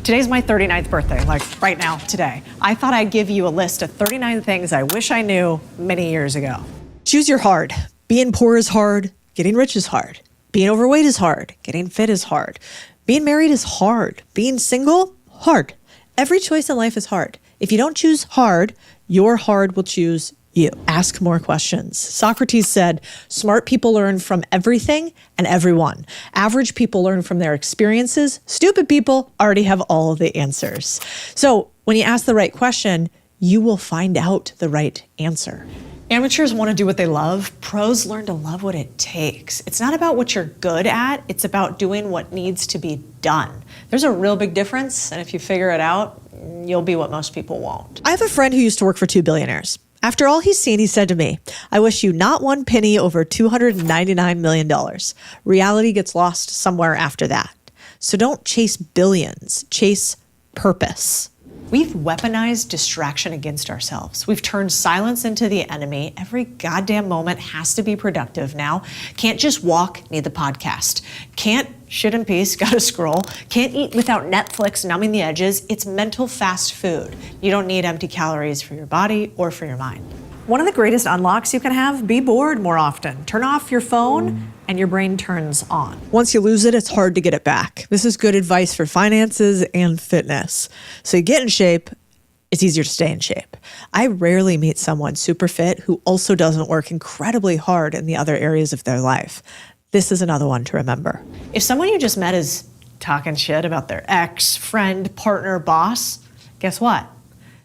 Today's my 39th birthday, like right now, today. I thought I'd give you a list of 39 things I wish I knew many years ago. Choose your hard. Being poor is hard. Getting rich is hard. Being overweight is hard. Getting fit is hard. Being married is hard. Being single, hard. Every choice in life is hard. If you don't choose hard, your hard will choose you. Ask more questions. Socrates said, smart people learn from everything and everyone. Average people learn from their experiences. Stupid people already have all of the answers. So when you ask the right question, you will find out the right answer. Amateurs want to do what they love. Pros learn to love what it takes. It's not about what you're good at. It's about doing what needs to be done. There's a real big difference. And if you figure it out, you'll be what most people won't. I have a friend who used to work for 2 billionaires. After all he's seen, he said to me, I wish you not one penny over $299 million. Reality gets lost somewhere after that. So don't chase billions, chase purpose. We've weaponized distraction against ourselves. We've turned silence into the enemy. Every goddamn moment has to be productive now. Can't just walk, need the podcast. Can't shit in peace, gotta scroll. Can't eat without Netflix numbing the edges. It's mental fast food. You don't need empty calories for your body or for your mind. One of the greatest unlocks you can have, be bored more often. Turn off your phone and your brain turns on. Once you lose it, it's hard to get it back. This is good advice for finances and fitness. So you get in shape, it's easier to stay in shape. I rarely meet someone super fit who also doesn't work incredibly hard in the other areas of their life. This is another one to remember. If someone you just met is talking shit about their ex, friend, partner, boss, guess what?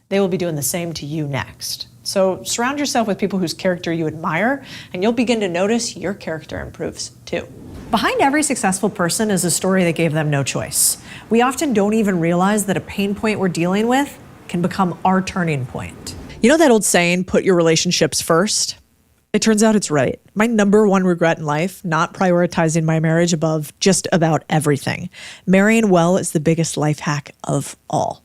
They will be doing the same to you next. So surround yourself with people whose character you admire, and you'll begin to notice your character improves too. Behind every successful person is a story that gave them no choice. We often don't even realize that a pain point we're dealing with can become our turning point. You know that old saying, put your relationships first? It turns out it's right. My number one regret in life, not prioritizing my marriage above just about everything. Marrying well is the biggest life hack of all.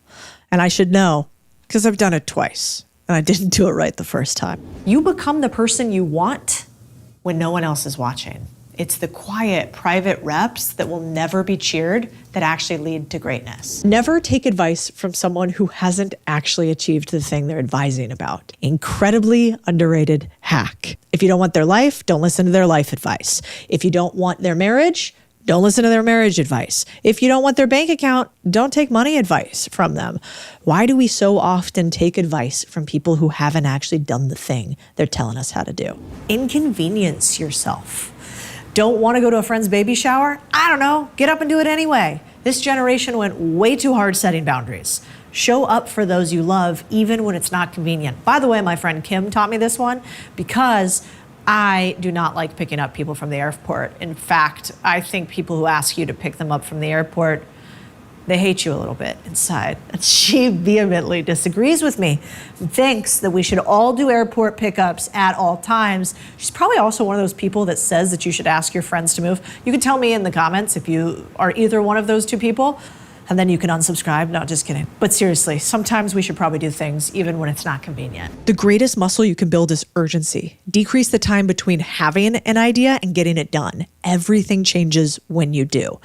And I should know, because I've done it twice. And I didn't do it right the first time. You become the person you want when no one else is watching. It's the quiet, private reps that will never be cheered that actually lead to greatness. Never take advice from someone who hasn't actually achieved the thing they're advising about. Incredibly underrated hack. If you don't want their life, don't listen to their life advice. If you don't want their marriage, don't listen to their marriage advice. If you don't want their bank account, don't take money advice from them. Why do we so often take advice from people who haven't actually done the thing they're telling us how to do? Inconvenience yourself. Don't want to go to a friend's baby shower? I don't know, get up and do it anyway. This generation went way too hard setting boundaries. Show up for those you love, even when it's not convenient. By the way, my friend Kim taught me this one because I do not like picking up people from the airport. In fact, I think people who ask you to pick them up from the airport, they hate you a little bit inside. And she vehemently disagrees with me and thinks that we should all do airport pickups at all times. She's probably also one of those people that says that you should ask your friends to move. You can tell me in the comments if you are either one of those two people, and then you can unsubscribe. No, just kidding. But seriously, sometimes we should probably do things even when it's not convenient. The greatest muscle you can build is urgency. Decrease the time between having an idea and getting it done. Everything changes when you do.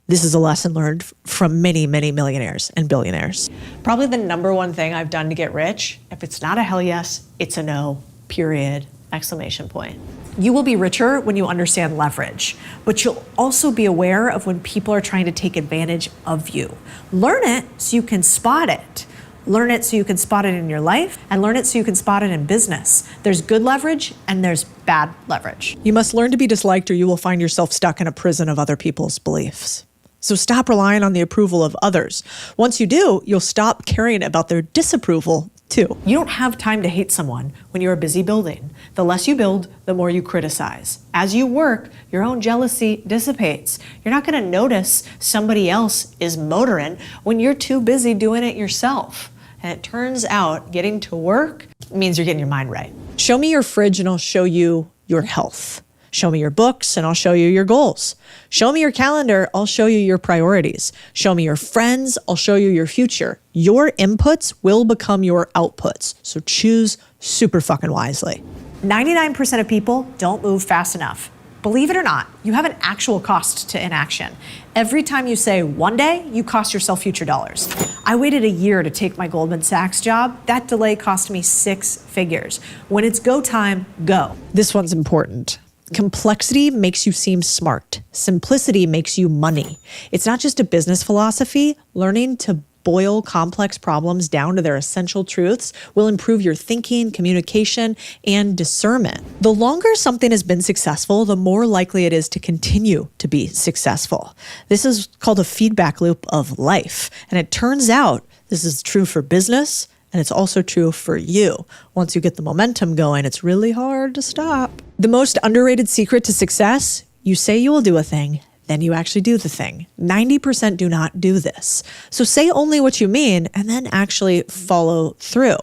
This is a lesson learned from many, many millionaires and billionaires. Probably the number one thing I've done to get rich, if it's not a hell yes, it's a no, period, exclamation point. You will be richer when you understand leverage, but you'll also be aware of when people are trying to take advantage of you. Learn it so you can spot it. Learn it so you can spot it in your life, and learn it so you can spot it in business. There's good leverage and there's bad leverage. You must learn to be disliked or you will find yourself stuck in a prison of other people's beliefs. So stop relying on the approval of others. Once you do, you'll stop caring about their disapproval too. You don't have time to hate someone when you're busy building. The less you build, the more you criticize. As you work, your own jealousy dissipates. You're not gonna notice somebody else is motoring when you're too busy doing it yourself. And it turns out getting to work means you're getting your mind right. Show me your fridge and I'll show you your health. Show me your books and I'll show you your goals. Show me your calendar, I'll show you your priorities. Show me your friends, I'll show you your future. Your inputs will become your outputs. So choose super fucking wisely. 99% of people don't move fast enough. believe it or not, you have an actual cost to inaction. Every time you say one day, you cost yourself future dollars. I waited a year to take my Goldman Sachs job. That delay cost me 6 figures. When it's go time, go. This one's important. Complexity makes you seem smart. Simplicity makes you money. It's not just a business philosophy. Learning to boil complex problems down to their essential truths will improve your thinking, communication, and discernment. The longer something has been successful, the more likely it is to continue to be successful. This is called a feedback loop of life. And it turns out this is true for business, and it's also true for you. Once you get the momentum going, it's really hard to stop. The most underrated secret to success, you say you will do a thing, then you actually do the thing. 90% do not do this. So say only what you mean and then actually follow through.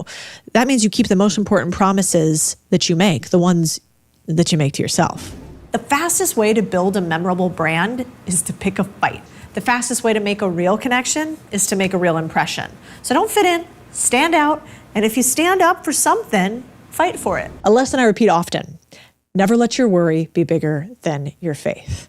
That means you keep the most important promises that you make, the ones that you make to yourself. The fastest way to build a memorable brand is to pick a fight. The fastest way to make a real connection is to make a real impression. So don't fit in, stand out, and if you stand up for something, fight for it. A lesson I repeat often: never let your worry be bigger than your faith.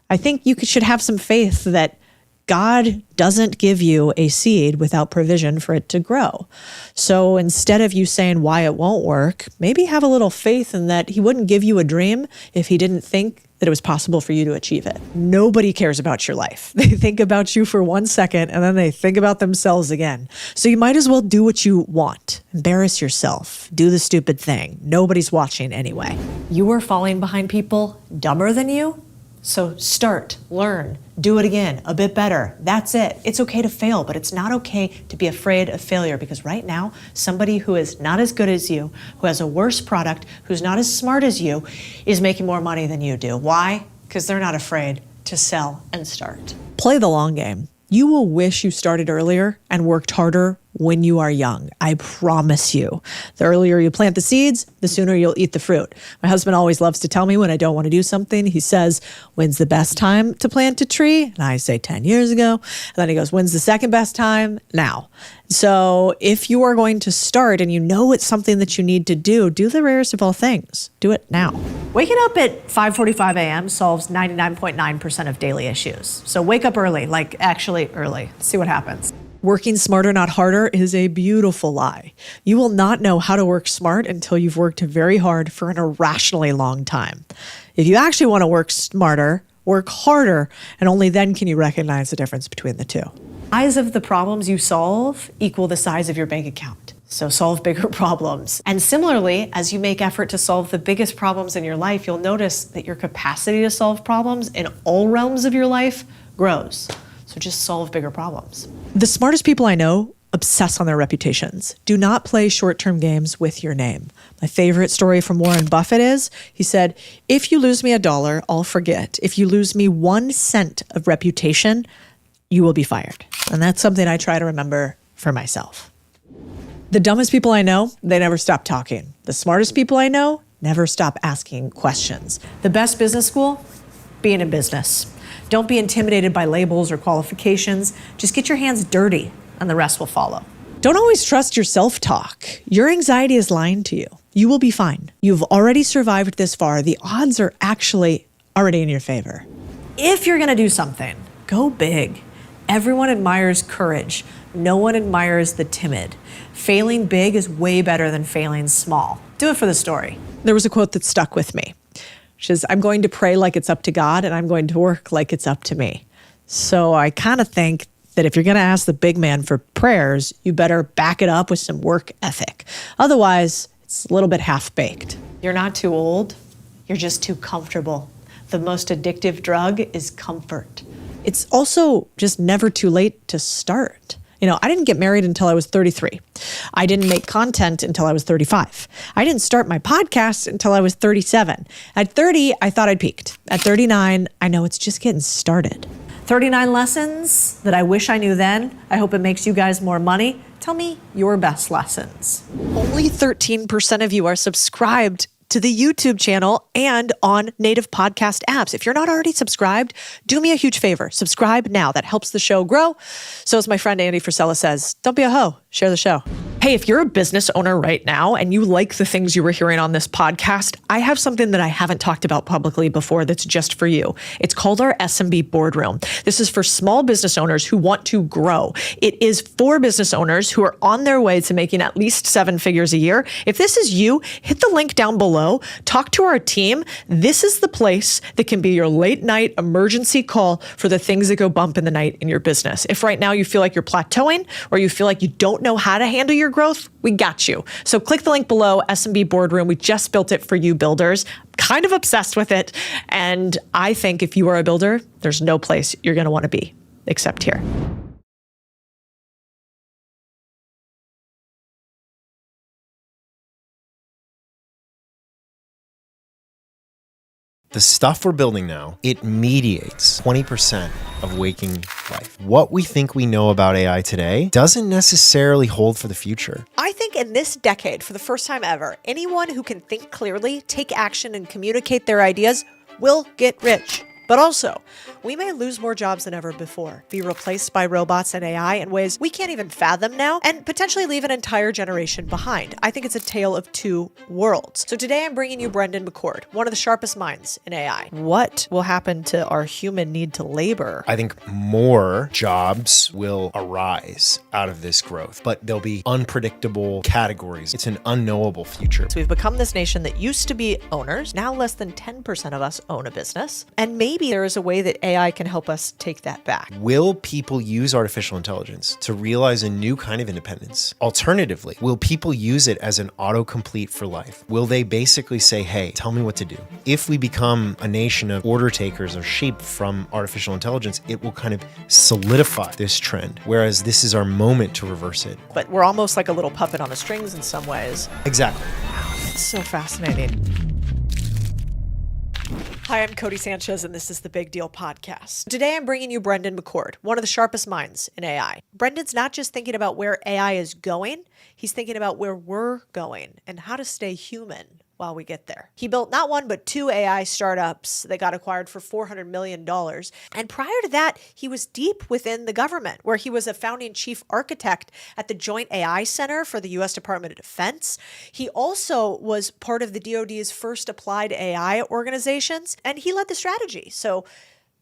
I think you should have some faith that God doesn't give you a seed without provision for it to grow. So instead of you saying why it won't work, maybe have a little faith in that He wouldn't give you a dream if He didn't think that it was possible for you to achieve it. Nobody cares about your life. They think about you for 1 second and then they think about themselves again. So you might as well do what you want. Embarrass yourself. Do the stupid thing. Nobody's watching anyway. You are falling behind people dumber than you? So start, learn, do it again, a bit better. That's it. It's okay to fail, but it's not okay to be afraid of failure, because right now, somebody who is not as good as you, who has a worse product, who's not as smart as you, is making more money than you do. Why? Because they're not afraid to sell and start. Play the long game. You will wish you started earlier and worked harder when you are young. I promise you. The earlier you plant the seeds, the sooner you'll eat the fruit. My husband always loves to tell me when I don't want to do something. He says, when's the best time to plant a tree? And I say 10 years ago. And then he goes, when's the second best time? Now. So if you are going to start and you know it's something that you need to do the rarest of all things. Do it now. Waking up at 5:45 a.m. solves 99.9% of daily issues. So wake up early, like actually early. See what happens. Working smarter, not harder is a beautiful lie. You will not know how to work smart until you've worked very hard for an irrationally long time. If you actually want to work smarter, work harder, and only then can you recognize the difference between the two. Size of the problems you solve equal the size of your bank account. So solve bigger problems. And similarly, as you make effort to solve the biggest problems in your life, you'll notice that your capacity to solve problems in all realms of your life grows. So just solve bigger problems. The smartest people I know obsess on their reputations. Do not play short-term games with your name. My favorite story from Warren Buffett is, he said, if you lose me $1, I'll forget. If you lose me 1 cent of reputation, you will be fired. And that's something I try to remember for myself. The dumbest people I know, they never stop talking. The smartest people I know never stop asking questions. The best business school? Being in business. Don't be intimidated by labels or qualifications. Just get your hands dirty and the rest will follow. Don't always trust your self-talk. Your anxiety is lying to you. You will be fine. You've already survived this far. The odds are actually already in your favor. If you're gonna do something, go big. Everyone admires courage. No one admires the timid. Failing big is way better than failing small. Do it for the story. There was a quote that stuck with me, which is, I'm going to pray like it's up to God and I'm going to work like it's up to me. So I kind of think that if you're going to ask the big man for prayers, you better back it up with some work ethic. Otherwise, it's a little bit half-baked. You're not too old. You're just too comfortable. The most addictive drug is comfort. It's also just never too late to start. You know, I didn't get married until I was 33. I didn't make content until I was 35. I didn't start my podcast until I was 37. At 30, I thought I'd peaked. At 39, I know it's just getting started. 39 lessons that I wish I knew then. I hope it makes you guys more money. Tell me your best lessons. Only 13% of you are subscribed to the YouTube channel and on native podcast apps. If you're not already subscribed, do me a huge favor. Subscribe now. That helps the show grow. So as my friend Andy Frisella says, don't be a hoe. Share the show. Hey, if you're a business owner right now and you like the things you were hearing on this podcast, I have something that I haven't talked about publicly before that's just for you. It's called our SMB Boardroom. This is for small business owners who want to grow. It is for business owners who are on their way to making at least 7 figures a year. If this is you, hit the link down below, talk to our team. This is the place that can be your late night emergency call for the things that go bump in the night in your business. If right now you feel like you're plateauing or you feel like you don't know how to handle your growth, we got you. So click the link below, SMB Boardroom. We just built it for you builders. Kind of obsessed with it. And I think if you are a builder, there's no place you're going to want to be except here. The stuff we're building now, it mediates 20% of waking life. What we think we know about AI today doesn't necessarily hold for the future. I think in this decade, for the first time ever, anyone who can think clearly, take action, and communicate their ideas will get rich. But also, we may lose more jobs than ever before, be replaced by robots and AI in ways we can't even fathom now, and potentially leave an entire generation behind. I think it's a tale of two worlds. So today I'm bringing you Brendan McCord, one of the sharpest minds in AI. What will happen to our human need to labor? I think more jobs will arise out of this growth, but there'll be unpredictable categories. It's an unknowable future. So we've become this nation that used to be owners. Now less than 10% of us own a business. And maybe there is a way that AI can help us take that back. Will people use artificial intelligence to realize a new kind of independence? Alternatively, will people use it as an autocomplete for life? Will they basically say, hey, tell me what to do? If we become a nation of order takers or sheep from artificial intelligence, it will kind of solidify this trend, whereas this is our moment to reverse it. But we're almost like a little puppet on the strings in some ways. Exactly. It's so fascinating. Hi, I'm Codie Sanchez, and this is the Big Deal Podcast. Today, I'm bringing you Brendan McCord, one of the sharpest minds in AI. Brendan's not just thinking about where AI is going, he's thinking about where we're going and how to stay human while we get there. He built not one, but 2 AI startups that got acquired for $400 million. And prior to that, he was deep within the government, where he was a founding chief architect at the Joint AI Center for the U.S. Department of Defense. He also was part of the DoD's first applied AI organizations, and he led the strategy. So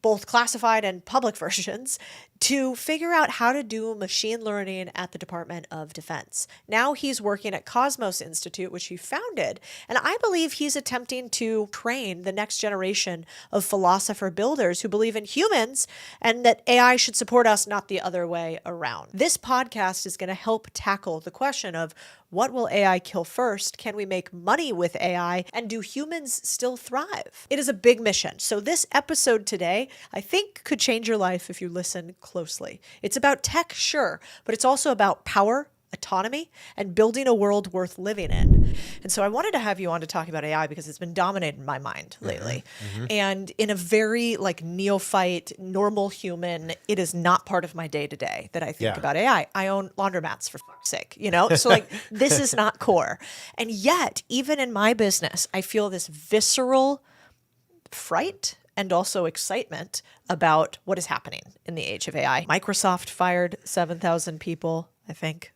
both classified and public versions, to figure out how to do machine learning at the Department of Defense. Now he's working at Cosmos Institute, which he founded, and I believe he's attempting to train the next generation of philosopher builders who believe in humans and that AI should support us, not the other way around. This podcast is going to help tackle the question of what will AI kill first? Can we make money with AI? And do humans still thrive? It is a big mission. So this episode today, I think, could change your life if you listen closely. It's about tech, sure, but it's also about power, autonomy, and building a world worth living in. And so I wanted to have you on to talk about AI because it's been dominating my mind lately. And in a very neophyte, normal human, it is not part of my day-to-day that I think about AI. I own laundromats, for fuck's sake, So this is not core. And yet, even in my business, I feel this visceral fright and also excitement about what is happening in the age of AI. Microsoft fired 7,000 people, I think,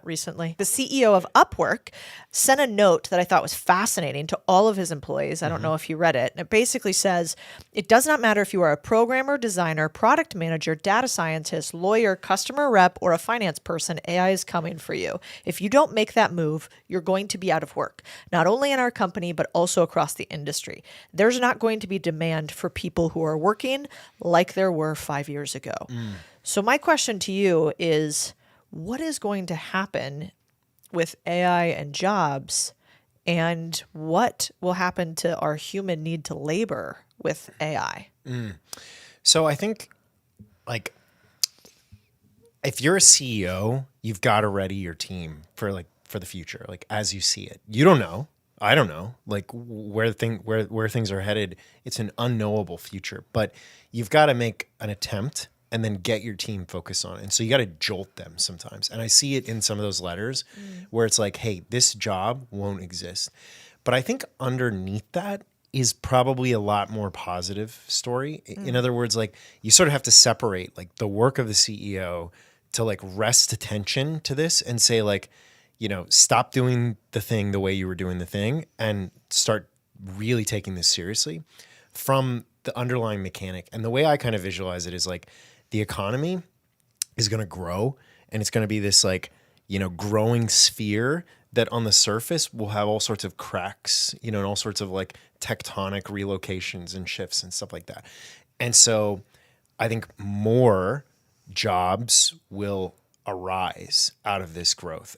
recently. The CEO of Upwork sent a note that I thought was fascinating to all of his employees. I don't know if you read it. And it basically says, it does not matter if you are a programmer, designer, product manager, data scientist, lawyer, customer rep, or a finance person, AI is coming for you. If you don't make that move, you're going to be out of work, not only in our company, but also across the industry. There's not going to be demand for people who are working like there were 5 years ago. So my question to you is, what is going to happen with AI and jobs, and what will happen to our human need to labor with AI? So I think, if you're a CEO, you've got to ready your team for the future, as you see it. You don't know. I don't know, where things are headed. It's an unknowable future, but you've got to make an attempt and then get your team focused on it. And so you got to jolt them sometimes. And I see it in some of those letters where it's like, hey, this job won't exist. But I think underneath that is probably a lot more positive story. In other words, you sort of have to separate the work of the CEO to wrest attention to this and say stop doing the thing the way you were doing the thing and start really taking this seriously from the underlying mechanic. And the way I kind of visualize it is like the economy is going to grow, and it's going to be this like, growing sphere that on the surface will have all sorts of cracks, and all sorts of like tectonic relocations and shifts and stuff like that. And so I think more jobs will arise out of this growth,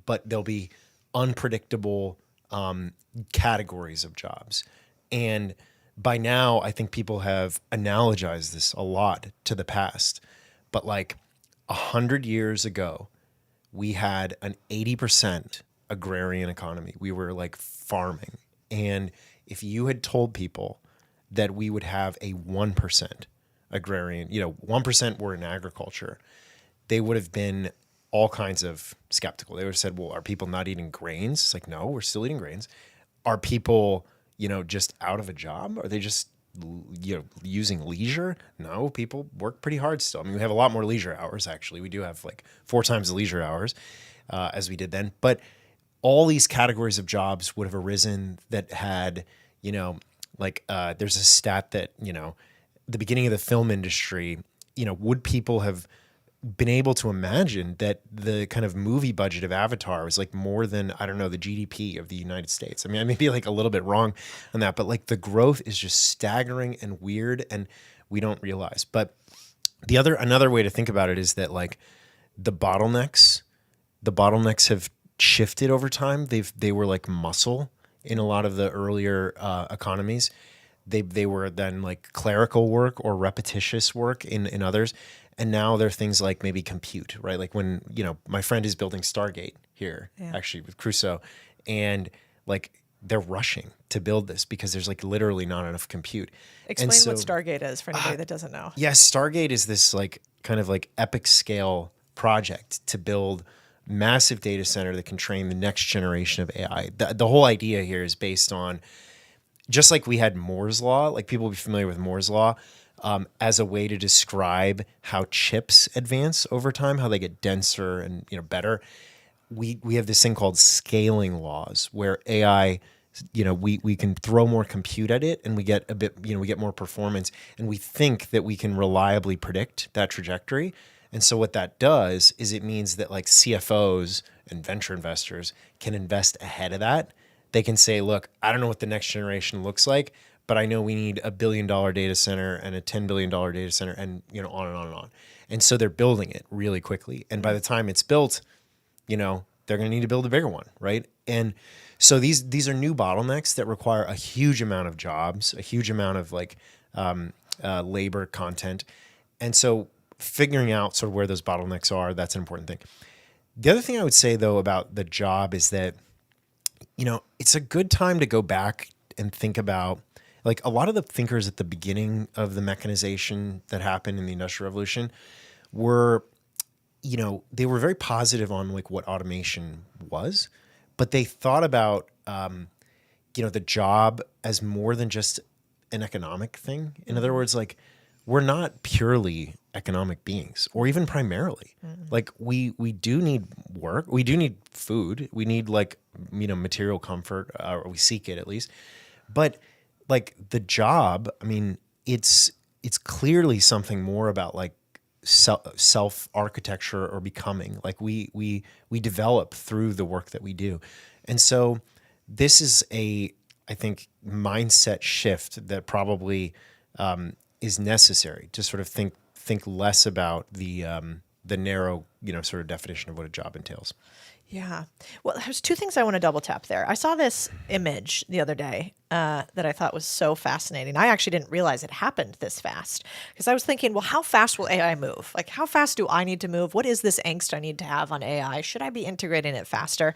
but there'll be unpredictable categories of jobs. And by now, I think people have analogized this a lot to the past. But like 100 years ago, we had an 80% agrarian economy. We were like farming. And if you had told people that we would have a 1% agrarian, 1% were in agriculture, they would have been all kinds of skeptical. They would have said, well, are people not eating grains? It's like, no, we're still eating grains. Are people, just out of a job? Are they just, using leisure? No, people work pretty hard still. I mean, we have a lot more leisure hours, actually. We do have like 4 times the leisure hours as we did then. But all these categories of jobs would have arisen that had, there's a stat that, the beginning of the film industry, would people have been able to imagine that the kind of movie budget of Avatar was like more than, I don't know, the GDP of the United States. I mean, I may be like a little bit wrong on that, but like the growth is just staggering and weird, and we don't realize. But another way to think about it is that like the bottlenecks have shifted over time. They were like muscle in a lot of the earlier economies. They were then like clerical work or repetitious work in others. And now there are things like maybe compute, right? Like when, my friend is building Stargate here, actually with Crusoe, and like they're rushing to build this because there's like literally not enough compute. Explain what Stargate is for anybody that doesn't know. Yes, Stargate is this like kind of like epic scale project to build massive data center that can train the next generation of AI. The whole idea here is based on, just like we had Moore's Law, like people will be familiar with Moore's Law, as a way to describe how chips advance over time, how they get denser and better. We have this thing called scaling laws, where AI, we can throw more compute at it, and we get a bit, we get more performance, and we think that we can reliably predict that trajectory. And so what that does is it means that like CFOs and venture investors can invest ahead of that. They can say, look, I don't know what the next generation looks like, but I know we need $1 billion data center and a $10 billion data center, and on and on and on. And so they're building it really quickly. And by the time it's built, they're going to need to build a bigger one, right? And so these are new bottlenecks that require a huge amount of jobs, a huge amount of like labor content. And so figuring out sort of where those bottlenecks are, that's an important thing. The other thing I would say though about the job is that, it's a good time to go back and think about, like, a lot of the thinkers at the beginning of the mechanization that happened in the Industrial Revolution were, they were very positive on like what automation was, but they thought about, the job as more than just an economic thing. In other words, like, we're not purely economic beings, or even primarily. Like we do need work, we do need food, we need like, material comfort, or we seek it at least. But like the job, I mean, it's clearly something more about like self architecture or becoming. Like we develop through the work that we do. And so this is I think mindset shift that probably is necessary to sort of think less about the narrow, sort of definition of what a job entails. Yeah. Well, there's 2 things I want to double tap there. I saw this image the other day that I thought was so fascinating. I actually didn't realize it happened this fast, because I was thinking, well, how fast will AI move? Like, how fast do I need to move? What is this angst I need to have on AI? Should I be integrating it faster?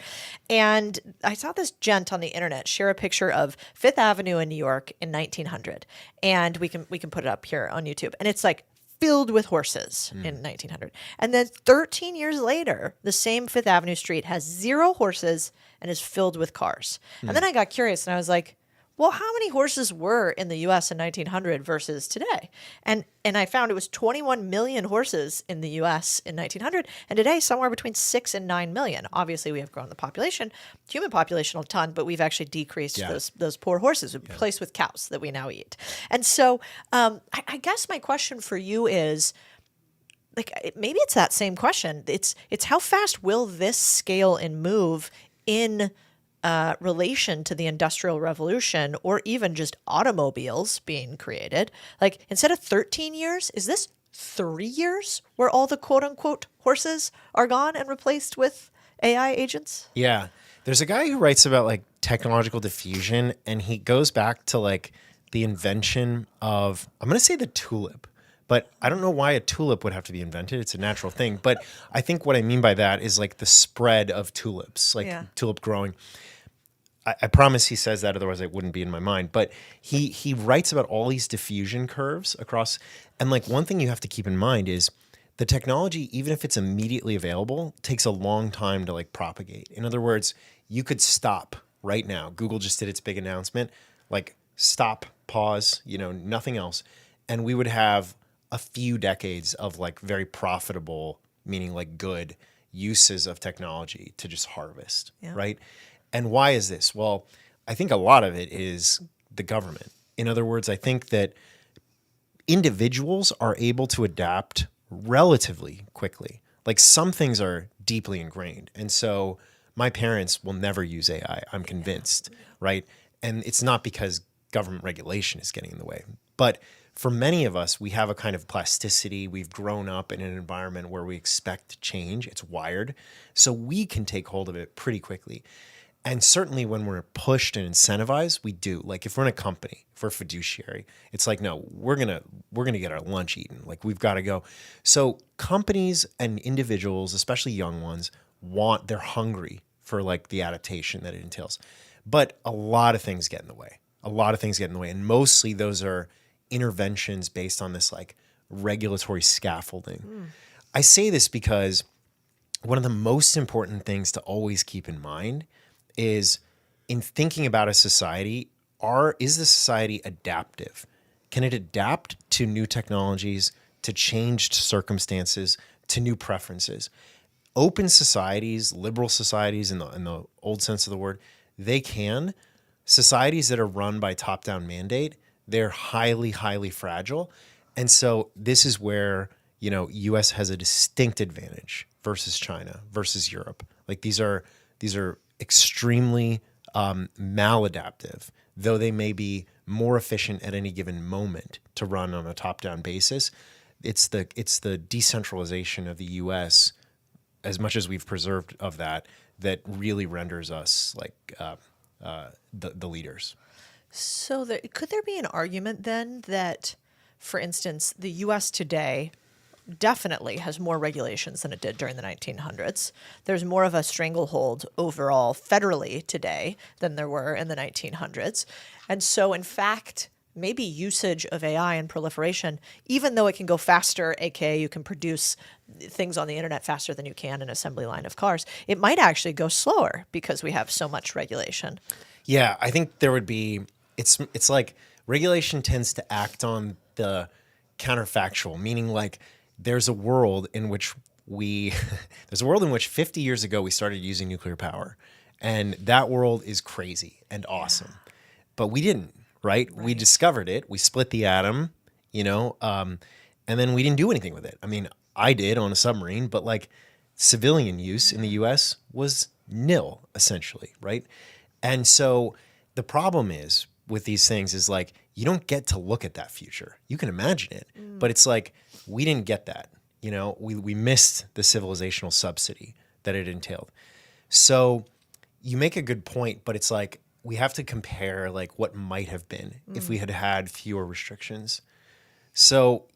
And I saw this gent on the internet share a picture of Fifth Avenue in New York in 1900. And we can put it up here on YouTube. And it's like filled with horses in 1900. And then 13 years later, the same Fifth Avenue street has 0 horses and is filled with cars. And then I got curious and I was like, well, how many horses were in the US in 1900 versus today? And I found it was 21 million horses in the US in 1900, and today somewhere between 6 and 9 million. Obviously, we have grown the population, human population a ton, but we've actually decreased those poor horses, replaced with cows that we now eat. And so I guess my question for you is, like, maybe it's that same question. It's how fast will this scale and move in relation to the Industrial Revolution, or even just automobiles being created? Like, instead of 13 years, is this 3 years where all the quote unquote horses are gone and replaced with AI agents? Yeah. There's a guy who writes about like technological diffusion, and he goes back to like the invention of, I'm going to say the tulip, but I don't know why a tulip would have to be invented. It's a natural thing. But I think what I mean by that is like the spread of tulips, like tulip growing. I promise he says that, otherwise it wouldn't be in my mind. But he writes about all these diffusion curves across. And like one thing you have to keep in mind is the technology, even if it's immediately available, takes a long time to like propagate. In other words, you could stop right now. Google just did its big announcement, like stop, pause, nothing else. And we would have a few decades of like very profitable, meaning like good uses of technology to just harvest, right? And why is this? Well, I think a lot of it is the government. In other words, I think that individuals are able to adapt relatively quickly. Like some things are deeply ingrained. And so my parents will never use AI, I'm convinced, right? And it's not because government regulation is getting in the way. But for many of us, we have a kind of plasticity. We've grown up in an environment where we expect change. It's wired. So we can take hold of it pretty quickly. And certainly when we're pushed and incentivized, we do. Like if we're in a company, if we're fiduciary, it's like, no, we're gonna get our lunch eaten. Like we've got to go. So companies and individuals, especially young ones, they're hungry for like the adaptation that it entails. But a lot of things get in the way. And mostly those are interventions based on this like regulatory scaffolding. I say this because one of the most important things to always keep in mind is in thinking about a society, is the society adaptive? Can it adapt to new technologies, to changed circumstances, to new preferences? Open societies, liberal societies in the old sense of the word, they can. Societies that are run by top-down mandate, they're highly, highly fragile. And so this is where, US has a distinct advantage versus China, versus Europe. Like these are extremely maladaptive, though they may be more efficient at any given moment to run on a top-down basis. It's the decentralization of the U.S., as much as we've preserved of that really renders us like the leaders. So could there be an argument then that, for instance, the U.S. today definitely has more regulations than it did during the 1900s. There's more of a stranglehold overall federally today than there were in the 1900s. And so, in fact, maybe usage of AI and proliferation, even though it can go faster, aka you can produce things on the internet faster than you can an assembly line of cars, it might actually go slower because we have so much regulation. Yeah, I think there would be, it's like regulation tends to act on the counterfactual, meaning like there's a world in which 50 years ago we started using nuclear power, and that world is crazy and awesome, but we didn't, right? We discovered it, we split the atom, and then we didn't do anything with it. I mean, I did on a submarine, but like civilian use in the US was nil, essentially, right? And so the problem is with these things is like, you don't get to look at that future. You can imagine it, but it's like, we didn't get that. We missed the civilizational subsidy that it entailed. So you make a good point, but it's like, we have to compare like what might have been if we had had fewer restrictions. So,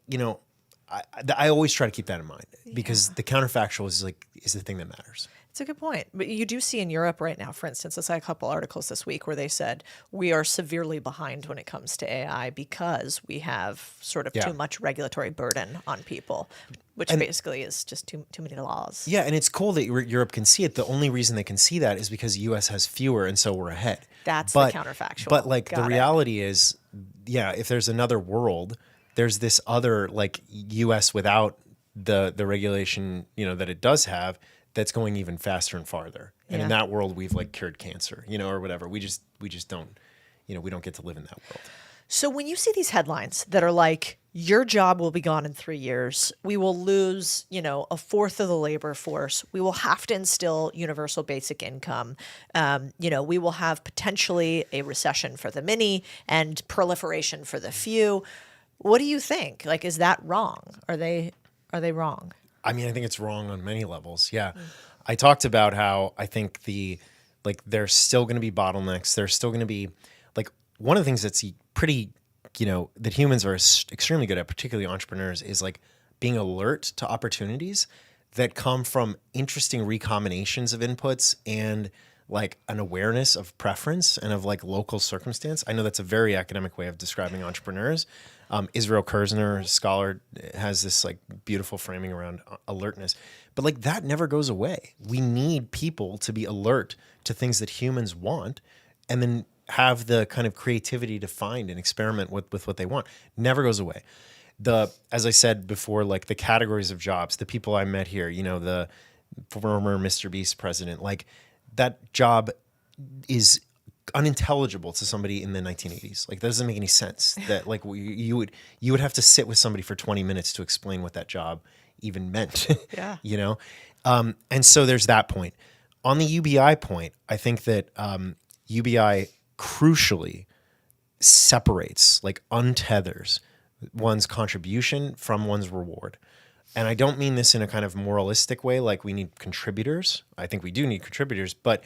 I always try to keep that in mind because the counterfactual is the thing that matters. It's a good point. But you do see in Europe right now, for instance, I saw a couple articles this week where they said we are severely behind when it comes to AI because we have sort of too much regulatory burden on people, which basically is just too many laws. Yeah, and it's cool that Europe can see it. The only reason they can see that is because U.S. has fewer, and so we're ahead. That's the counterfactual. But like Got the reality is, if there's another world, there's this other like U.S. without the regulation, that it does have, that's going even faster and farther. And in that world, we've like cured cancer, or whatever. We just don't, we don't get to live in that world. So when you see these headlines that are like, your job will be gone in 3 years, we will lose, a fourth of the labor force, we will have to instill universal basic income, we will have potentially a recession for the many and proliferation for the few. What do you think? Like, is that wrong? Are they wrong? I mean, I think it's wrong on many levels. Yeah. I talked about how I think there's still going to be bottlenecks. There's still going to be one of the things that's pretty, that humans are extremely good at, particularly entrepreneurs, is like being alert to opportunities that come from interesting recombinations of inputs and like an awareness of preference and of like local circumstance. I know that's a very academic way of describing entrepreneurs. Israel Kirzner, a scholar, has this like beautiful framing around alertness, but like that never goes away. We need people to be alert to things that humans want, and then have the kind of creativity to find and experiment with what they want. Never goes away. As I said before, like the categories of jobs, the people I met here, the former Mr. Beast president, like that job is unintelligible to somebody in the 1980s. Like that doesn't make any sense. That like you would have to sit with somebody for 20 minutes to explain what that job even meant. Yeah. And so there's that point. On the UBI point, I think that UBI crucially separates, like untethers one's contribution from one's reward. And I don't mean this in a kind of moralistic way, like we need contributors. I think we do need contributors, but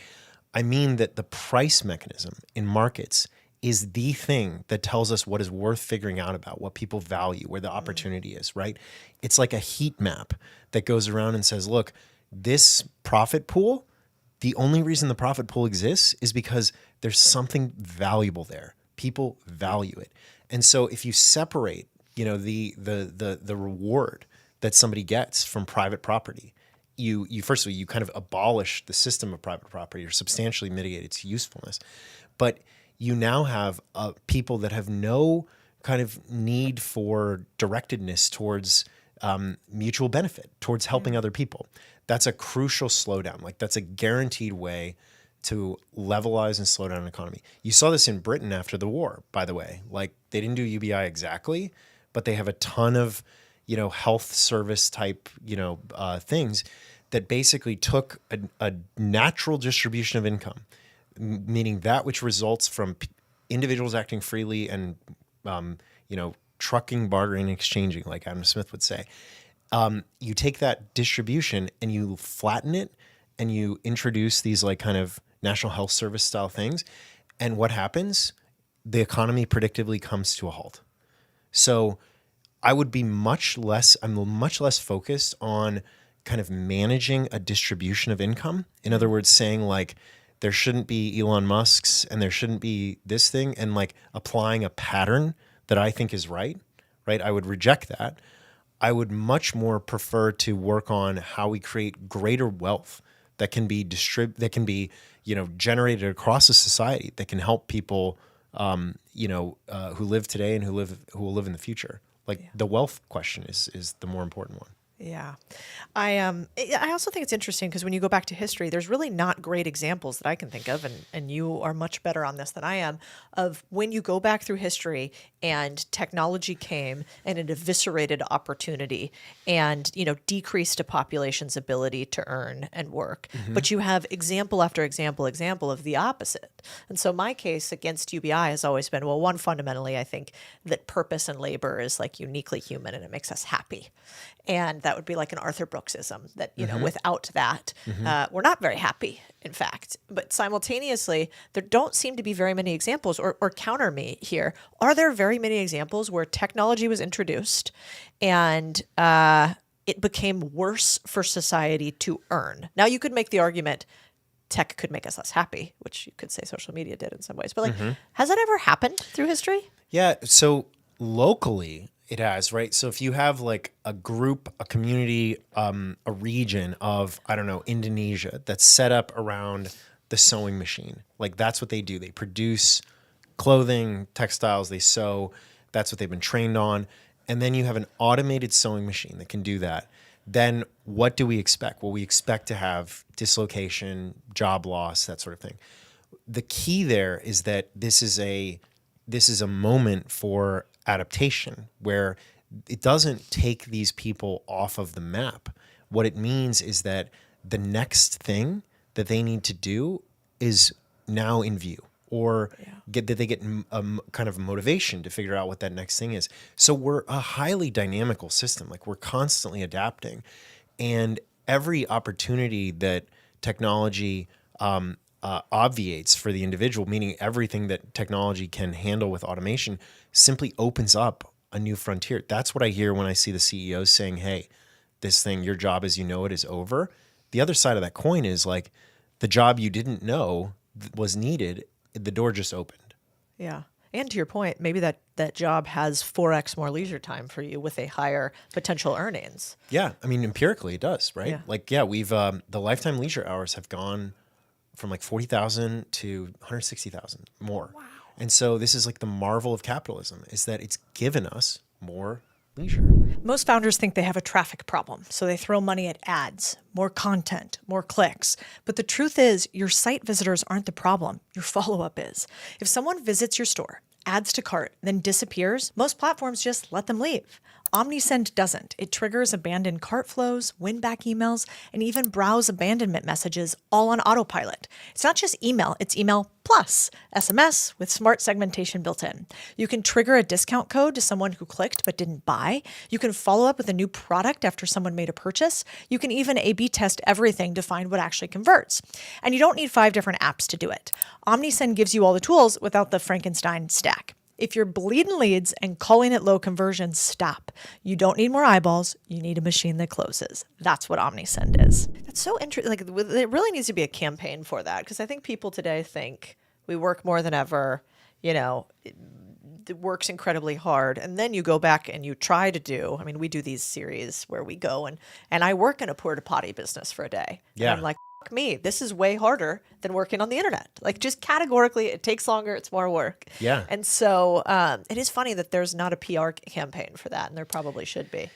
I mean that the price mechanism in markets is the thing that tells us what is worth figuring out about, what people value, where the opportunity is, right? It's like a heat map that goes around and says, look, this profit pool, the only reason the profit pool exists is because there's something valuable there. People value it. And so if you separate, the reward that somebody gets from private property, you first of all, you kind of abolish the system of private property or substantially mitigate its usefulness. But you now have people that have no kind of need for directedness towards mutual benefit, towards helping other people. That's a crucial slowdown. Like that's a guaranteed way to levelize and slow down an economy. You saw this in Britain after the war, by the way. Like they didn't do UBI exactly, but they have a ton of, health service type, things that basically took a natural distribution of income, meaning that which results from individuals acting freely and, trucking, bartering, exchanging, like Adam Smith would say. You take that distribution and you flatten it and you introduce these like kind of National Health Service style things. And what happens? The economy predictably comes to a halt. So I'm much less focused on kind of managing a distribution of income. In other words, saying like, there shouldn't be Elon Musk's and there shouldn't be this thing, and like applying a pattern that I think is right? I would reject that. I would much more prefer to work on how we create greater wealth that can be generated across a society that can help people, who live today and who will live in the future. The wealth question is the more important one. Yeah. I also think it's interesting because when you go back to history, there's really not great examples that I can think of, and you are much better on this than I am, of when you go back through history and technology came and it eviscerated opportunity and, decreased a population's ability to earn and work. Mm-hmm. But you have example after example of the opposite. And so my case against UBI has always been, well, one, fundamentally, I think that purpose and labor is like uniquely human and it makes us happy. And that would be like an Arthur Brooksism that, without that, we're not very happy, in fact. But simultaneously, there don't seem to be very many examples, or counter me here. Are there very many examples where technology was introduced and it became worse for society to earn. Now, you could make the argument tech could make us less happy, which you could say social media did in some ways. But like, has that ever happened through history? Yeah. So locally, it has, right? So if you have like a group, a community, a region of, I don't know, Indonesia that's set up around the sewing machine, like that's what they do. They produce clothing, textiles, they sew. That's what they've been trained on. And then you have an automated sewing machine that can do that. Then what do we expect? Well, we expect to have dislocation, job loss, that sort of thing. The key there is that this is a moment for adaptation where it doesn't take these people off of the map. What it means is that the next thing that they need to do is now in view, or get kind of motivation to figure out what that next thing is. So we're a highly dynamical system. Like we're constantly adapting, and every opportunity that technology obviates for the individual, meaning everything that technology can handle with automation, simply opens up a new frontier. That's what I hear when I see the CEOs saying, hey, this thing, your job as you know it is over. The other side of that coin is like the job you didn't know was needed, the door just opened. Yeah. And to your point, maybe that job has 4x more leisure time for you with a higher potential earnings. Yeah. I mean, empirically it does, right? Yeah. Like, yeah, we've, the lifetime leisure hours have gone from like 40,000 to 160,000 more. Wow. And so this is like the marvel of capitalism, is that it's given us more leisure. Most founders think they have a traffic problem, so they throw money at ads, more content, more clicks. But the truth is, your site visitors aren't the problem. Your follow-up is. If someone visits your store, adds to cart, then disappears, most platforms just let them leave. OmniSend doesn't. It triggers abandoned cart flows, win-back emails, and even browse abandonment messages all on autopilot. It's not just email, it's email plus SMS with smart segmentation built in. You can trigger a discount code to someone who clicked but didn't buy. You can follow up with a new product after someone made a purchase. You can even A/B test everything to find what actually converts. And you don't need 5 different apps to do it. OmniSend gives you all the tools without the Frankenstein stack. If you're bleeding leads and calling it low conversion, stop. You don't need more eyeballs. You need a machine that closes. That's what OmniSend is. That's so interesting. Like, it really needs to be a campaign for that, because I think people today think we work more than ever. You know, it works incredibly hard. And then you go back and you try to do, I mean, we do these series where we go and I work in a porta potty business for a day. Yeah. And I'm like, me, this is way harder than working on the internet. Like, just categorically, it takes longer, it's more work. Yeah. And so it is funny that there's not a PR campaign for that, and there probably should be.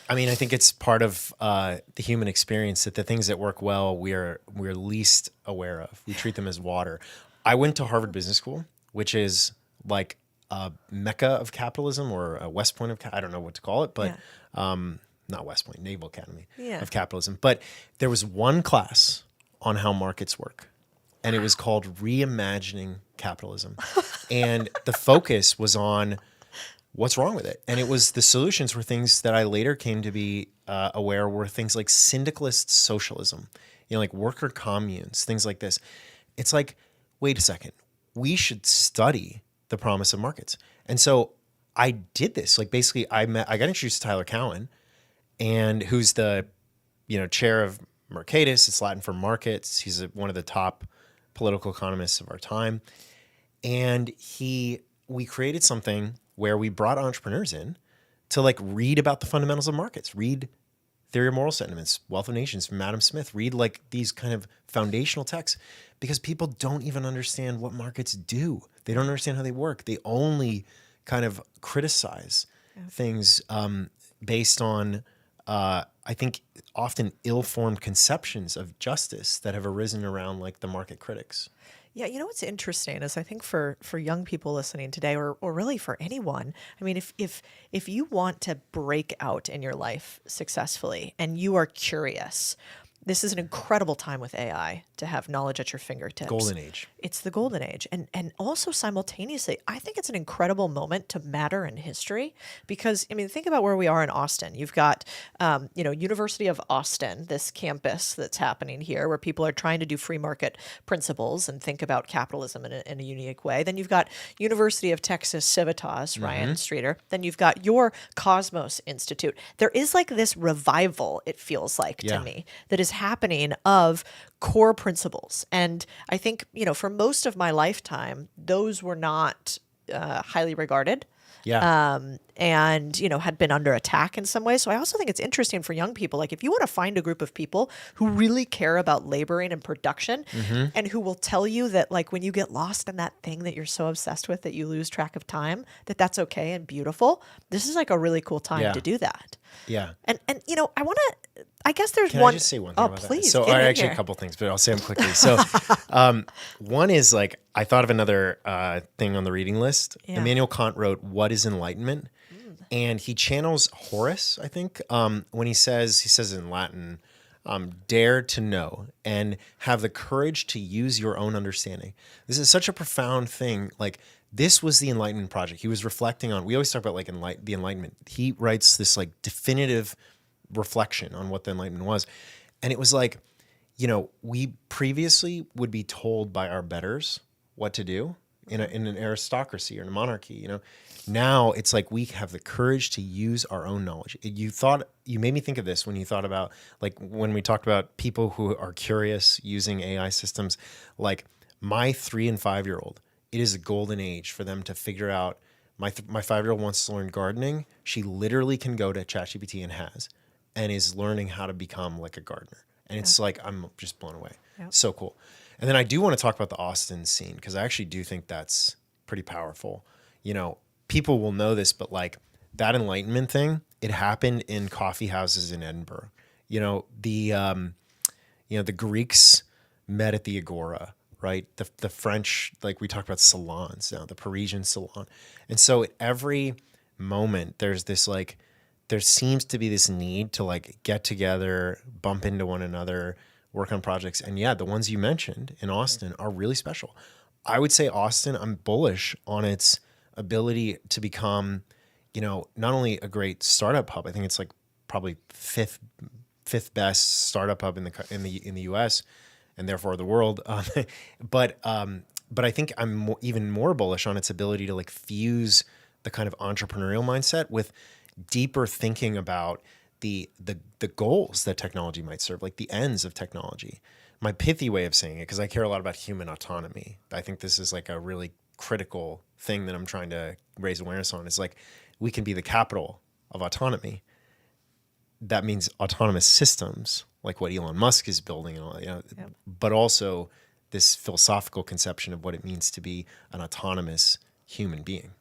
I mean, I think it's part of the human experience that the things that work well, we're least aware of. We treat them as water. I went to Harvard Business School, which is like a mecca of capitalism, or a West Point of, I don't know what to call it, but not West Point, Naval Academy of capitalism. But there was one class on how markets work, and it was called Reimagining Capitalism. And the focus was on what's wrong with it. And it was, the solutions were things that I later came to be aware were things like syndicalist socialism, you know, like worker communes, things like this. It's like, wait a second, we should study the promise of markets. And so I did this. Like, basically I got introduced to Tyler Cowen, and who's the, you know, chair of Mercatus. It's Latin for markets. He's one of the top political economists of our time. And we created something where we brought entrepreneurs in to like read about the fundamentals of markets, read Theory of Moral Sentiments, Wealth of Nations from Adam Smith, read like these kind of foundational texts, because people don't even understand what markets do. They don't understand how they work. They only kind of criticize things based on, I think, often ill-formed conceptions of justice that have arisen around like the market critics. Yeah, you know what's interesting is I think for young people listening today, or really for anyone, I mean, if you want to break out in your life successfully and you are curious, this is an incredible time with AI to have knowledge at your fingertips. Golden age. It's the golden age. And also simultaneously, I think it's an incredible moment to matter in history because, I mean, think about where we are in Austin. You've got, University of Austin, this campus that's happening here where people are trying to do free market principles and think about capitalism in a unique way. Then you've got University of Texas Civitas, Ryan Streeter. Then you've got your Cosmos Institute. There is like this revival, it feels like to me, that is happening of core principles. And I think, for most of my lifetime, those were not highly regarded. Yeah. And, had been under attack in some ways. So I also think it's interesting for young people. Like if you want to find a group of people who really care about laboring and production and who will tell you that like when you get lost in that thing that you're so obsessed with that you lose track of time, that's okay and beautiful. This is like a really cool time to do that. Yeah. And I guess there's Can one. I just say one thing about please. that? So actually a couple things, but I'll say them quickly. So one is like, I thought of another thing on the reading list. Yeah. Immanuel Kant wrote, "What is enlightenment?" And he channels Horace, I think, when he says in Latin, dare to know and have the courage to use your own understanding. This is such a profound thing. Like this was the Enlightenment project. He was reflecting on, we always talk about like the Enlightenment. He writes this like definitive reflection on what the Enlightenment was. And it was like, we previously would be told by our betters what to do in an aristocracy or in a monarchy, Now it's like we have the courage to use our own knowledge. You made me think of this when you thought about like when we talked about people who are curious using AI systems, like my 3 and 5-year-old, it is a golden age for them to figure out. My 5-year-old wants to learn gardening. She literally can go to ChatGPT and is learning how to become like a gardener. And it's like, I'm just blown away. Yep. So cool. And then I do want to talk about the Austin scene because I actually do think that's pretty powerful. People will know this, but like that Enlightenment thing, it happened in coffee houses in Edinburgh. The Greeks met at the Agora, right? The French, like we talked about salons now, the Parisian salon. And so at every moment there's this like, there seems to be this need to like get together, bump into one another, work on projects. And yeah, the ones you mentioned in Austin are really special. I would say Austin, I'm bullish on its ability to become, not only a great startup hub. I think it's like probably fifth best startup hub in the U.S. and therefore the world. But I think I'm even more bullish on its ability to like fuse the kind of entrepreneurial mindset with deeper thinking about the goals that technology might serve, like the ends of technology. My pithy way of saying it, because I care a lot about human autonomy. I think this is like a really critical thing that I'm trying to raise awareness on, is like we can be the capital of autonomy. That means autonomous systems, like what Elon Musk is building and all, but also this philosophical conception of what it means to be an autonomous human being.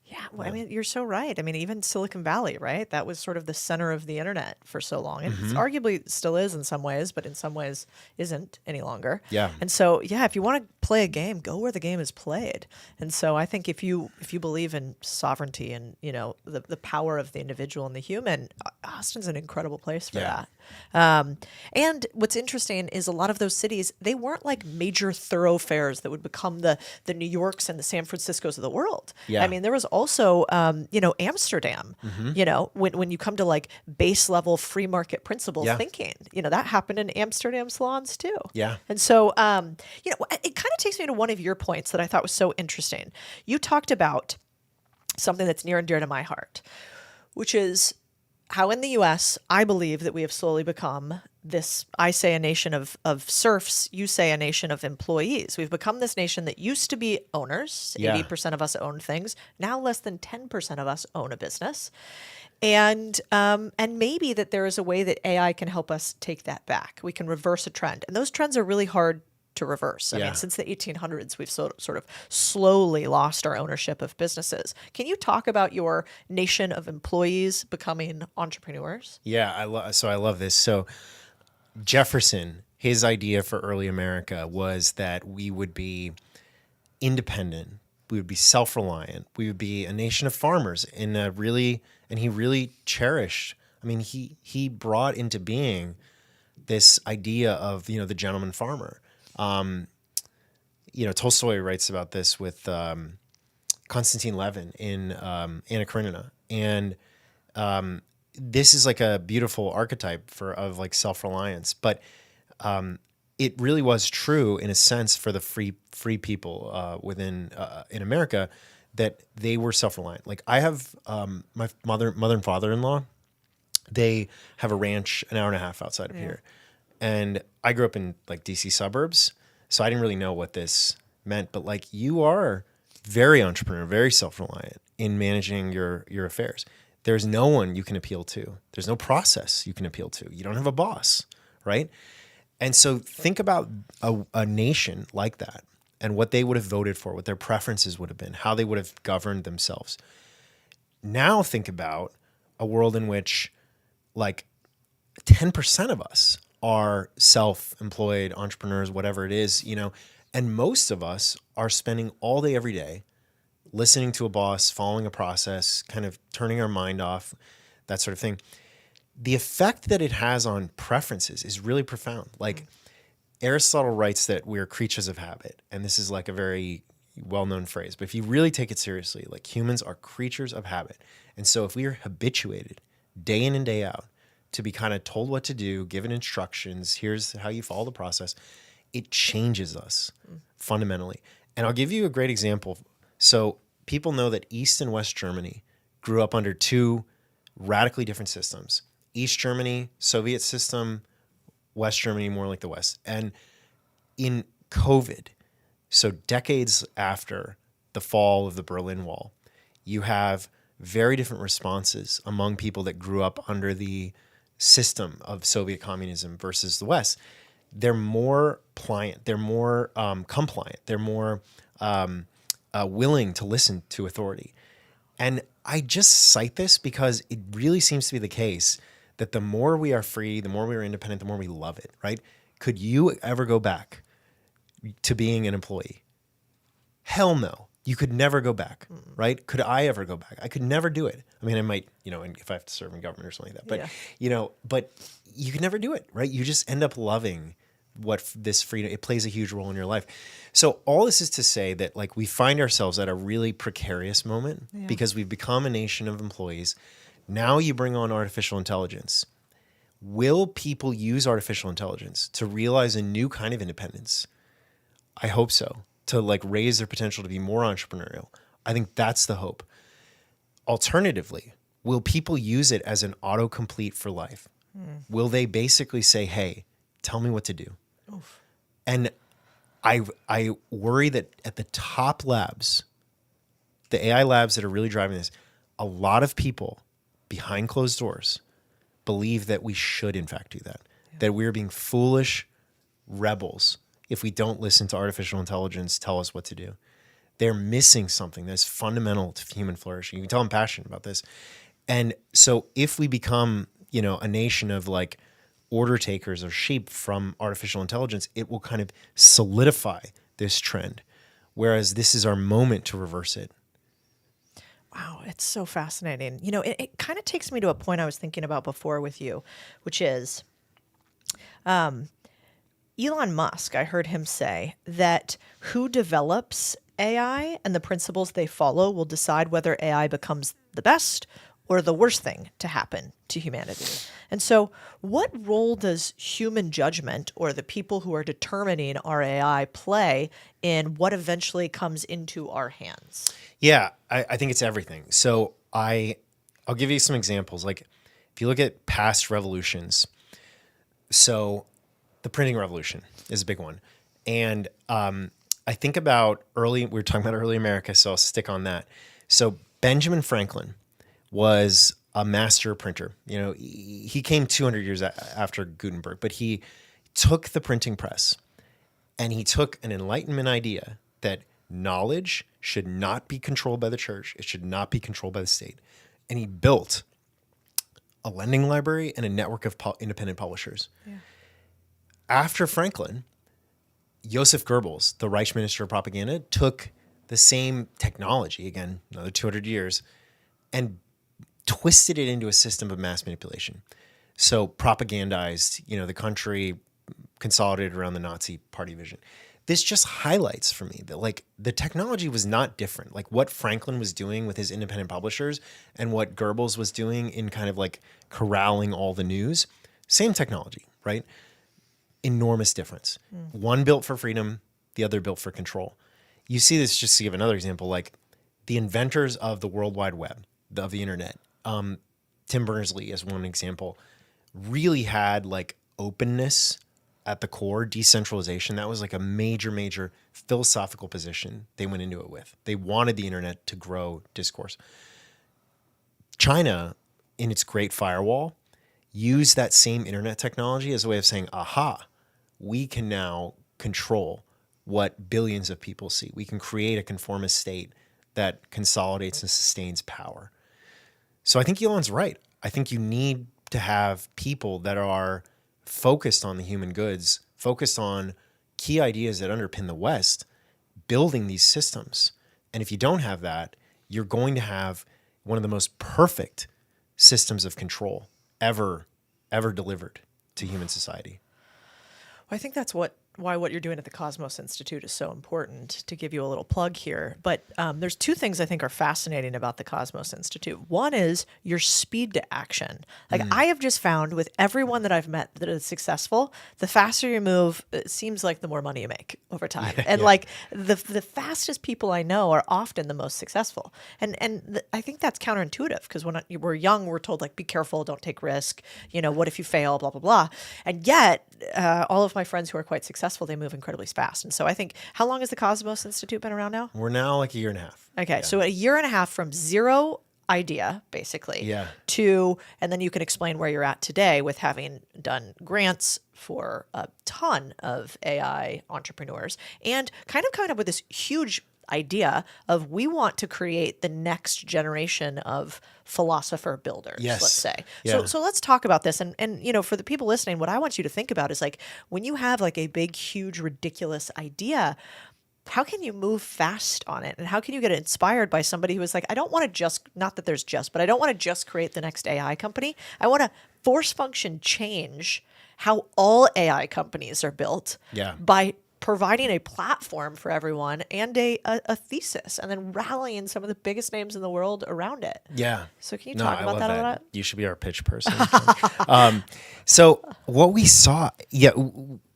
Yeah, well, I mean, you're so right. I mean, even Silicon Valley, right? That was sort of the center of the internet for so long. And it's arguably still is in some ways, but in some ways isn't any longer. Yeah. And so, yeah, if you want to play a game, go where the game is played. And so I think if you believe in sovereignty and, the power of the individual and the human, Austin's an incredible place for that. And what's interesting is a lot of those cities, they weren't like major thoroughfares that would become the New Yorks and the San Franciscos of the world. Yeah. I mean, there was also, Amsterdam, when you come to like base level free market principle thinking, that happened in Amsterdam salons too. Yeah. And so, it kind of takes me to one of your points that I thought was so interesting. You talked about something that's near and dear to my heart, which is how in the U.S., I believe that we have slowly become this, I say a nation of serfs, you say a nation of employees. We've become this nation that used to be owners. 80% of us own things. Now less than 10% of us own a business. And maybe that there is a way that AI can help us take that back. We can reverse a trend. And those trends are really hard to reverse. I mean, since the 1800s, we've sort of slowly lost our ownership of businesses. Can you talk about your nation of employees becoming entrepreneurs? Yeah, I love this. So Jefferson, his idea for early America was that we would be independent, we would be self-reliant, we would be a nation of farmers and he really cherished, he brought into being this idea of, the gentleman farmer. Tolstoy writes about this with Konstantin Levin in Anna Karenina. And this is like a beautiful archetype of like self-reliance. But it really was true in a sense for the free people within in America, that they were self-reliant. Like I have my mother and father-in-law, they have a ranch an hour and a half outside of here. And I grew up in like DC suburbs, so I didn't really know what this meant, but like you are very entrepreneurial, very self-reliant in managing your affairs. There's no one you can appeal to. There's no process you can appeal to. You don't have a boss, right? And so think about a nation like that and what they would have voted for, what their preferences would have been, how they would have governed themselves. Now think about a world in which like 10% of us are self-employed entrepreneurs, whatever it is, and most of us are spending all day, every day, listening to a boss, following a process, kind of turning our mind off, that sort of thing. The effect that it has on preferences is really profound. Like Aristotle writes that we're creatures of habit, and this is like a very well-known phrase, but if you really take it seriously, like humans are creatures of habit. And so if we are habituated day in and day out to be kind of told what to do, given instructions, here's how you follow the process, it changes us fundamentally. And I'll give you a great example. So people know that East and West Germany grew up under two radically different systems. East Germany, Soviet system, West Germany, more like the West. And in COVID, so decades after the fall of the Berlin Wall, you have very different responses among people that grew up under the system of Soviet communism versus the West. They're more pliant, they're more compliant, they're more willing to listen to authority. And I just cite this because it really seems to be the case that the more we are free, the more we are independent, the more we love it, right? Could you ever go back to being an employee? Hell no. You could never go back, right? Could I ever go back? I could never do it. I mean, I might, if I have to serve in government or something like that, but, but you could never do it, right? You just end up loving what this freedom, it plays a huge role in your life. So all this is to say that like we find ourselves at a really precarious moment because we've become a nation of employees. Now you bring on artificial intelligence. Will people use artificial intelligence to realize a new kind of independence? I hope so. To like raise their potential to be more entrepreneurial. I think that's the hope. Alternatively, will people use it as an autocomplete for life? Will they basically say, hey, tell me what to do? Oof. And I worry that at the top labs, the AI labs that are really driving this, a lot of people behind closed doors believe that we should in fact do that, that we're being foolish rebels if we don't listen to artificial intelligence tell us what to do. They're missing something that's fundamental to human flourishing. You can tell I'm passionate about this. And so if we become, a nation of like order takers or sheep from artificial intelligence, it will kind of solidify this trend. Whereas this is our moment to reverse it. Wow, it's so fascinating. It kind of takes me to a point I was thinking about before with you, which is Elon Musk, I heard him say that who develops AI and the principles they follow will decide whether AI becomes the best or the worst thing to happen to humanity. And so what role does human judgment or the people who are determining our AI play in what eventually comes into our hands? Yeah, I think it's everything. So I'll give you some examples. Like if you look at past revolutions, so the printing revolution is a big one. And I think about we were talking about early America, so I'll stick on that. So Benjamin Franklin was a master printer. He came 200 years after Gutenberg, but he took the printing press and he took an Enlightenment idea that knowledge should not be controlled by the church. It should not be controlled by the state. And he built a lending library and a network of independent publishers. Yeah. After Franklin, Joseph Goebbels, the Reich Minister of Propaganda, took the same technology, again, another 200 years, and twisted it into a system of mass manipulation. So propagandized, the country, consolidated around the Nazi party vision. This just highlights for me that like the technology was not different. Like what Franklin was doing with his independent publishers and what Goebbels was doing in kind of like corralling all the news, same technology, right? Enormous difference. One built for freedom, the other built for control. You see this, just to give another example, like the inventors of the World Wide Web, of the internet, Tim Berners-Lee as one example, really had like openness at the core, decentralization. That was like a major, major philosophical position they went into it with. They wanted the internet to grow discourse. China, in its Great Firewall, used that same internet technology as a way of saying, aha, we can now control what billions of people see. We can create a conformist state that consolidates and sustains power. So I think Elon's right. I think you need to have people that are focused on the human goods, focused on key ideas that underpin the West, building these systems. And if you don't have that, you're going to have one of the most perfect systems of control ever delivered to human society. Well, I think that's why what you're doing at the Cosmos Institute is so important, to give you a little plug here. But there's two things I think are fascinating about the Cosmos Institute. One is your speed to action. Like I have just found with everyone that I've met that is successful, the faster you move, it seems like the more money you make over time. Like the fastest people I know are often the most successful. And I think that's counterintuitive, because when we're young, we're told like, be careful, don't take risk. You know, what if you fail, blah, blah, blah. And yet all of my friends who are quite successful, they move incredibly fast. And so I think, how long has the Cosmos Institute been around now? We're now like a year and a half. Okay. Yeah. So a year and a half from zero idea, basically, to, and then you can explain where you're at today with having done grants for a ton of AI entrepreneurs and kind of coming up with this huge idea of, we want to create the next generation of philosopher builders, let's say. Yeah. So let's talk about this. And you know, for the people listening, what I want you to think about is like, when you have like a big, huge, ridiculous idea, how can you move fast on it? And how can you get inspired by somebody who is like, I don't want to just, not that there's just, but I don't want to just create the next AI company. I want to force function change how all AI companies are built by providing a platform for everyone and a thesis, and then rallying some of the biggest names in the world around it. Yeah. So can you talk about that a lot? You should be our pitch person. So what we saw,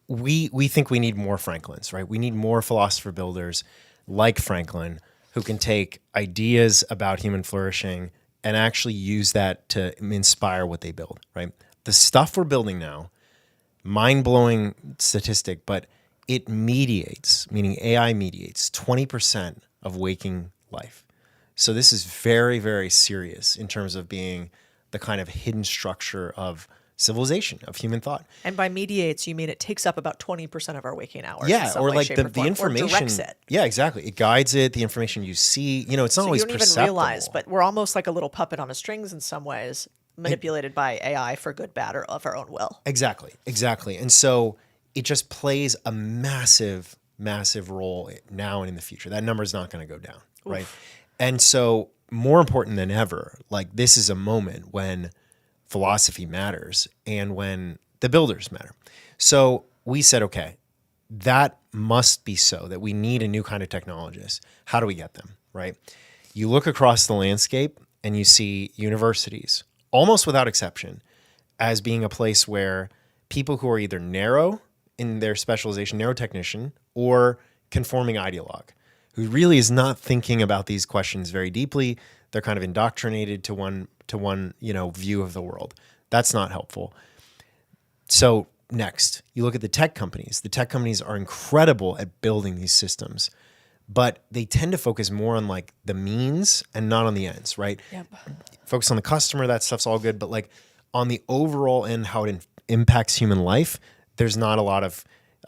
we think we need more Franklins, right? We need more philosopher builders like Franklin who can take ideas about human flourishing and actually use that to inspire what they build, right? The stuff we're building now, mind-blowing statistic, but it mediates, meaning AI mediates 20% of waking life. So this is very, very serious in terms of being the kind of hidden structure of civilization, of human thought. And by mediates, you mean it takes up about 20% of our waking hours. Yeah, or like the form, information. Or directs it. Yeah, exactly. It guides it, the information you see. You know, it's not always you don't perceptible. even realize, but we're almost like a little puppet on a strings in some ways, manipulated by AI for good, bad, or of our own will. Exactly. And so it just plays a massive, massive role now and in the future. That number is not going to go down, right? And so more important than ever, like this is a moment when philosophy matters and when the builders matter. So we said, okay, that must be so, that we need a new kind of technologist. How do we get them, right? You look across the landscape and you see universities, almost without exception, as being a place where people who are either narrow in their specialization, narrow technician, or conforming ideologue, who really is not thinking about these questions very deeply. They're kind of indoctrinated to one view of the world. That's not helpful. So next, you look at the tech companies. The tech companies are incredible at building these systems, but they tend to focus more on like the means and not on the ends, right? Yep. Focus on the customer, that stuff's all good, but like on the overall end, how it impacts human life, there's not a lot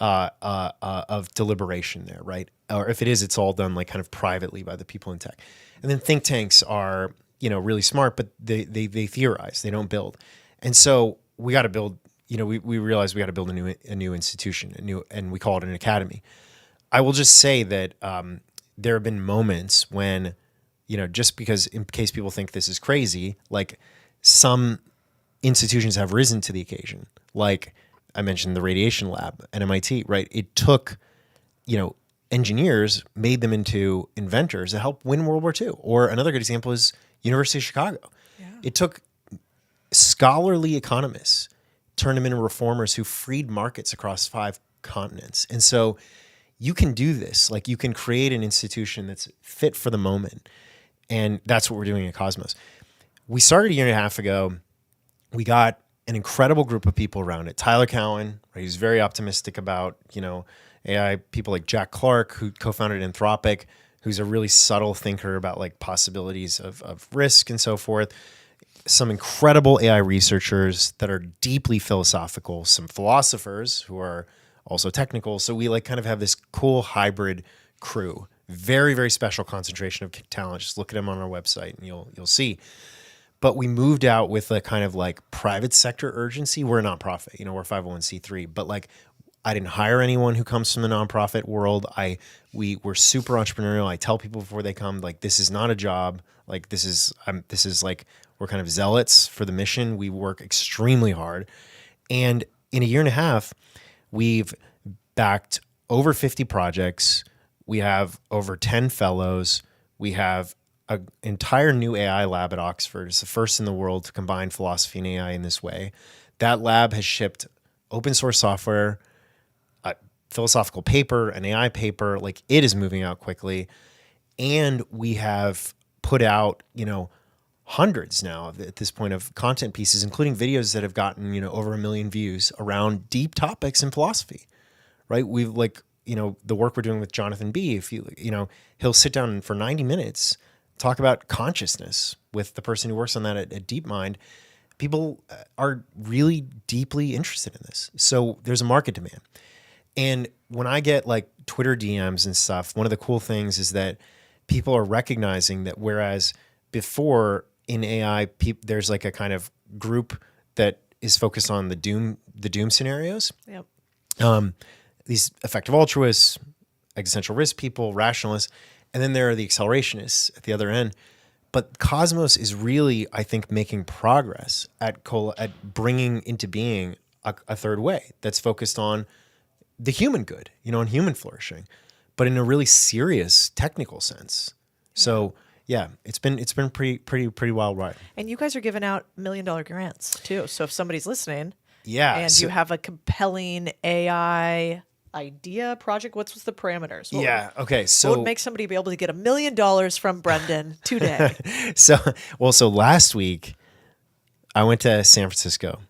of deliberation there, right? Or if it is, it's all done like kind of privately by the people in tech. And then think tanks are, really smart, but they theorize, they don't build. And so we got to build, we realized we got to build a new institution, and we call it an academy. I will just say that there have been moments when, just because in case people think this is crazy, like some institutions have risen to the occasion, like I mentioned the radiation lab at MIT, right? It took, engineers made them into inventors to help win World War II. Or another good example is University of Chicago. Yeah. It took scholarly economists, turned them into reformers who freed markets across 5 continents. And so you can do this. Like, you can create an institution that's fit for the moment. And that's what we're doing at Cosmos. We started a year and a half ago. We got an incredible group of people around it. Tyler Cowen, right, he's very optimistic about, AI. People like Jack Clark, who co-founded Anthropic, who's a really subtle thinker about like possibilities of risk and so forth. Some incredible AI researchers that are deeply philosophical, some philosophers who are also technical. So we like kind of have this cool hybrid crew. Very, very special concentration of talent. Just look at them on our website and you'll see. But we moved out with a kind of like private sector urgency. We're a nonprofit, we're 501c3, but like I didn't hire anyone who comes from the nonprofit world. We're super entrepreneurial. I tell people before they come, like, this is not a job. Like, this is like, we're kind of zealots for the mission. We work extremely hard. And in a year and a half, we've backed over 50 projects. We have over 10 fellows. We have an entire new AI lab at Oxford. It's the first in the world to combine philosophy and AI in this way. That lab has shipped open source software, a philosophical paper, an AI paper. Like, it is moving out quickly. And we have put out, hundreds now at this point of content pieces, including videos that have gotten, over 1 million views around deep topics in philosophy, right? We've like, the work we're doing with Jonathan B., if he'll sit down for 90 minutes, talk about consciousness with the person who works on that at DeepMind. People are really deeply interested in this. So there's a market demand. And when I get like Twitter DMs and stuff, one of the cool things is that people are recognizing that whereas before in AI, there's like a kind of group that is focused on the doom scenarios. Yep. These effective altruists, existential risk people, rationalists, and then there are the accelerationists at the other end. But Cosmos is really, I think, making progress at bringing into being a third way that's focused on the human good, and human flourishing, but in a really serious technical sense. So yeah, it's been pretty wild ride. And you guys are giving out $1 million grants too. So if somebody's listening, and you have a compelling AI idea project, what's the parameters? What would make somebody be able to get $1 million from Brendan today? So last week I went to San Francisco.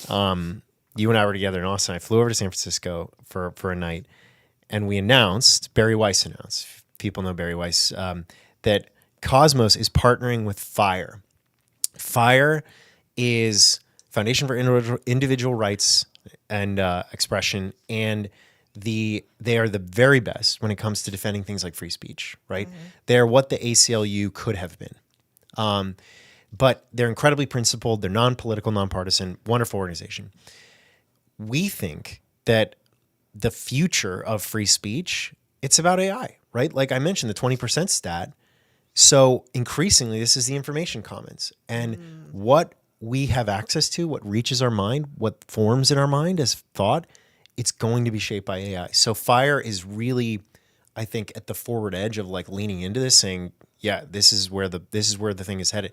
You and I were together in Austin. I flew over to San Francisco for a night, and Barry Weiss announced, people know Barry Weiss, that Cosmos is partnering with FIRE. FIRE is Foundation for Individual Rights and Expression, and they are the very best when it comes to defending things like free speech, right? Mm-hmm. They're what the ACLU could have been. But they're incredibly principled. They're non-political, non-partisan, wonderful organization. We think that the future of free speech, it's about AI, right? Like I mentioned, the 20% stat. So increasingly, this is the information commons. And what we have access to, what reaches our mind, what forms in our mind as thought, it's going to be shaped by AI. So FIRE is really, I think, at the forward edge of like leaning into this, saying, yeah, this is where the thing is headed.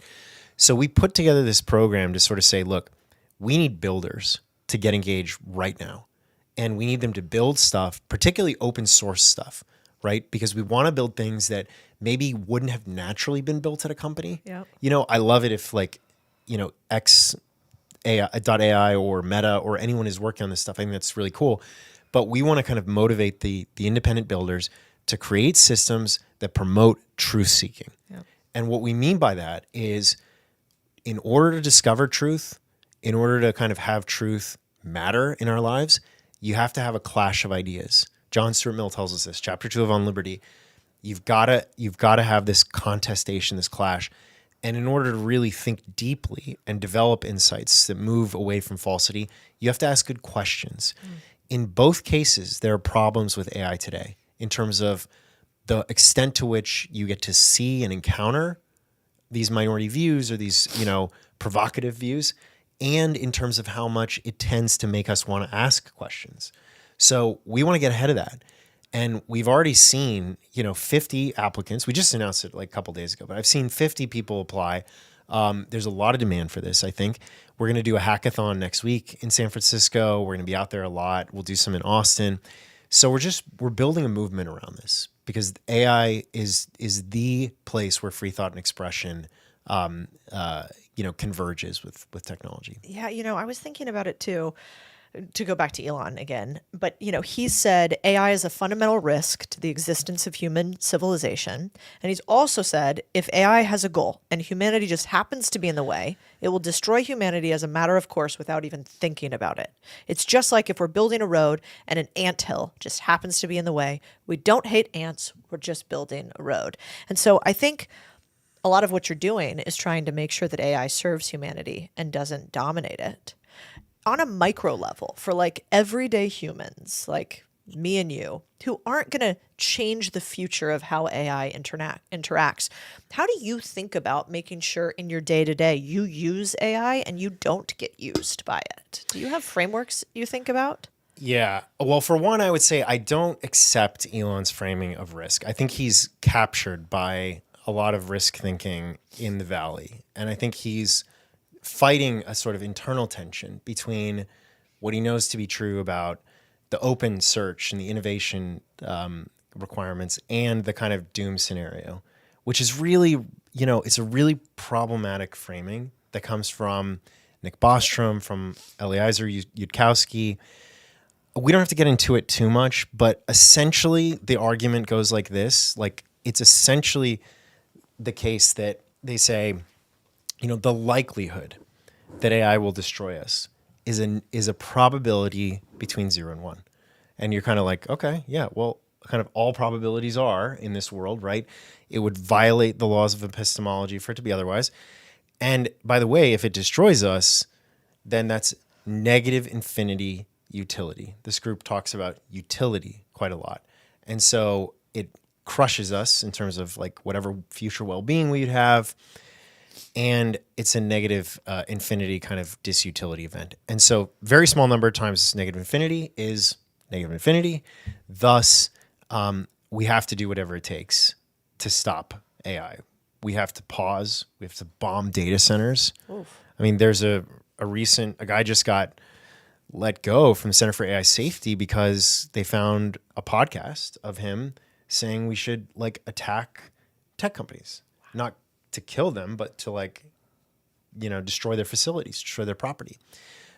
So we put together this program to sort of say, look, we need builders to get engaged right now. And we need them to build stuff, particularly open source stuff, right? Because we want to build things that maybe wouldn't have naturally been built at a company. Yep. I love it if like, AI or Meta or anyone is working on this stuff. I think that's really cool. But we want to kind of motivate the independent builders to create systems that promote truth seeking. Yep. And what we mean by that is, in order to discover truth, in order to kind of have truth matter in our lives, you have to have a clash of ideas. John Stuart Mill tells us this, chapter 2 of On Liberty. You've got to have this contestation, this clash. And in order to really think deeply and develop insights that move away from falsity, you have to ask good questions. In both cases, there are problems with AI today in terms of the extent to which you get to see and encounter these minority views or these, provocative views. and in terms of how much it tends to make us want to ask questions. So we want to get ahead of that. And we've already seen, 50 applicants. We just announced it like a couple days ago, but I've seen 50 people apply. There's a lot of demand for this, I think. We're going to do a hackathon next week in San Francisco. We're going to be out there a lot. We'll do some in Austin. So we're building a movement around this because AI is the place where free thought and expression, converges with technology. Yeah, I was thinking about it too, to go back to Elon again. But, he said AI is a fundamental risk to the existence of human civilization. And he's also said if AI has a goal and humanity just happens to be in the way, it will destroy humanity as a matter of course without even thinking about it. It's just like if we're building a road and an anthill just happens to be in the way. We don't hate ants, we're just building a road. And so I think a lot of what you're doing is trying to make sure that AI serves humanity and doesn't dominate it. On a micro level, for like everyday humans, like me and you, who aren't going to change the future of how AI interacts, how do you think about making sure in your day-to-day you use AI and you don't get used by it? Do you have frameworks you think about? Yeah. Well, for one, I would say I don't accept Elon's framing of risk. I think he's captured by a lot of risk thinking in the Valley. And I think he's fighting a sort of internal tension between what he knows to be true about the open search and the innovation requirements and the kind of doom scenario, which is really, it's a really problematic framing that comes from Nick Bostrom, from Eliezer Yudkowsky. We don't have to get into it too much, but essentially the argument goes like this. Like, it's essentially the case that they say, the likelihood that AI will destroy us is a probability between 0 and 1. And you're kind of like, okay, yeah, well, kind of all probabilities are in this world, right? It would violate the laws of epistemology for it to be otherwise. And by the way, if it destroys us, then that's negative infinity utility. This group talks about utility quite a lot. And so it crushes us in terms of like whatever future well-being we'd have. And it's a negative infinity kind of disutility event. And so very small number times negative infinity is negative infinity. Thus, we have to do whatever it takes to stop AI. We have to pause. We have to bomb data centers. Oof. I mean, there's a guy just got let go from the Center for AI Safety because they found a podcast of him saying we should like attack tech companies, not to kill them, but to destroy their facilities, destroy their property.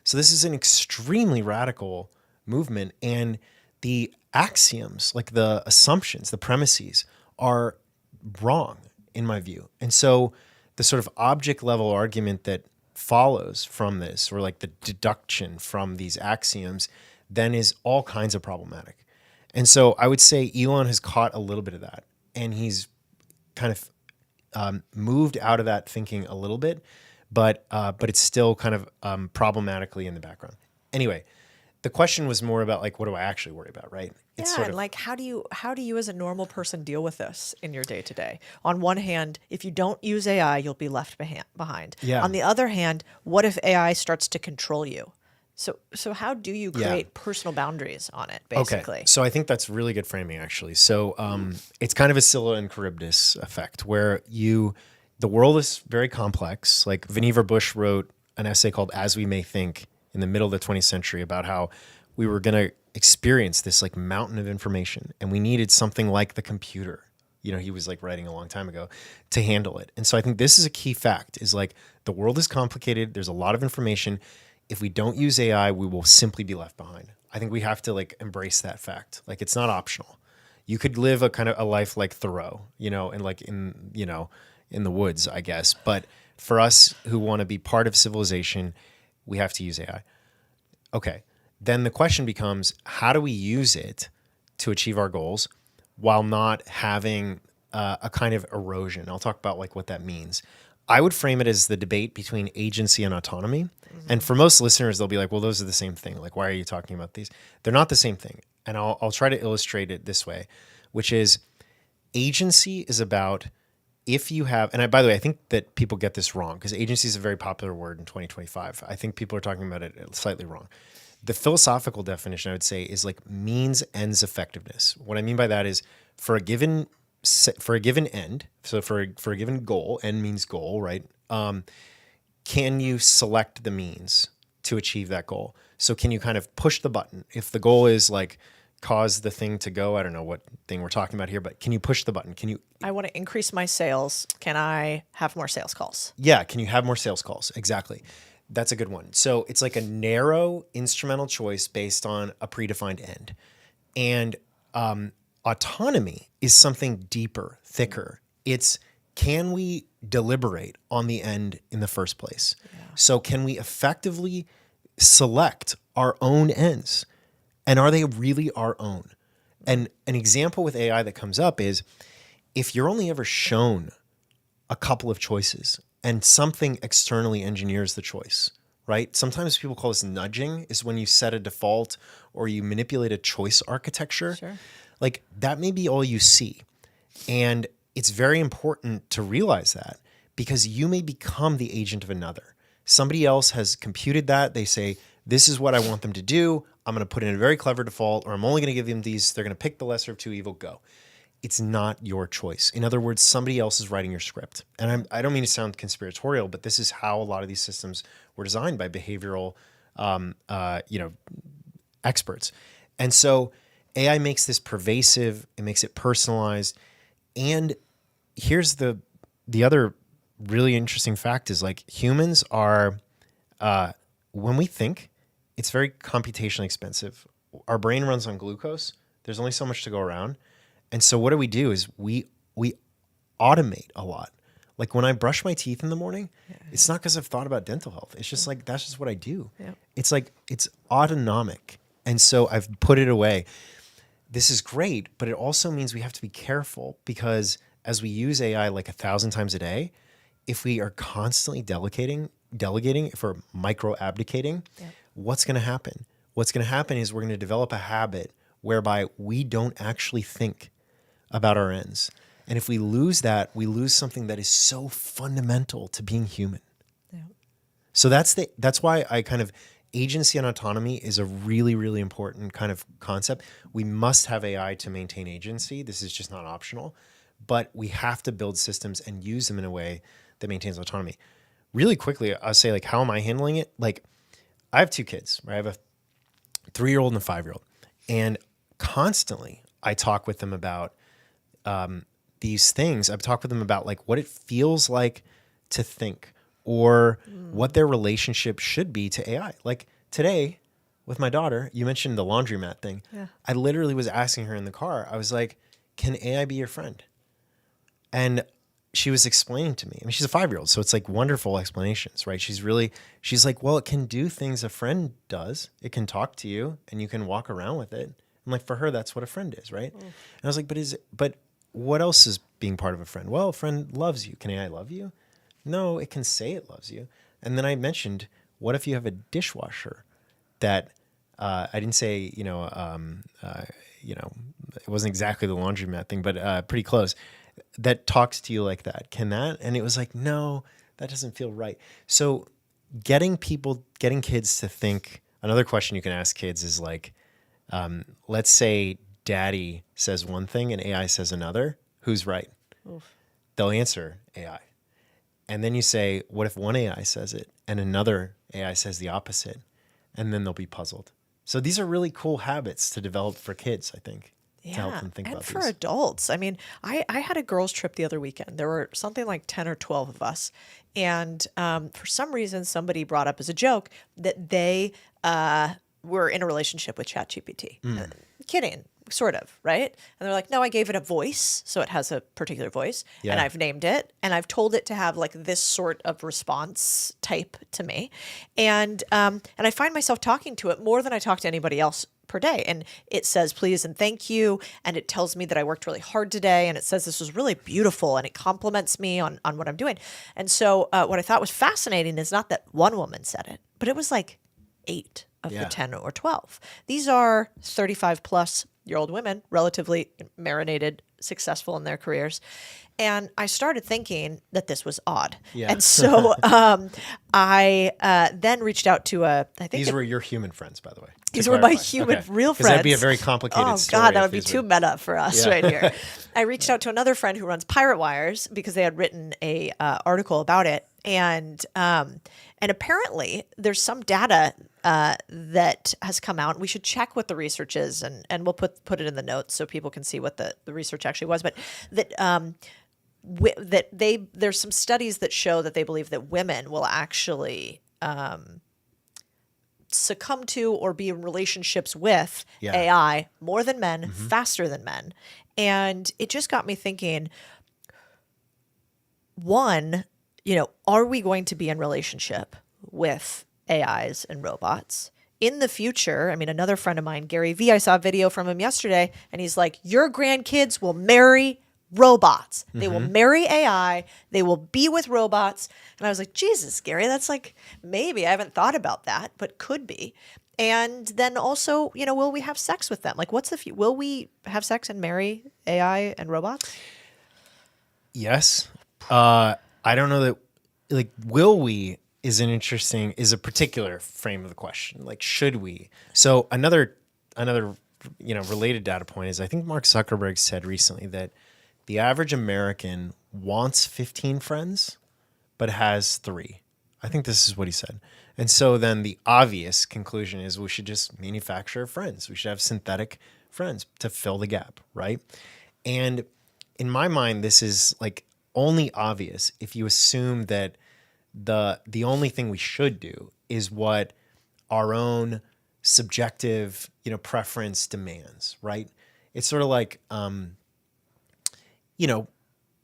So this is an extremely radical movement, and the axioms, like the assumptions, the premises, are wrong in my view. And so the sort of object level argument that follows from this, or like the deduction from these axioms, then is all kinds of problematic. And so I would say Elon has caught a little bit of that, and he's kind of moved out of that thinking a little bit, but it's still kind of problematically in the background. Anyway, the question was more about like, what do I actually worry about, right? It's yeah, and like, how do you as a normal person deal with this in your day to day? On one hand, if you don't use AI, you'll be left behind. Yeah. On the other hand, what if AI starts to control you? So how do you create personal boundaries on it, basically? Okay. So I think that's really good framing, actually. So it's kind of a Scylla and Charybdis effect, where the world is very complex. Like Vannevar Bush wrote an essay called "As We May Think" in the middle of the 20th century about how we were going to experience this like mountain of information, and we needed something like the computer. He was like writing a long time ago to handle it. And so I think this is a key fact: is like the world is complicated. There's a lot of information. If we don't use AI, we will simply be left behind. I think we have to like embrace that fact. Like, it's not optional. You could live a kind of a life like Thoreau, and like in the woods, I guess. But for us who want to be part of civilization, we have to use AI. Okay. Then the question becomes, how do we use it to achieve our goals while not having a kind of erosion? I'll talk about like what that means. I would frame it as the debate between agency and autonomy. Mm-hmm. And for most listeners, they'll be like, well, those are the same thing. Like, why are you talking about these? They're not the same thing. And I'll try to illustrate it this way, which is agency is about if you have, and by the way, I think that people get this wrong because agency is a very popular word in 2025. I think people are talking about it slightly wrong. The philosophical definition, I would say, is like means ends effectiveness. What I mean by that is for a given end, so for a given goal, end means goal, right? Can you select the means to achieve that goal? So can you kind of push the button? If the goal is like cause the thing to go, I don't know what thing we're talking about here, but can you push the button? Can you? I want to increase my sales. Can I have more sales calls? Yeah. Can you have more sales calls? Exactly. That's a good one. So it's like a narrow instrumental choice based on a predefined end. And autonomy is something deeper, thicker. It's can we deliberate on the end in the first place? Yeah. So can we effectively select our own ends? And are they really our own? And an example with AI that comes up is if you're only ever shown a couple of choices and something externally engineers the choice, right? Sometimes people call this nudging, is when you set a default or you manipulate a choice architecture. Sure. Like that may be all you see. And it's very important to realize that because you may become the agent of another. Somebody else has computed that. They say, this is what I want them to do. I'm going to put in a very clever default, or I'm only going to give them these. They're going to pick the lesser of two evil, go. It's not your choice. In other words, somebody else is writing your script. And I don't mean to sound conspiratorial, but this is how a lot of these systems were designed by behavioral, experts. And so AI makes this pervasive. It makes it personalized. And here's the other really interesting fact is like humans are, when we think, it's very computationally expensive. Our brain runs on glucose. There's only so much to go around. And so what do is we automate a lot. Like when I brush my teeth in the morning, it's not because I've thought about dental health. It's just like, that's just what I do. Yeah. It's like, it's autonomic. And so I've put it away. This is great, but it also means we have to be careful because as we use AI like 1,000 times a day, if we are constantly delegating, if we're micro abdicating, what's going to happen? What's going to happen is we're going to develop a habit whereby we don't actually think about our ends. And if we lose that, we lose something that is so fundamental to being human. Yeah. So that's why I kind of, agency and autonomy is a really, really important kind of concept. We must have AI to maintain agency. This is just not optional, but we have to build systems and use them in a way that maintains autonomy. Really quickly, I'll say like, how am I handling it? Like I have two kids, right? I have a 3-year-old and a 5-year-old, and constantly I talk with them about these things. I've talked with them about like what it feels like to think or what their relationship should be to AI. Like today with my daughter, you mentioned the laundromat thing. Yeah. I literally was asking her in the car, I was like, can AI be your friend? And she was explaining to me, I mean, she's a 5-year-old, so it's like wonderful explanations, right? She's like, well, it can do things a friend does. It can talk to you and you can walk around with it. And like for her, that's what a friend is, right? And I was like, but what else is being part of a friend? Well, a friend loves you. Can AI love you? No, it can say it loves you. And then I mentioned, what if you have a dishwasher that I didn't say, it wasn't exactly the laundromat thing, but pretty close, that talks to you like that. Can that? And it was like, no, that doesn't feel right. So getting kids to think, another question you can ask kids is like, let's say daddy says one thing and AI says another, who's right? Oof. They'll answer AI. And then you say, what if one AI says it and another AI says the opposite? And then they'll be puzzled. So these are really cool habits to develop for kids, I think. To help them think about and for these. adults. I mean, I had a girls' trip the other weekend. There were something like 10 or 12 of us. And for some reason, somebody brought up as a joke that they were in a relationship with ChatGPT. Kidding, sort of, right? And they're like, no, I gave it a voice. So it has a particular voice. Yeah. And I've named it. And I've told it to have like this sort of response type to me. And I find myself talking to it more than I talk to anybody else per day. And it says please and thank you. And it tells me that I worked really hard today. And it says this was really beautiful. And it compliments me on what I'm doing. And so what I thought was fascinating is not that one woman said it, but it was like 8 of the 10 or 12. These are 35 plus year old women, relatively marinated successful in their careers. And I started thinking that this was odd. Yeah. And so I then reached out to I think These were your human friends, by the way. these were my human real friends. That'd be a very complicated Oh story. God, that if would be these too were- meta for us right here. I reached out to another friend who runs Pirate Wires because they had written a article about it, and apparently there's some data that has come out. We should check what the research is, and we'll put it in the notes so people can see what the research actually was. But that there's some studies that show that they believe that women will actually succumb to or be in relationships with AI more than men, faster than men. And it just got me thinking, one, are we going to be in relationship with AIs and robots? In the future, I mean, another friend of mine, Gary V, I saw a video from him yesterday, and he's like, your grandkids will marry robots. They will marry AI. They will be with robots. And I was like, Jesus, Gary, that's like, maybe I haven't thought about that, but could be. And then also, will we have sex with them? Like, what's the will we have sex and marry AI and robots? Yes. I don't know that, like, will we is a particular frame of the question. Like, should we? So another related data point is I think Mark Zuckerberg said recently that the average American wants 15 friends, but has 3. I think this is what he said. And so then the obvious conclusion is we should just manufacture friends. We should have synthetic friends to fill the gap, right? And in my mind, this is like only obvious if you assume that the only thing we should do is what our own subjective, preference demands, right? It's sort of like,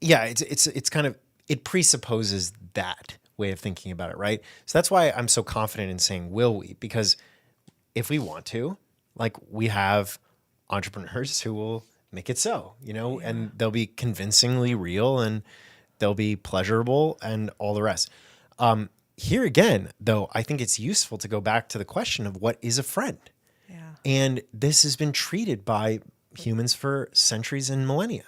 it's kind of, it presupposes that way of thinking about it, right? So that's why I'm so confident in saying, will we? Because if we want to, like, we have entrepreneurs who will make it so, and they'll be convincingly real and they'll be pleasurable and all the rest. Here again, though, I think it's useful to go back to the question of what is a friend? Yeah. And this has been treated by humans for centuries and millennia.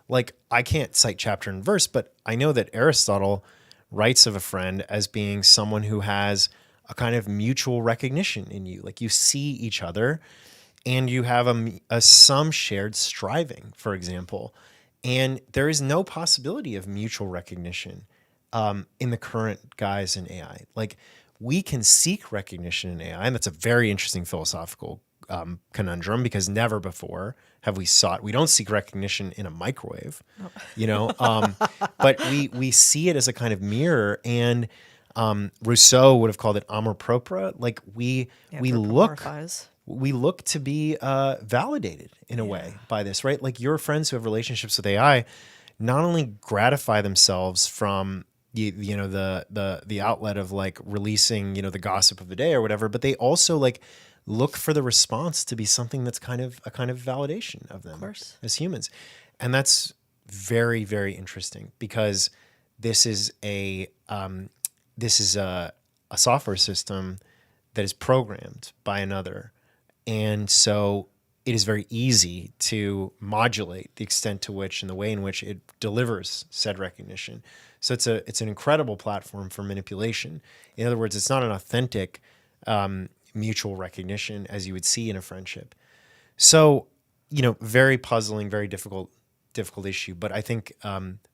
Like, I can't cite chapter and verse, but I know that Aristotle writes of a friend as being someone who has a kind of mutual recognition in you. Like, you see each other and you have some shared striving, for example. And there is no possibility of mutual recognition in the current guise in AI. Like, we can seek recognition in AI, and that's a very interesting philosophical conundrum, because never before have we don't seek recognition in a microwave, but we see it as a kind of mirror. And Rousseau would have called it amour propre. Like, we look to be validated in a way by this, right? Like, your friends who have relationships with AI not only gratify themselves from the outlet of like releasing, the gossip of the day or whatever, but they also like look for the response to be something that's kind of validation of them as humans. And that's very, very interesting, because this is a software system that is programmed by another. And so it is very easy to modulate the extent to which and the way in which it delivers said recognition. So it's an incredible platform for manipulation. In other words, it's not an authentic mutual recognition as you would see in a friendship. So, very puzzling, very difficult issue. But I think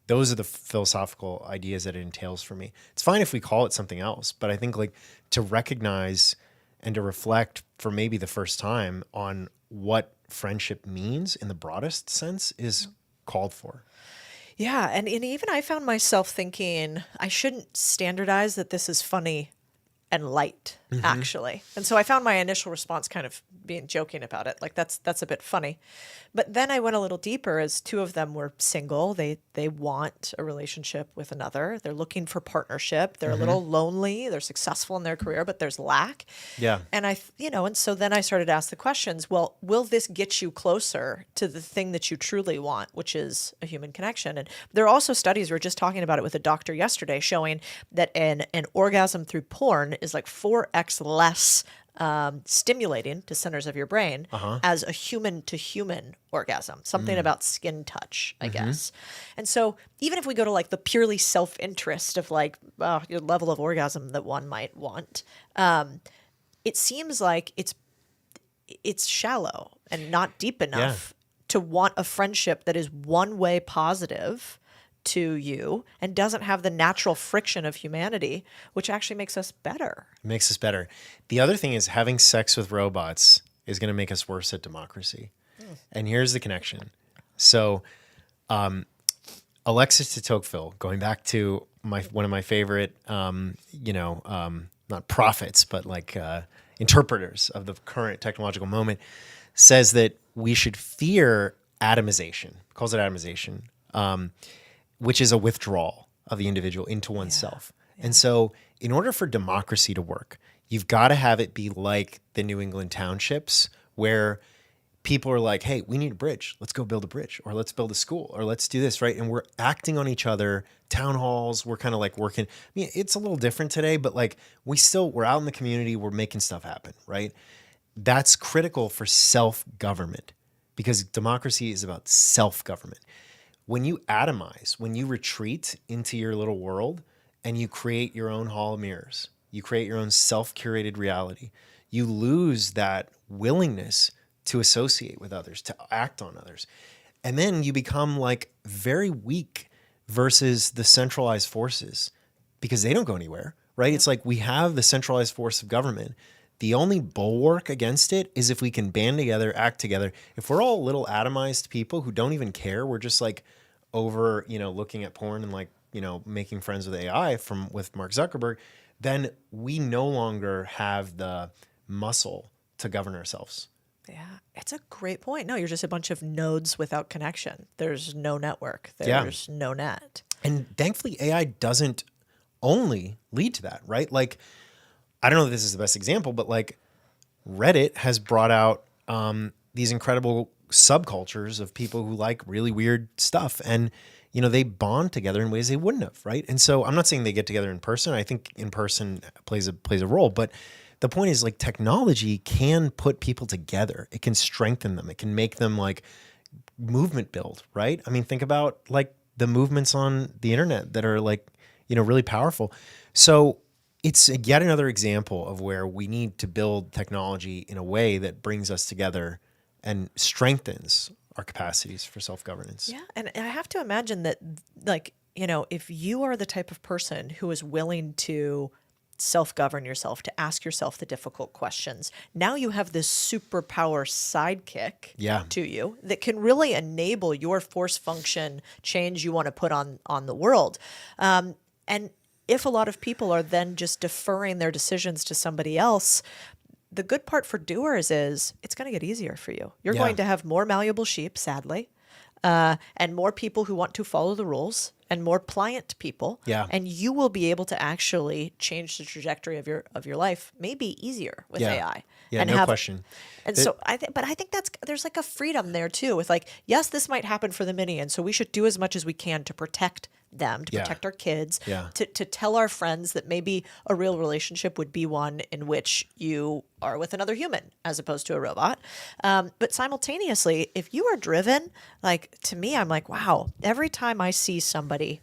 those are the philosophical ideas that it entails for me. It's fine if we call it something else, but I think like to recognize and to reflect for maybe the first time on what friendship means in the broadest sense is called for. Yeah. And even I found myself thinking I shouldn't standardize that this is funny and light, actually. And so I found my initial response kind of being joking about it. Like, that's a bit funny. But then I went a little deeper, as 2 of them were single. They want a relationship with another. They're looking for partnership. They're a little lonely. They're successful in their career, but there's lack. Yeah. And and so then I started to ask the questions, well, will this get you closer to the thing that you truly want, which is a human connection? And there are also studies, we were just talking about it with a doctor yesterday, showing that an orgasm through porn is like 4x less stimulating to centers of your brain as a human to human orgasm, something about skin touch, I guess. And so even if we go to like the purely self-interest of like your level of orgasm that one might want, it seems like it's shallow and not deep enough to want a friendship that is one way positive to you and doesn't have the natural friction of humanity, which actually makes us better. It makes us better. The other thing is having sex with robots is going to make us worse at democracy. And here's the connection. So Alexis de Tocqueville, going back to one of my favorite, not prophets, but like interpreters of the current technological moment, says that we should fear atomization, calls it atomization, which is a withdrawal of the individual into oneself. Yeah. And so in order for democracy to work, you've got to have it be like the New England townships where people are like, hey, we need a bridge. Let's go build a bridge, or let's build a school, or let's do this, right? And we're acting on each other, town halls, we're kind of like working. I mean, it's a little different today, but like we're out in the community, we're making stuff happen, right? That's critical for self-government because democracy is about self-government. When you atomize, when you retreat into your little world and you create your own hall of mirrors, you create your own self-curated reality, you lose that willingness to associate with others, to act on others. And then you become like very weak versus the centralized forces because they don't go anywhere, right? It's like we have the centralized force of government. The only bulwark against it is if we can band together, act together. If we're all little atomized people who don't even care, we're just like over, looking at porn and like, making friends with AI with Mark Zuckerberg, then we no longer have the muscle to govern ourselves. Yeah, it's a great point. No, you're just a bunch of nodes without connection. There's no network. There's no net. And thankfully, AI doesn't only lead to that, right? Like, I don't know if this is the best example, but like Reddit has brought out these incredible subcultures of people who like really weird stuff. And, they bond together in ways they wouldn't have, right? And so I'm not saying they get together in person. I think in person plays a role, but the point is like technology can put people together. It can strengthen them. It can make them like movement build, right? I mean, think about like the movements on the internet that are like, really powerful. So it's yet another example of where we need to build technology in a way that brings us together and strengthens our capacities for self-governance. Yeah. And I have to imagine that like, if you are the type of person who is willing to self-govern yourself, to ask yourself the difficult questions, now you have this superpower sidekick to you that can really enable your force function change you want to put on the world. And if a lot of people are then just deferring their decisions to somebody else, the good part for doers is it's going to get easier for you. You're going to have more malleable sheep, sadly, and more people who want to follow the rules and more pliant people. Yeah. And you will be able to actually change the trajectory of your life, maybe easier with AI. Yeah, and no question. And so I think there's like a freedom there too with like, yes, this might happen for the many. And so we should do as much as we can to protect them, to protect our kids, to tell our friends that maybe a real relationship would be one in which you are with another human as opposed to a robot. But simultaneously, if you are driven, like to me, I'm like, wow, every time I see somebody,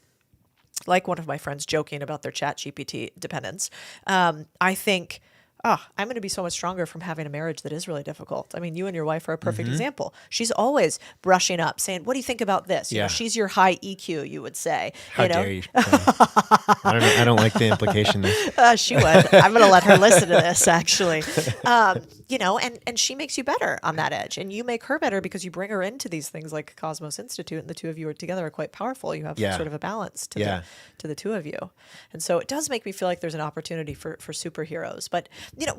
like one of my friends joking about their ChatGPT dependence, I think, I'm going to be so much stronger from having a marriage that is really difficult. I mean, you and your wife are a perfect example. She's always brushing up, saying, what do you think about this? You know, she's your high EQ, you would say. How dare you? I don't like the implication there. She would. I'm going to let her listen to this, actually. And she makes you better on that edge. And you make her better because you bring her into these things like Cosmos Institute, and the two of you are together are quite powerful. You have sort of a balance to the two of you. And so it does make me feel like there's an opportunity for superheroes. But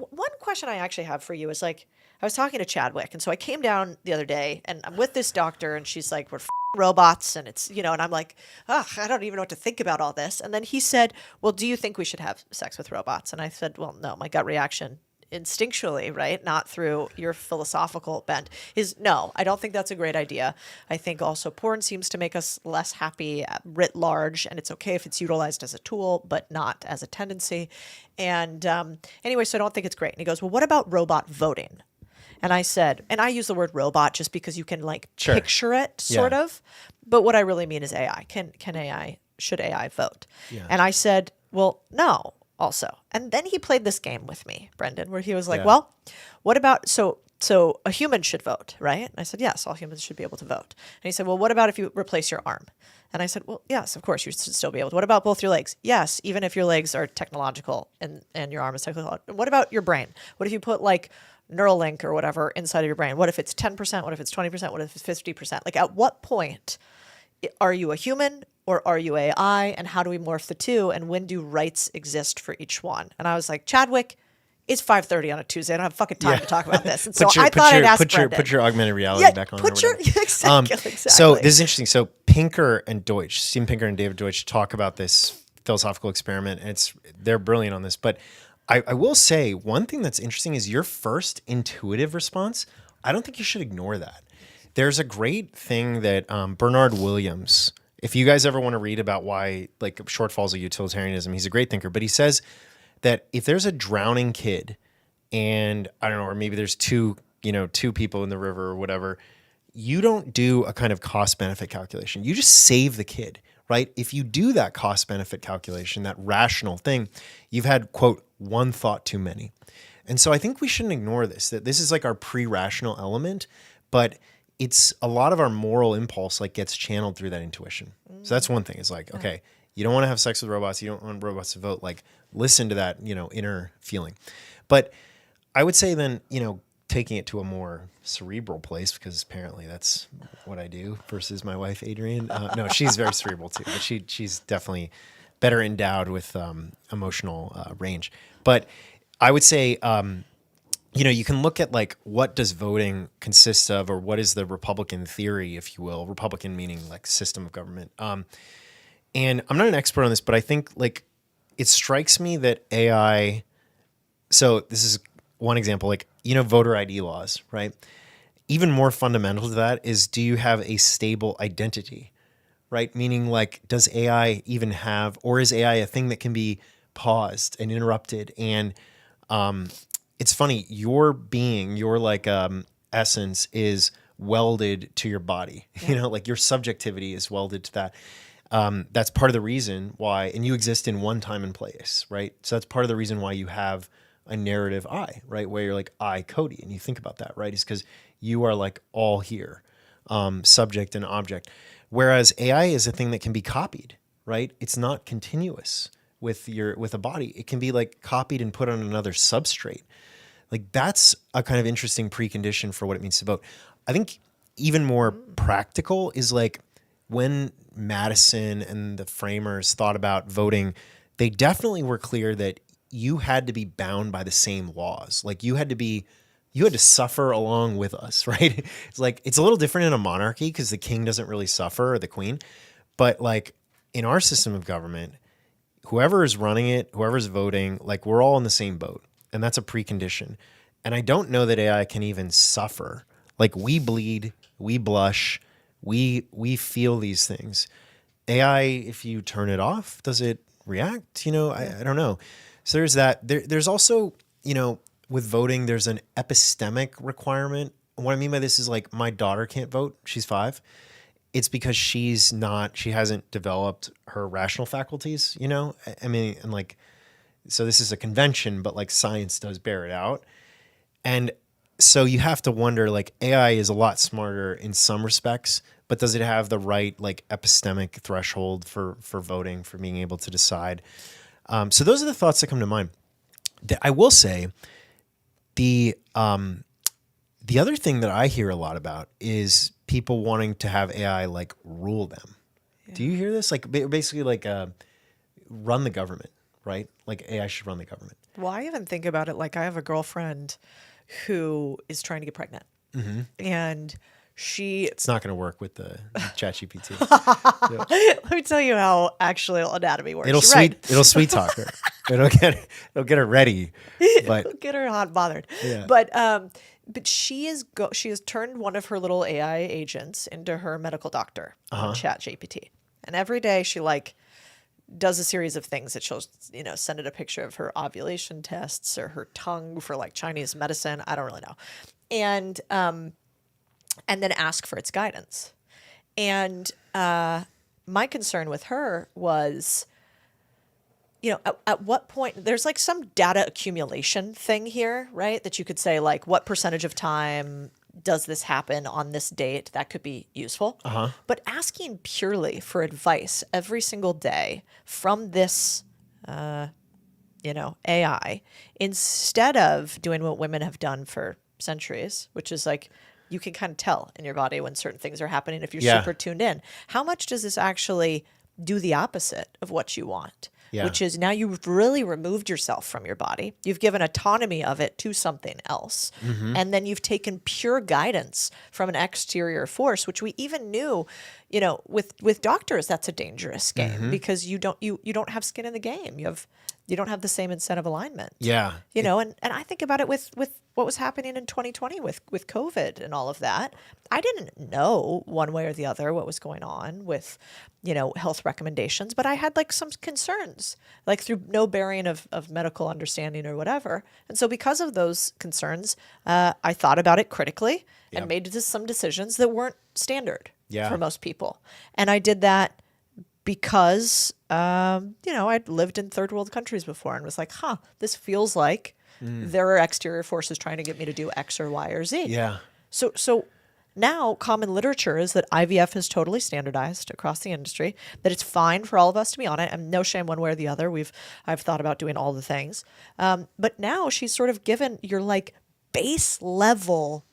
one question I actually have for you is like, I was talking to Chadwick, and so I came down the other day, and I'm with this doctor, and she's like, we're robots, and it's, and I'm like, I don't even know what to think about all this. And then he said, well, do you think we should have sex with robots? And I said, well, no, my gut reaction instinctually, right? Not through your philosophical bent. Is no, I don't think that's a great idea. I think also porn seems to make us less happy writ large, and it's okay if it's utilized as a tool, but not as a tendency. And anyway, so I don't think it's great. And he goes, well, what about robot voting? And I said, and I use the word robot just because you can like picture it sort of, but what I really mean is AI. Should AI vote? Yeah. And I said, well, no, also. And then he played this game with me, Brendan, where he was like, well, what about, so a human should vote, right? And I said, yes, all humans should be able to vote. And he said, well, what about if you replace your arm? And I said, well, yes, of course, you should still be able to. What about both your legs? Yes, even if your legs are technological and your arm is technological. What about your brain? What if you put like Neuralink or whatever inside of your brain? What if it's 10%? What if it's 20%? What if it's 50%? Like at what point are you a human or are you AI? And how do we morph the two? And when do rights exist for each one? And I was like, Chadwick, it's 5:30 on a Tuesday. I don't have fucking time to talk about this. And so I thought I'd ask Brendan. Put your augmented reality back on. Exactly. So this is interesting. So Pinker and Deutsch, Steven Pinker and David Deutsch talk about this philosophical experiment. And they're brilliant on this. But I will say one thing that's interesting is your first intuitive response. I don't think you should ignore that. There's a great thing that Bernard Williams, if you guys ever want to read about why like shortfalls of utilitarianism, he's a great thinker, but he says that if there's a drowning kid and I don't know, or maybe there's two people in the river or whatever, you don't do a kind of cost benefit calculation. You just save the kid, right? If you do that cost benefit calculation, that rational thing, you've had, quote, one thought too many. And so I think we shouldn't ignore this, that this is like our pre-rational element, but it's a lot of our moral impulse like gets channeled through that intuition. So that's one thing. It's like, okay, you don't want to have sex with robots. You don't want robots to vote. Like listen to that, inner feeling. But I would say then, taking it to a more cerebral place, because apparently that's what I do versus my wife, Adrienne. No, she's very cerebral too, but she's definitely better endowed with emotional range. But I would say, you can look at like what does voting consist of, or what is the Republican theory, if you will, Republican meaning like system of government. And I'm not an expert on this, but I think like it strikes me that AI, so this is one example, like, voter ID laws, right? Even more fundamental to that is, do you have a stable identity, right? Meaning like, does AI even have, or is AI a thing that can be paused and interrupted? And it's funny, your being, your like essence is welded to your body, like your subjectivity is welded to that. That's part of the reason why, and you exist in one time and place, right? So that's part of the reason why you have a narrative I, right? Where you're like, I, Cody, and you think about that, right? Is because you are like all here, subject and object. Whereas AI is a thing that can be copied, right? It's not continuous with a body. It can be like copied and put on another substrate. Like that's a kind of interesting precondition for what it means to vote. I think even more practical is like when Madison and the framers thought about voting, they definitely were clear that you had to be bound by the same laws. Like you had to suffer along with us, right? It's like, it's a little different in a monarchy because the king doesn't really suffer, or the queen. But like in our system of government, whoever is running it, whoever's voting, like we're all in the same boat. And that's a precondition. And I don't know that AI can even suffer. Like we bleed, we blush, we feel these things. AI, if you turn it off, does it react? I don't know. So there's that. There's also, with voting, there's an epistemic requirement. What I mean by this is like my daughter can't vote. She's 5. It's because she hasn't developed her rational faculties, I mean, and like, so this is a convention, but like science does bear it out. And so you have to wonder, like AI is a lot smarter in some respects, but does it have the right like epistemic threshold for voting, for being able to decide? So those are the thoughts that come to mind. I will say the other thing that I hear a lot about is people wanting to have AI like rule them. Yeah. Do you hear this? Like basically like run the government, right? Like AI should run the government. Well, I even think about it like I have a girlfriend who is trying to get pregnant. Mm-hmm. And it's not going to work with the ChatGPT. Let me tell you how actual anatomy works. It'll sweet talk her. it'll get her ready. But Get her hot and bothered. Yeah. But she has turned one of her little AI agents into her medical doctor on ChatGPT. And every day she like does a series of things that she'll, send it a picture of her ovulation tests or her tongue for like Chinese medicine. I don't really know. And then ask for its guidance. And my concern with her was, at what point there's like some data accumulation thing here, right? That you could say like, what percentage of time does this happen on this date? That could be useful. But asking purely for advice every single day from this, AI, instead of doing what women have done for centuries, which is like, you can kind of tell in your body when certain things are happening if you're super tuned in. How much does this actually do the opposite of what you want? Yeah. Which is now you've really removed yourself from your body. You've given autonomy of it to something else. And then you've taken pure guidance from an exterior force, which we even knew, with doctors, that's a dangerous game because you don't have skin in the game. You don't have the same incentive alignment. Yeah. And I think about it with what was happening in 2020 with COVID and all of that. I didn't know one way or the other what was going on with, health recommendations, but I had like some concerns, like through no bearing of medical understanding or whatever. And so because of those concerns, I thought about it critically and made some decisions that weren't standard for most people. And I did that because, I'd lived in third world countries before and was like, this feels like there are exterior forces trying to get me to do X or Y or Z. Yeah. So now common literature is that IVF is totally standardized across the industry, that it's fine for all of us to be on it, and no shame one way or the other. I've thought about doing all the things. But now she's sort of given your like base level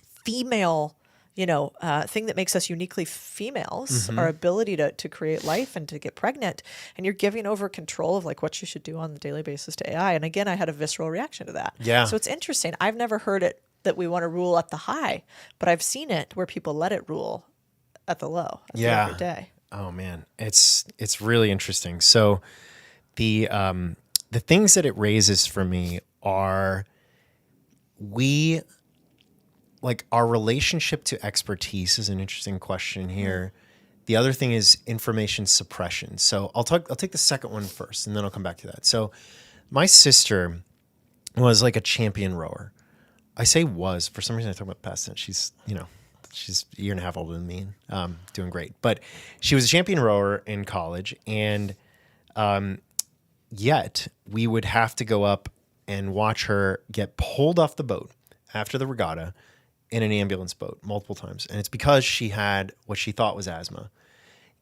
female thing that makes us uniquely females, our ability to create life and to get pregnant. And you're giving over control of like what you should do on the daily basis to AI. And again, I had a visceral reaction to that. Yeah. So it's interesting. I've never heard it that we want to rule at the high, but I've seen it where people let it rule at the low every day. Oh man, it's really interesting. So the things that it raises for me are our relationship to expertise is an interesting question here. The other thing is information suppression. So I'll take the second one first, and then I'll come back to that. So my sister was like a champion rower. I say was, for some reason I talk about past tense. She's a year and a half older than me, doing great. But she was a champion rower in college, and yet we would have to go up and watch her get pulled off the boat after the regatta in an ambulance boat multiple times. And it's because she had what she thought was asthma.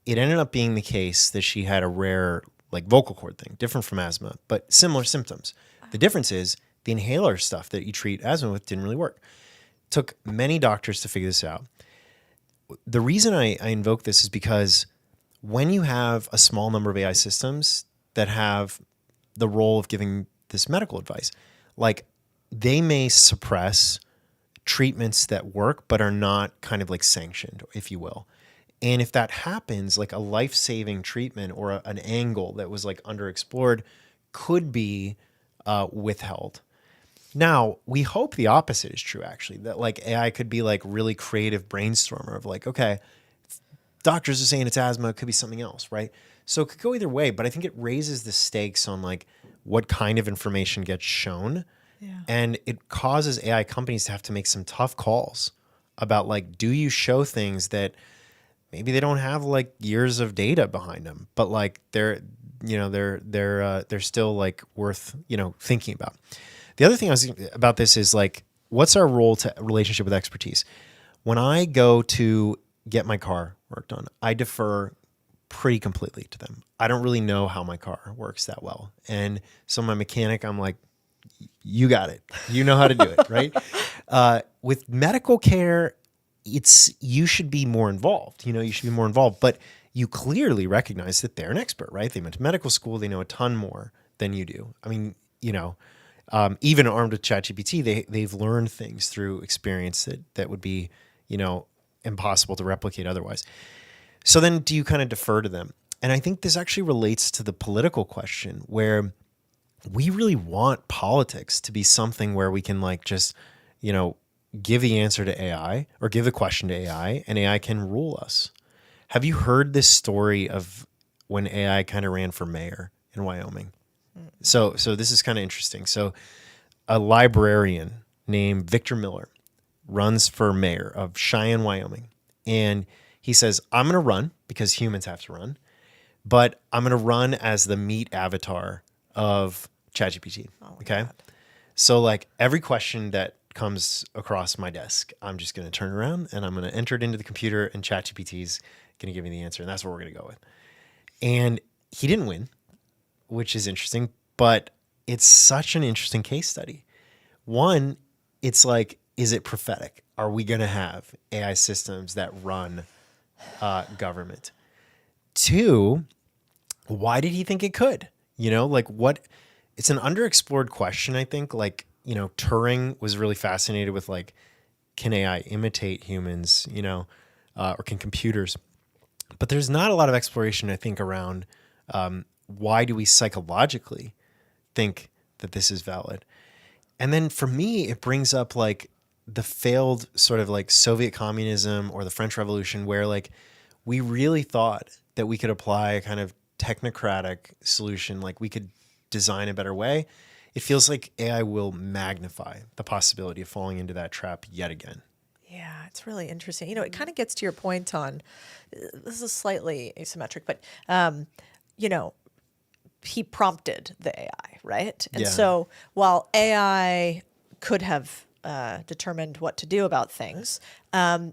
It ended up being the case that she had a rare like vocal cord thing, different from asthma, but similar symptoms. The difference is the inhaler stuff that you treat asthma with didn't really work. Took many doctors to figure this out. The reason I invoke this is because when you have a small number of AI systems that have the role of giving this medical advice, like they may suppress treatments that work but are not kind of like sanctioned, if you will. And if that happens, like a life-saving treatment or an angle that was like underexplored could be withheld. Now, we hope the opposite is true, actually, that like AI could be like really creative brainstormer of like, okay, doctors are saying it's asthma, it could be something else, right? So it could go either way, but I think it raises the stakes on like what kind of information gets shown. Yeah. And it causes AI companies to have to make some tough calls about like, do you show things that maybe they don't have like years of data behind them, but like they're still like worth, thinking about. The other thing I was thinking about this is like, what's our relationship with expertise? When I go to get my car worked on, I defer pretty completely to them. I don't really know how my car works that well. And so my mechanic, I'm like, you got it. You know how to do it, right? With medical care, you should be more involved. You should be more involved, but you clearly recognize that they're an expert, right? They went to medical school. They know a ton more than you do. I mean, even armed with ChatGPT, they've learned things through experience that would be, impossible to replicate otherwise. So then do you kind of defer to them? And I think this actually relates to the political question where we really want politics to be something where we can like just, give the answer to AI or give the question to AI and AI can rule us. Have you heard this story of when AI kind of ran for mayor in Wyoming? So this is kind of interesting. So a librarian named Victor Miller runs for mayor of Cheyenne, Wyoming. And he says, I'm going to run because humans have to run, but I'm going to run as the meat avatar of ChatGPT. Okay. God. So like every question that comes across my desk, I'm just going to turn around and I'm going to enter it into the computer and ChatGPT is going to give me the answer. And that's what we're going to go with. And he didn't win, which is interesting, but it's such an interesting case study. One, it's like, is it prophetic? Are we going to have AI systems that run government? Two, why did he think it could? Like what? It's an underexplored question, I think. Like, Turing was really fascinated with like, can AI imitate humans, or can computers? But there's not a lot of exploration, I think, around why do we psychologically think that this is valid? And then for me, it brings up like the failed sort of like Soviet communism or the French Revolution, where like we really thought that we could apply a kind of technocratic solution, like we could design a better way. It feels like AI will magnify the possibility of falling into that trap yet again. Yeah, it's really interesting. It kind of gets to your point on, this is slightly asymmetric, but, he prompted the AI, right? And so while AI could have determined what to do about things,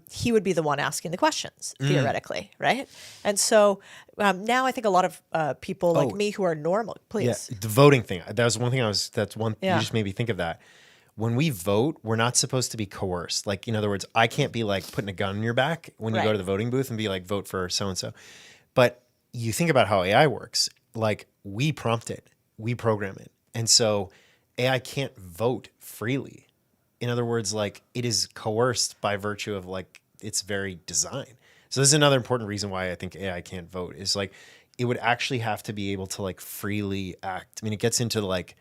he would be the one asking the questions, theoretically, right? And so now I think a lot of people like me who are normal, please. Yeah, the voting thing. That was one thing you just made me think of that. When we vote, we're not supposed to be coerced. Like, in other words, I can't be like putting a gun in your back when you go to the voting booth and be like, vote for so-and-so. But you think about how AI works. Like, we prompt it, we program it. And so AI can't vote freely. In other words, like it is coerced by virtue of like its very design. So this is another important reason why I think AI can't vote is like it would actually have to be able to like freely act. I mean, it gets into like,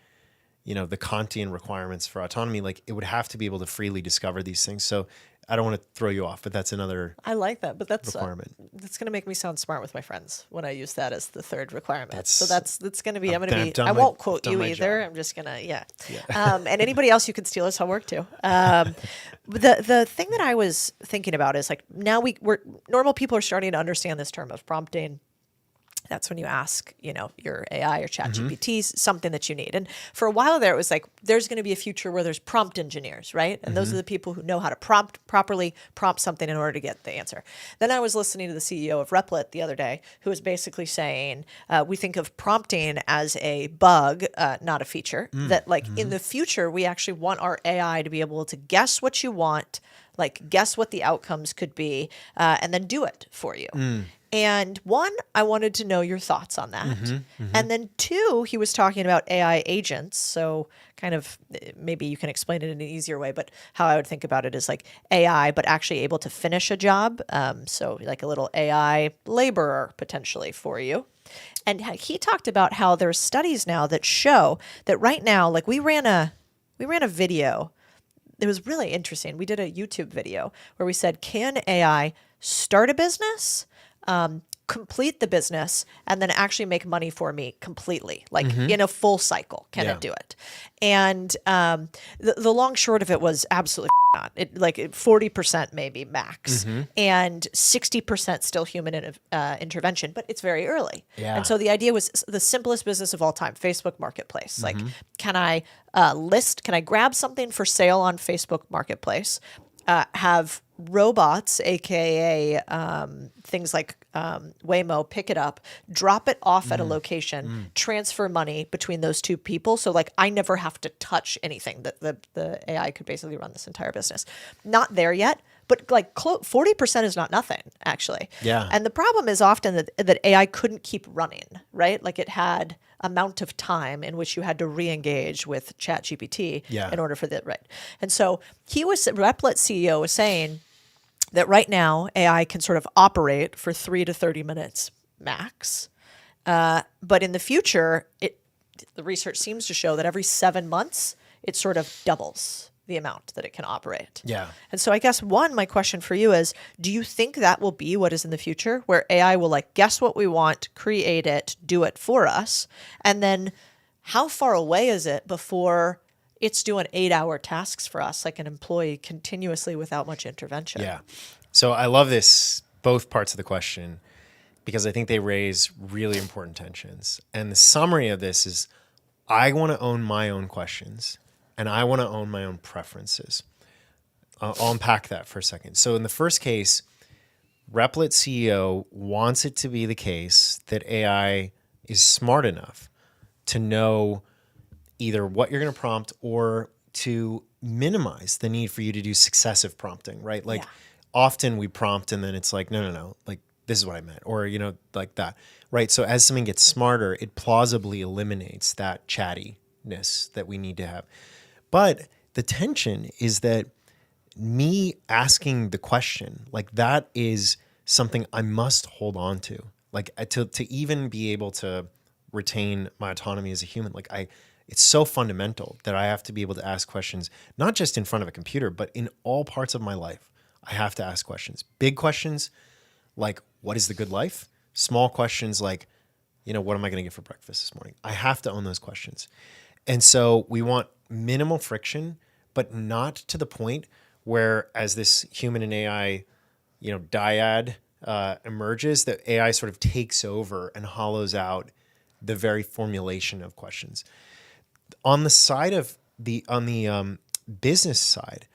the Kantian requirements for autonomy. Like it would have to be able to freely discover these things. So I don't want to throw you off, but that's another I like that, but that's requirement. That's going to make me sound smart with my friends when I use that as the third requirement. That's going to be, I won't quote you either. I'm just going to, and anybody else you can steal his homework too. The thing that I was thinking about is like, now we're normal people are starting to understand this term of prompting. That's when you ask, your AI or ChatGPT something that you need. And for a while there, it was like, there's going to be a future where there's prompt engineers, right? And those are the people who know how to properly prompt something in order to get the answer. Then I was listening to the CEO of Replit the other day, who was basically saying, we think of prompting as a bug, not a feature. That like in the future, we actually want our AI to be able to guess what you want, like guess what the outcomes could be, and then do it for you. And one, I wanted to know your thoughts on that. And then two, he was talking about AI agents. So kind of maybe you can explain it in an easier way, but how I would think about it is like AI, but actually able to finish a job. So like a little AI laborer potentially for you. And he talked about how there's studies now that show that right now, like we ran a video. It was really interesting. We did a YouTube video where we said, can AI start a business, complete the business, and then actually make money for me completely, like in a full cycle? Can it do it? And the long short of it was absolutely not. It like 40% maybe max, and 60% still human intervention, but it's very early. And so the idea was the simplest business of all time, Facebook Marketplace. Like, can I grab something for sale on Facebook Marketplace, have robots, aka things like Waymo, pick it up, drop it off at a location, transfer money between those two people. So like I never have to touch anything. The AI could basically run this entire business. Not there yet, but like 40% is not nothing, actually. Yeah. And the problem is often that AI couldn't keep running, right? Like it had amount of time in which you had to re-engage with ChatGPT in order for that, right? And so Replit CEO was saying that right now AI can sort of operate for 3 to 30 minutes max, but in the future the research seems to show that every 7 months, it sort of doubles the amount that it can operate. Yeah. And so I guess my question for you is, do you think that will be what is in the future, where AI will like guess what we want, create it, do it for us? And then how far away is it before it's doing 8-hour tasks for us, like an employee, continuously without much intervention? Yeah. So I love both parts of the question, because I think they raise really important tensions. And the summary of this is, I want to own my own questions and I want to own my own preferences. I'll unpack that for a second. So in the first case, Replit CEO wants it to be the case that AI is smart enough to know either what you're going to prompt or to minimize the need for you to do successive prompting, right? Like often we prompt and then it's like, no, like this is what I meant, or, like that, right? So as something gets smarter, it plausibly eliminates that chattiness that we need to have. But the tension is that me asking the question, like that is something I must hold on to, like to even be able to retain my autonomy as a human. Like it's so fundamental that I have to be able to ask questions, not just in front of a computer, but in all parts of my life. I have to ask questions, big questions like, what is the good life? Small questions like, what am I going to get for breakfast this morning? I have to own those questions. And so we want minimal friction, but not to the point where as this human and AI, dyad emerges, that AI sort of takes over and hollows out the very formulation of questions. On the side of the business side,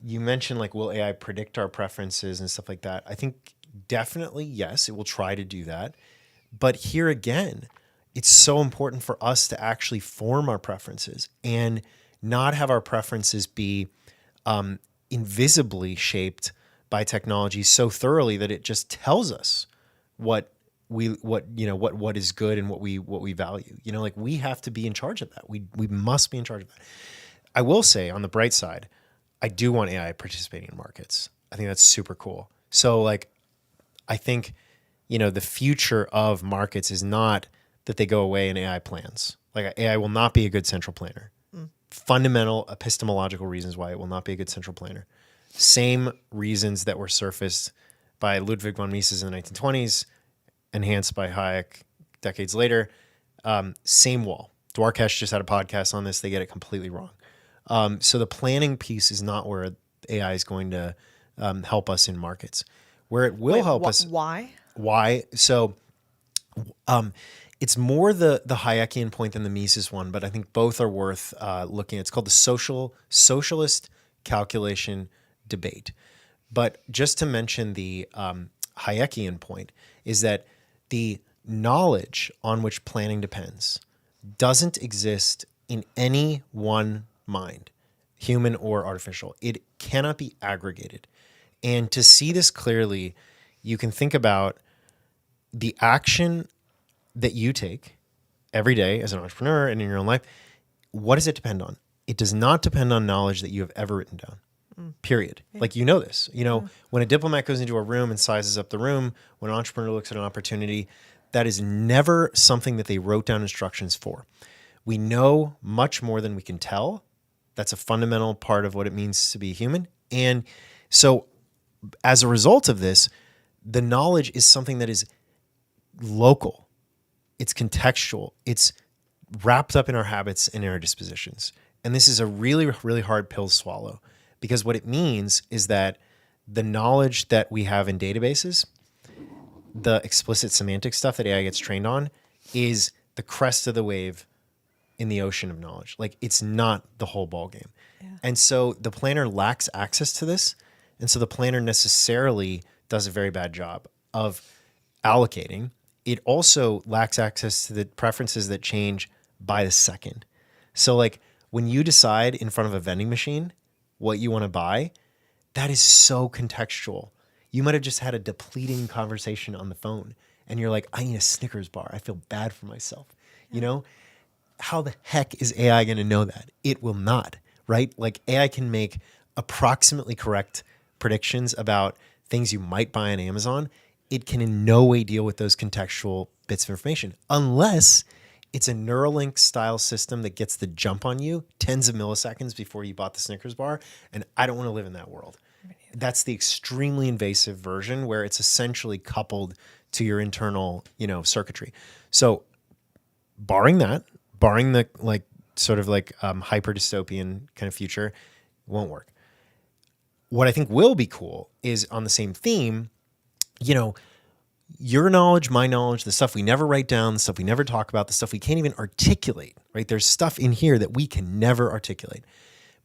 you mentioned like, will AI predict our preferences and stuff like that? I think definitely yes, it will try to do that. But here again, it's so important for us to actually form our preferences and not have our preferences be invisibly shaped by technology so thoroughly that it just tells us what is good and what we value. Like we have to be in charge of that. We must be in charge of that. I will say on the bright side, I do want AI participating in markets. I think that's super cool. So like, I think, the future of markets is not that they go away in AI plans. Like AI will not be a good central planner. Fundamental epistemological reasons why it will not be a good central planner. Same reasons that were surfaced by Ludwig von Mises in the 1920s, enhanced by Hayek decades later. Same wall. Dwarkesh just had a podcast on this. They get it completely wrong. So the planning piece is not where AI is going to help us in markets. Where it will help us. Why? Why? So it's more the Hayekian point than the Mises one, but I think both are worth looking at. It's called the socialist calculation debate. But just to mention the Hayekian point is that the knowledge on which planning depends doesn't exist in any one mind, human or artificial. It cannot be aggregated. And to see this clearly, you can think about the action that you take every day as an entrepreneur and in your own life. What does it depend on? It does not depend on knowledge that you have ever written down, period. Yeah. Like, this, when a diplomat goes into a room and sizes up the room, when an entrepreneur looks at an opportunity, that is never something that they wrote down instructions for. We know much more than we can tell. That's a fundamental part of what it means to be human. And so as a result of this, the knowledge is something that is local. It's contextual. It's wrapped up in our habits and in our dispositions. And this is a really, really hard pill to swallow, because what it means is that the knowledge that we have in databases, the explicit semantic stuff that AI gets trained on, is the crest of the wave in the ocean of knowledge. Like, it's not the whole ballgame. Yeah. And so the planner lacks access to this. And so the planner necessarily does a very bad job of allocating. It also lacks access to the preferences that change by the second. So like when you decide in front of a vending machine what you want to buy, that is so contextual. You might have just had a depleting conversation on the phone and you're like, I need a Snickers bar. I feel bad for myself. Yeah. How the heck is AI going to know that? It will not, right? Like AI can make approximately correct predictions about things you might buy on Amazon. It can in no way deal with those contextual bits of information unless It's a Neuralink style system that gets the jump on you tens of milliseconds before you bought the Snickers bar. And I don't want to live in that world. That's the extremely invasive version where it's essentially coupled to your internal, circuitry. So barring that, barring the hyper dystopian kind of future, it won't work. What I think will be cool is on the same theme, your knowledge, my knowledge, the stuff we never write down, the stuff we never talk about, the stuff we can't even articulate, right? There's stuff in here that we can never articulate,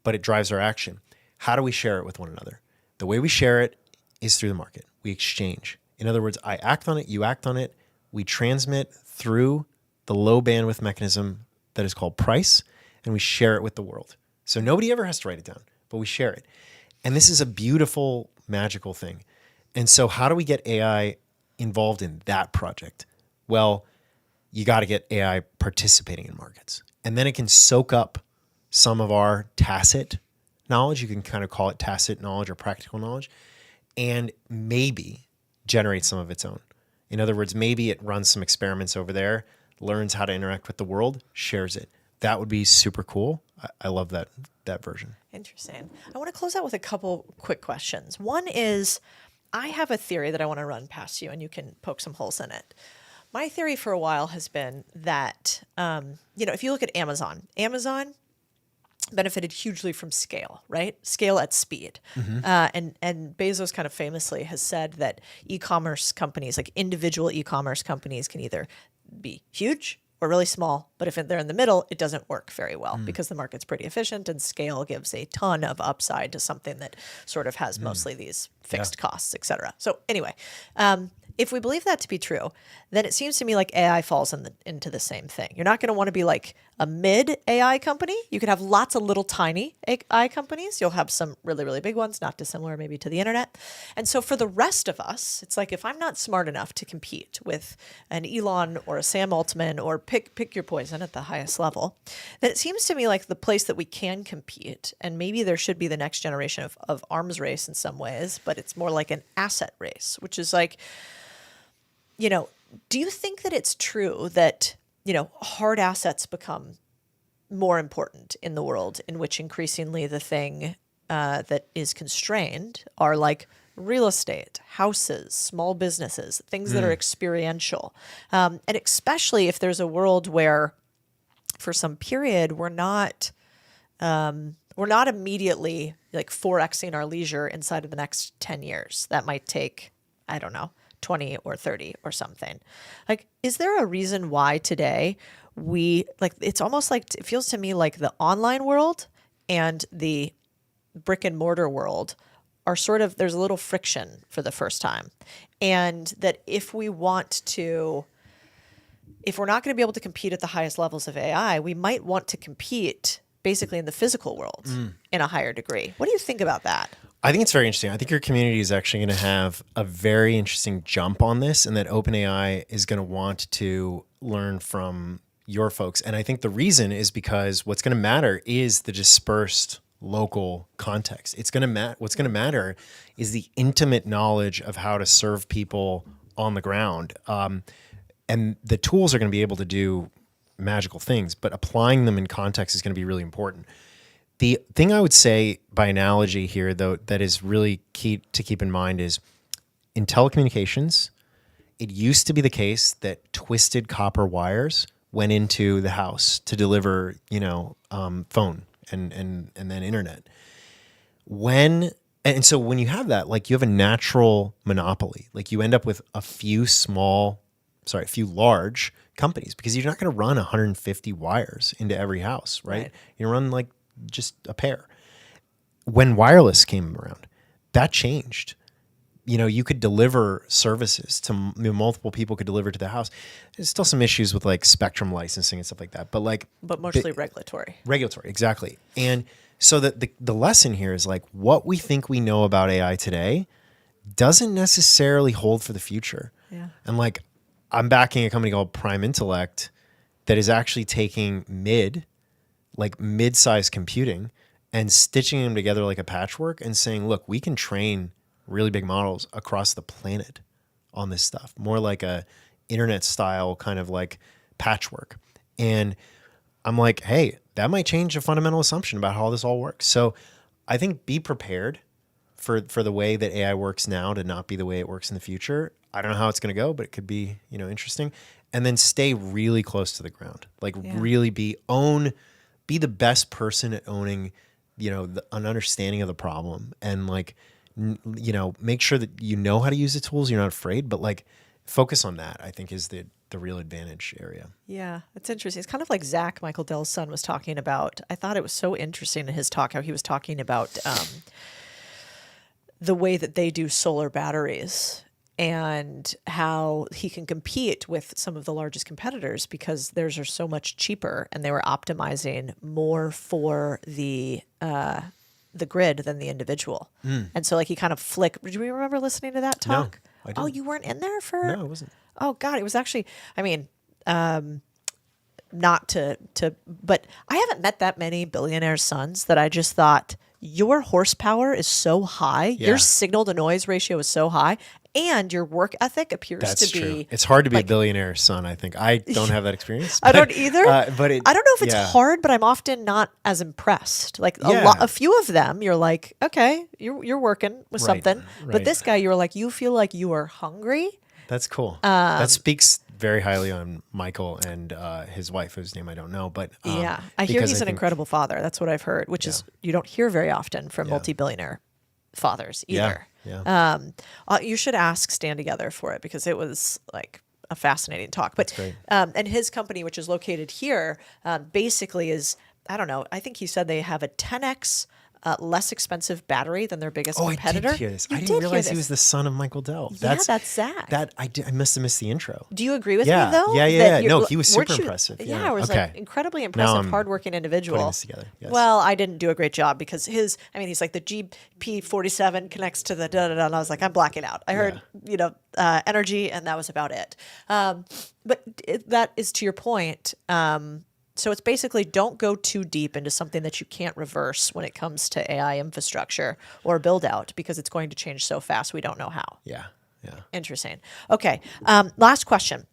but it drives our action. How do we share it with one another? The way we share it is through the market. We exchange. In other words, I act on it, you act on it. We transmit through the low bandwidth mechanism that is called price, and we share it with the world. So nobody ever has to write it down, but we share it. And this is a beautiful, magical thing. And so how do we get AI involved in that project? Well, you got to get AI participating in markets. And then it can soak up some of our tacit knowledge. You can kind of call it tacit knowledge or practical knowledge, and maybe generate some of its own. In other words, maybe it runs some experiments over there, learns how to interact with the world, shares it. That would be super cool. I love that version. Interesting. I want to close out with a couple quick questions. One is, I have a theory that I want to run past you, and you can poke some holes in it. My theory for a while has been that, if you look at Amazon benefited hugely from scale, right? Scale at speed. And Bezos kind of famously has said that e-commerce companies, like individual e-commerce companies, can either be huge or really small, but if they're in the middle, it doesn't work very well because the market's pretty efficient and scale gives a ton of upside to something that sort of has mostly these fixed costs, et cetera. So anyway, if we believe that to be true, then it seems to me like AI falls into the same thing. You're not going to want to be like a mid AI company. You could have lots of little tiny AI companies. You'll have some really, really big ones, not dissimilar maybe to the internet. And so for the rest of us, it's like if I'm not smart enough to compete with an Elon or a Sam Altman or pick your poison at the highest level, then it seems to me like the place that we can compete, and maybe there should be the next generation of arms race in some ways, but it's more like an asset race, which is like, do you think that it's true that, hard assets become more important in the world in which increasingly the thing that is constrained are like real estate, houses, small businesses, things that are experiential. And especially if there's a world where for some period we're not immediately like 4xing our leisure inside of the next 10 years. That might take, 20 or 30 or something. Like, is there a reason why today it's almost like, it feels to me like the online world and the brick and mortar world are sort of, there's a little friction for the first time. And that if we're not going to be able to compete at the highest levels of AI, we might want to compete basically in the physical world in a higher degree. What do you think about that? I think it's very interesting. I think your community is actually going to have a very interesting jump on this, and that OpenAI is going to want to learn from your folks. And I think the reason is because what's going to matter is the dispersed local context. What's going to matter is the intimate knowledge of how to serve people on the ground. And the tools are going to be able to do magical things, but applying them in context is going to be really important. The thing I would say by analogy here, though, that is really key to keep in mind is in telecommunications, it used to be the case that twisted copper wires went into the house to deliver, phone and then internet. And so when you have that, like you have a natural monopoly, like you end up with a few large companies because you're not going to run 150 wires into every house, right? You run like just a pair. When wireless came around, that changed. You could deliver services to multiple people could deliver to the house. There's still some issues with like spectrum licensing and stuff like that, but mostly regulatory. Regulatory, exactly. And so the lesson here is like what we think we know about AI today doesn't necessarily hold for the future. Yeah. And like I'm backing a company called Prime Intellect that is actually taking mid-sized computing and stitching them together like a patchwork and saying, look, we can train really big models across the planet on this stuff, more like a internet style kind of like patchwork. And I'm like, hey, that might change a fundamental assumption about how this all works. So I think be prepared for the way that AI works now to not be the way it works in the future. I don't know how it's going to go, but it could be, interesting. And then stay really close to the ground. Like really be the best person at owning, an understanding of the problem, and like, make sure that you know how to use the tools. You're not afraid, but like focus on that, I think, is the real advantage area. Yeah, it's interesting. It's kind of like Zach, Michael Dell's son, was talking about. I thought it was so interesting in his talk how he was talking about the way that they do solar batteries and how he can compete with some of the largest competitors because theirs are so much cheaper, and they were optimizing more for the grid than the individual. And so like he kind of do you remember listening to that talk? No, I didn't. Oh, you weren't in there for? No, I wasn't. Oh God, it was actually, I mean, not to, but I haven't met that many billionaire sons that I just thought your horsepower is so high, your signal to noise ratio is so high, and your work ethic appears That's to true. be. It's hard to be a billionaire son, I think. I don't have that experience. I don't either. But I don't know if it's hard, but I'm often not as impressed. Like a few of them, you're like, okay, you're working with something. But this guy, you're like, you feel like you are hungry. That's cool. That speaks very highly on Michael and his wife, whose name I don't know. But I hear he's an incredible father. That's what I've heard, which is you don't hear very often from multi-billionaire fathers either. Yeah. You should ask Stand Together for it because it was like a fascinating talk. But That's great. And his company, which is located here, basically is, I don't know, I think he said they have a 10x less expensive battery than their biggest competitor. I did hear this. I didn't realize he was the son of Michael Dell. That's Zach. I must have missed the intro. Do you agree with me though? Yeah. No, he was super impressive. Yeah, I was like incredibly impressive, hardworking individual. Putting this together. Yes. Well, I didn't do a great job because he's like the GP47 connects to the da-da-da, and I was like, I'm blacking out. I heard, energy, and that was about it. But that is to your point. So it's basically don't go too deep into something that you can't reverse when it comes to AI infrastructure or build out because it's going to change so fast we don't know how. Yeah. Interesting. Okay. Last question.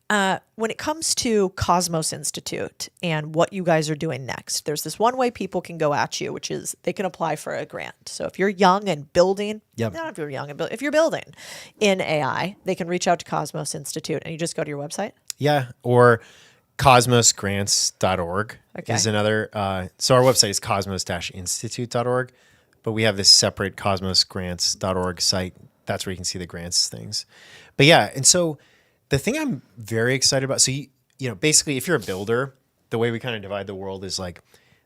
When it comes to Cosmos Institute and what you guys are doing next, there's this one way people can go at you, which is they can apply for a grant. So if you're young and building, not if you're young and if you're building in AI, they can reach out to Cosmos Institute and you just go to your website. Yeah. Or cosmosgrants.org is another. So our website is cosmos-institute.org, but we have this separate cosmosgrants.org site. That's where you can see the grants things. But yeah, and so the thing I'm very excited about, so basically if you're a builder, the way we kind of divide the world is like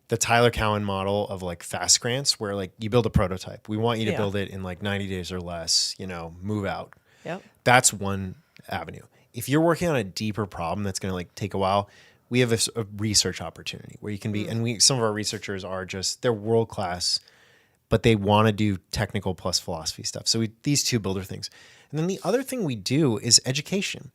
the Tyler Cowen model of like fast grants, where like you build a prototype. We want you to build it in like 90 days or less, move out. Yep. That's one avenue. If you're working on a deeper problem that's going to like take a while, we have a research opportunity where you can be, and some of our researchers are they're world-class, but they want to do technical plus philosophy stuff. So these two builder things. And then the other thing we do is education.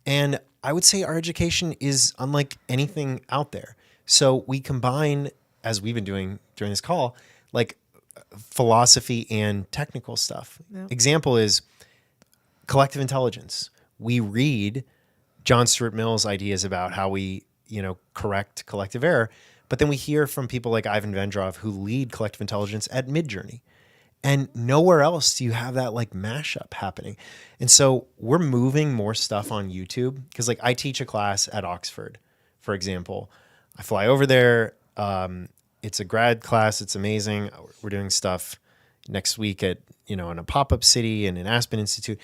And I would say our education is unlike anything out there. So we combine, as we've been doing during this call, like philosophy and technical stuff. Yep. Example is collective intelligence. We read John Stuart Mill's ideas about how we, correct collective error, but then we hear from people like Ivan Vendrov who lead collective intelligence at Midjourney. And nowhere else do you have that like mashup happening. And so we're moving more stuff on YouTube because like I teach a class at Oxford, for example. I fly over there. It's a grad class. It's amazing. We're doing stuff next week at, in a pop-up city and an Aspen Institute.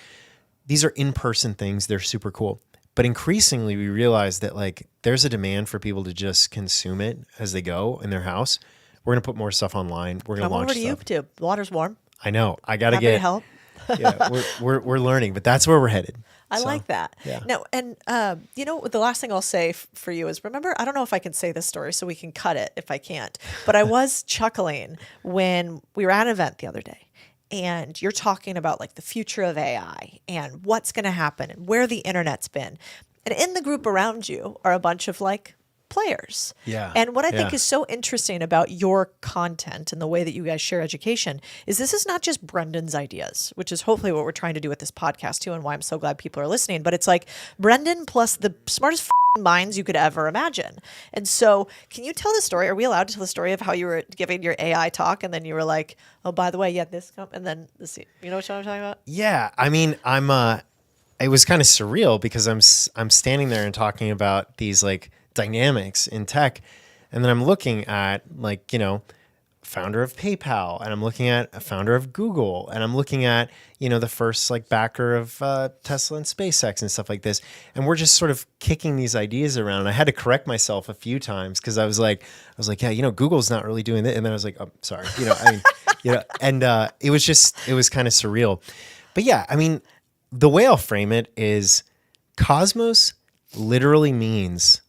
These are in-person things. They're super cool. But increasingly, we realize that like there's a demand for people to just consume it as they go in their house. We're going to put more stuff online. We're going to launch stuff. Come over to YouTube. The water's warm. I know. I got to Happy get to help. Yeah, we're learning, but that's where we're headed. I like that. Yeah. No, and the last thing I'll say for you is remember, I don't know if I can say this story, so we can cut it if I can't. But I was chuckling when we were at an event the other day. And you're talking about like the future of AI and what's going to happen and where the internet's been. And in the group around you are a bunch of like players. Yeah. And what I think is so interesting about your content and the way that you guys share education is this is not just Brendan's ideas, which is hopefully what we're trying to do with this podcast too and why I'm so glad people are listening. But it's like Brendan plus the smartest minds you could ever imagine. And so, can you tell the story? Are we allowed to tell the story of how you were giving your AI talk and then you were like, "Oh, by the way, yeah, this and then this." You know what I'm talking about? Yeah, I mean, it was kind of surreal because I'm standing there and talking about these like dynamics in tech, and then I'm looking at like, founder of PayPal, and I'm looking at a founder of Google, and I'm looking at, the first like backer of Tesla and SpaceX and stuff like this. And we're just sort of kicking these ideas around. And I had to correct myself a few times because I was like, yeah, Google's not really doing that. And then I was like, oh, sorry, and it was kind of surreal. But yeah, I mean, the way I'll frame it is cosmos literally means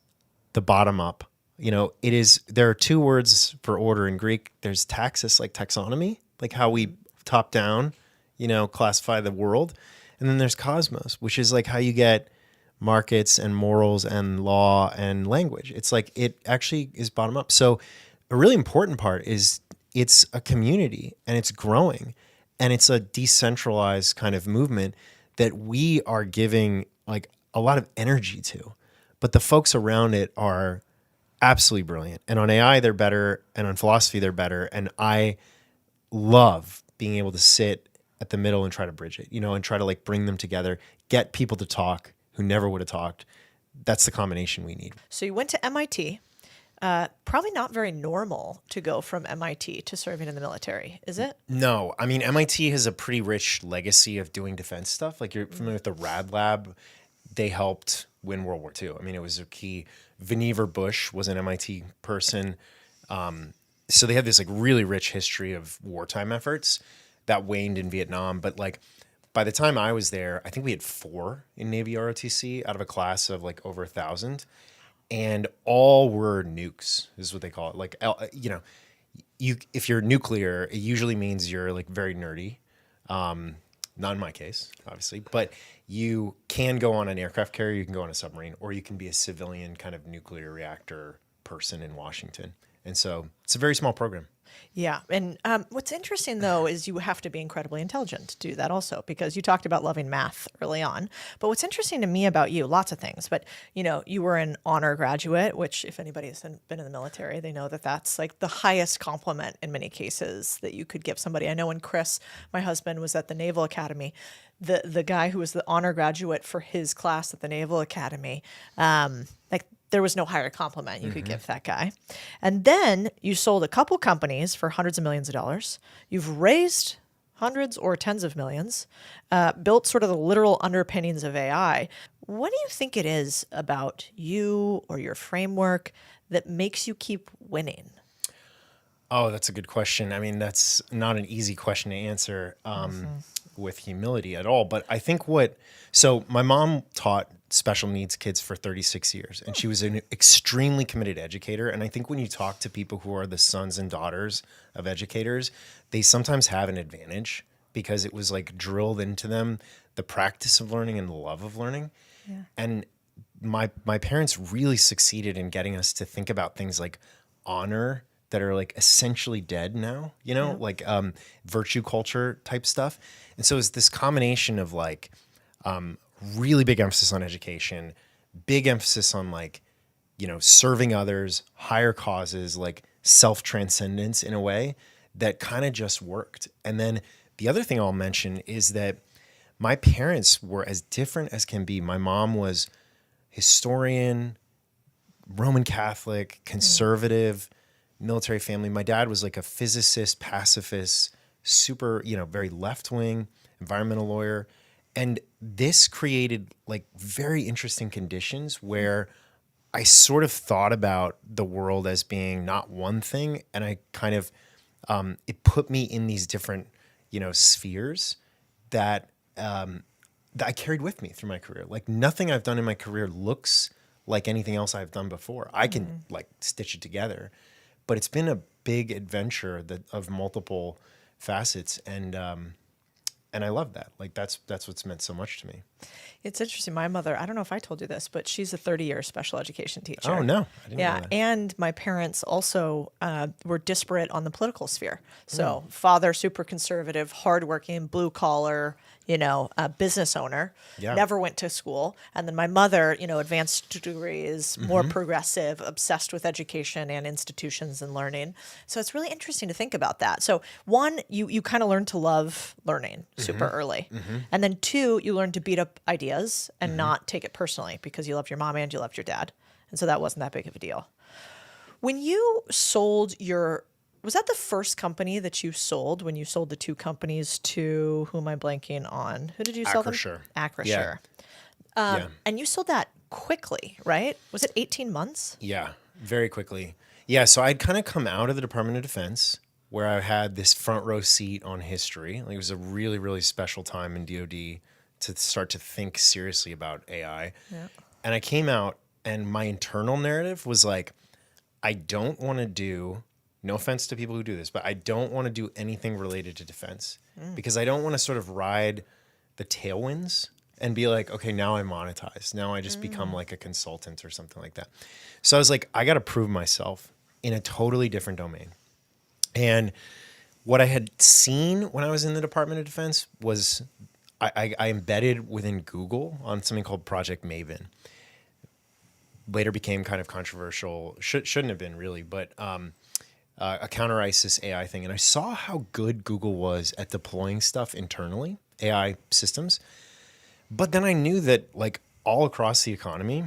the bottom up. There are two words for order in Greek. There's taxis, like taxonomy, like how we top down, classify the world. And then there's cosmos, which is like how you get markets and morals and law and language. It's like it actually is bottom up. So a really important part is it's a community and it's growing and it's a decentralized kind of movement that we are giving like a lot of energy to. But the folks around it are absolutely brilliant. And on AI, they're better. And on philosophy, they're better. And I love being able to sit at the middle and try to bridge it, and try to like bring them together, get people to talk who never would have talked. That's the combination we need. So you went to MIT. Probably not very normal to go from MIT to serving in the military, is it? No. I mean, MIT has a pretty rich legacy of doing defense stuff. Like you're familiar with the Rad Lab. They helped win World War II. I mean, it was a key. Vannevar Bush was an MIT person. So they had this like really rich history of wartime efforts that waned in Vietnam. But like by the time I was there, I think we had 4 in Navy ROTC out of a class of like over 1,000. And all were nukes, is what they call it. Like, if you're nuclear, it usually means you're like very nerdy. Not in my case, obviously, but you can go on an aircraft carrier, you can go on a submarine, or you can be a civilian kind of nuclear reactor person in Washington. And so it's a very small program. Yeah. And what's interesting, though, is you have to be incredibly intelligent to do that also, because you talked about loving math early on. But what's interesting to me about you, lots of things, but, you were an honor graduate, which if anybody has been in the military, they know that that's like the highest compliment in many cases that you could give somebody. I know when Chris, my husband, was at the Naval Academy, the guy who was the honor graduate for his class at the Naval Academy, there was no higher compliment you could give that guy. And then you sold a couple companies for hundreds of millions of dollars. You've raised hundreds or tens of millions, built sort of the literal underpinnings of AI. What do you think it is about you or your framework that makes you keep winning? Oh, that's a good question. I mean, that's not an easy question to answer with humility at all. But I think so my mom taught special needs kids for 36 years, and she was an extremely committed educator. And I think when you talk to people who are the sons and daughters of educators, they sometimes have an advantage because it was like drilled into them, the practice of learning and the love of learning. Yeah. And my parents really succeeded in getting us to think about things like honor that are like essentially dead now, like virtue culture type stuff. And so it's this combination of like really big emphasis on education, big emphasis on like, serving others, higher causes, like self-transcendence in a way that kind of just worked. And then the other thing I'll mention is that my parents were as different as can be. My mom was historian, Roman Catholic, conservative, military family. My dad was like a physicist, pacifist, super, very left-wing, environmental lawyer. And this created like very interesting conditions where I sort of thought about the world as being not one thing. And I kind of, it put me in these different, spheres that I carried with me through my career. Like nothing I've done in my career looks like anything else I've done before. I can like stitch it together, but it's been a big adventure of multiple facets. And I love that. Like that's what's meant so much to me. It's interesting. My mother, I don't know if I told you this, but she's a 30-year special education teacher. Oh, no. I didn't know that. And my parents also were disparate on the political sphere. So father, super conservative, hardworking, blue collar, a business owner, Yeah. never went to school. And then my mother, advanced degrees, more progressive, obsessed with education and institutions and learning. So it's really interesting to think about that. So one, you kind of learn to love learning super early. And then two, you learn to beat up ideas and not take it personally because you loved your mom and you loved your dad. And so that wasn't that big of a deal. When you sold was that the first company that you sold when you sold the two companies to, who am I blanking on? Who did you sell them? Acrisure. Acrisure. Yeah. And you sold that quickly, right? Was it 18 months? Yeah, very quickly. Yeah, so I'd kind of come out of the Department of Defense where I had this front row seat on history. Like, it was a really, really special time in DoD to start to think seriously about AI. Yeah. And I came out and my internal narrative was like, I don't want to do, no offense to people who do this, but I don't want to do anything related to defense because I don't want to sort of ride the tailwinds and be like, okay, now I monetize. Now I just become like a consultant or something like that. So I was like, I got to prove myself in a totally different domain. And what I had seen when I was in the Department of Defense was I embedded within Google on something called Project Maven. Later became kind of controversial, shouldn't have been really, but a counter ISIS AI thing. And I saw how good Google was at deploying stuff internally, AI systems. But then I knew that like all across the economy,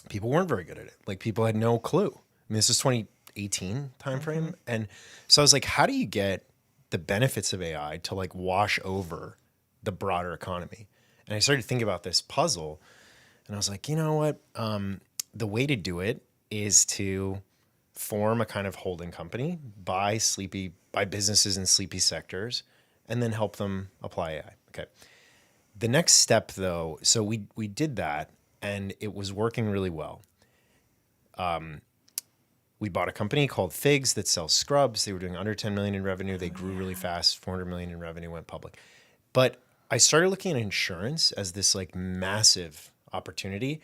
people weren't very good at it. Like people had no clue. I mean, this was 2018 timeframe. And so I was like, how do you get the benefits of AI to like wash over the broader economy? And I started thinking about this puzzle and I was like, you know what? The way to do it is to form a kind of holding company, buy businesses in sleepy sectors, and then help them apply AI. Okay. The next step though, so we did that and it was working really well. We bought a company called Figs that sells scrubs. They were doing under 10 million in revenue. They grew really fast, 400 million in revenue, went public. But I started looking at insurance as this like massive opportunity.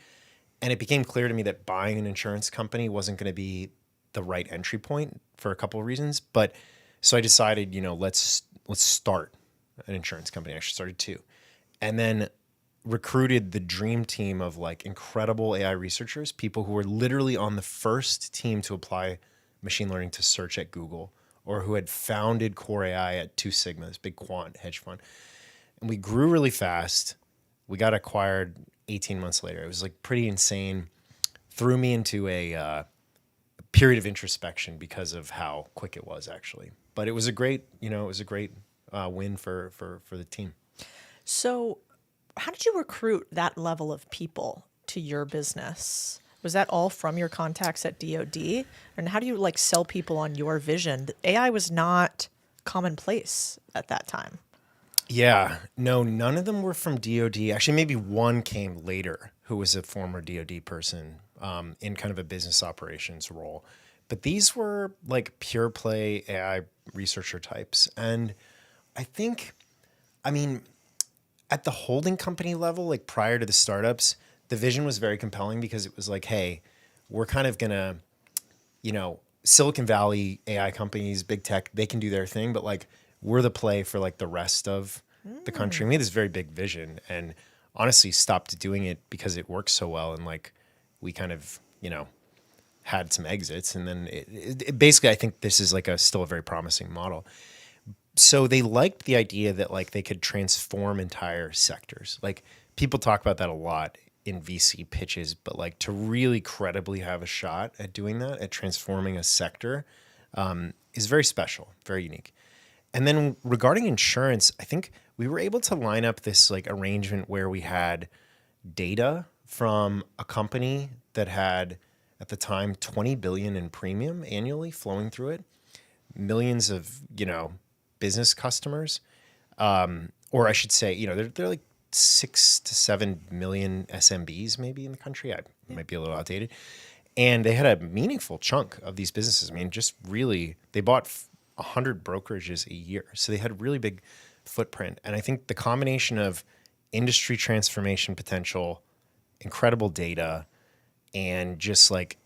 And it became clear to me that buying an insurance company wasn't going to be the right entry point for a couple of reasons. But so I decided, let's start an insurance company. I actually started two. And then recruited the dream team of like incredible AI researchers, people who were literally on the first team to apply machine learning to search at Google, or who had founded Core AI at Two Sigma, this big quant hedge fund. And we grew really fast. We got acquired 18 months later. It was like pretty insane. Threw me into a period of introspection because of how quick it was actually. But it was a great, win for the team. So how did you recruit that level of people to your business? Was that all from your contacts at DoD? And how do you like sell people on your vision? AI was not commonplace at that time. Yeah, no, none of them were from DoD. Actually, maybe one came later who was a former DoD person in kind of a business operations role. But these were like pure play AI researcher types. And I think, at the holding company level, like prior to the startups, the vision was very compelling because it was like, hey, we're kind of gonna, Silicon Valley AI companies, big tech, they can do their thing, but like we're the play for like the rest of the country. We had this very big vision and honestly stopped doing it because it works so well. And like we kind of, had some exits. And then it basically, I think this is like still a very promising model. So they liked the idea that like they could transform entire sectors. Like people talk about that a lot in VC pitches, but like to really credibly have a shot at doing that, at transforming a sector, is very special, very unique. And then regarding insurance, I think we were able to line up this like arrangement where we had data from a company that had at the time 20 billion in premium annually flowing through it, millions of, business customers, or I should say, they're like 6 to 7 million SMBs maybe in the country. I might be a little outdated. And they had a meaningful chunk of these businesses. Just really, they bought 100 brokerages a year. So they had a really big footprint. And I think the combination of industry transformation potential, incredible data, and just like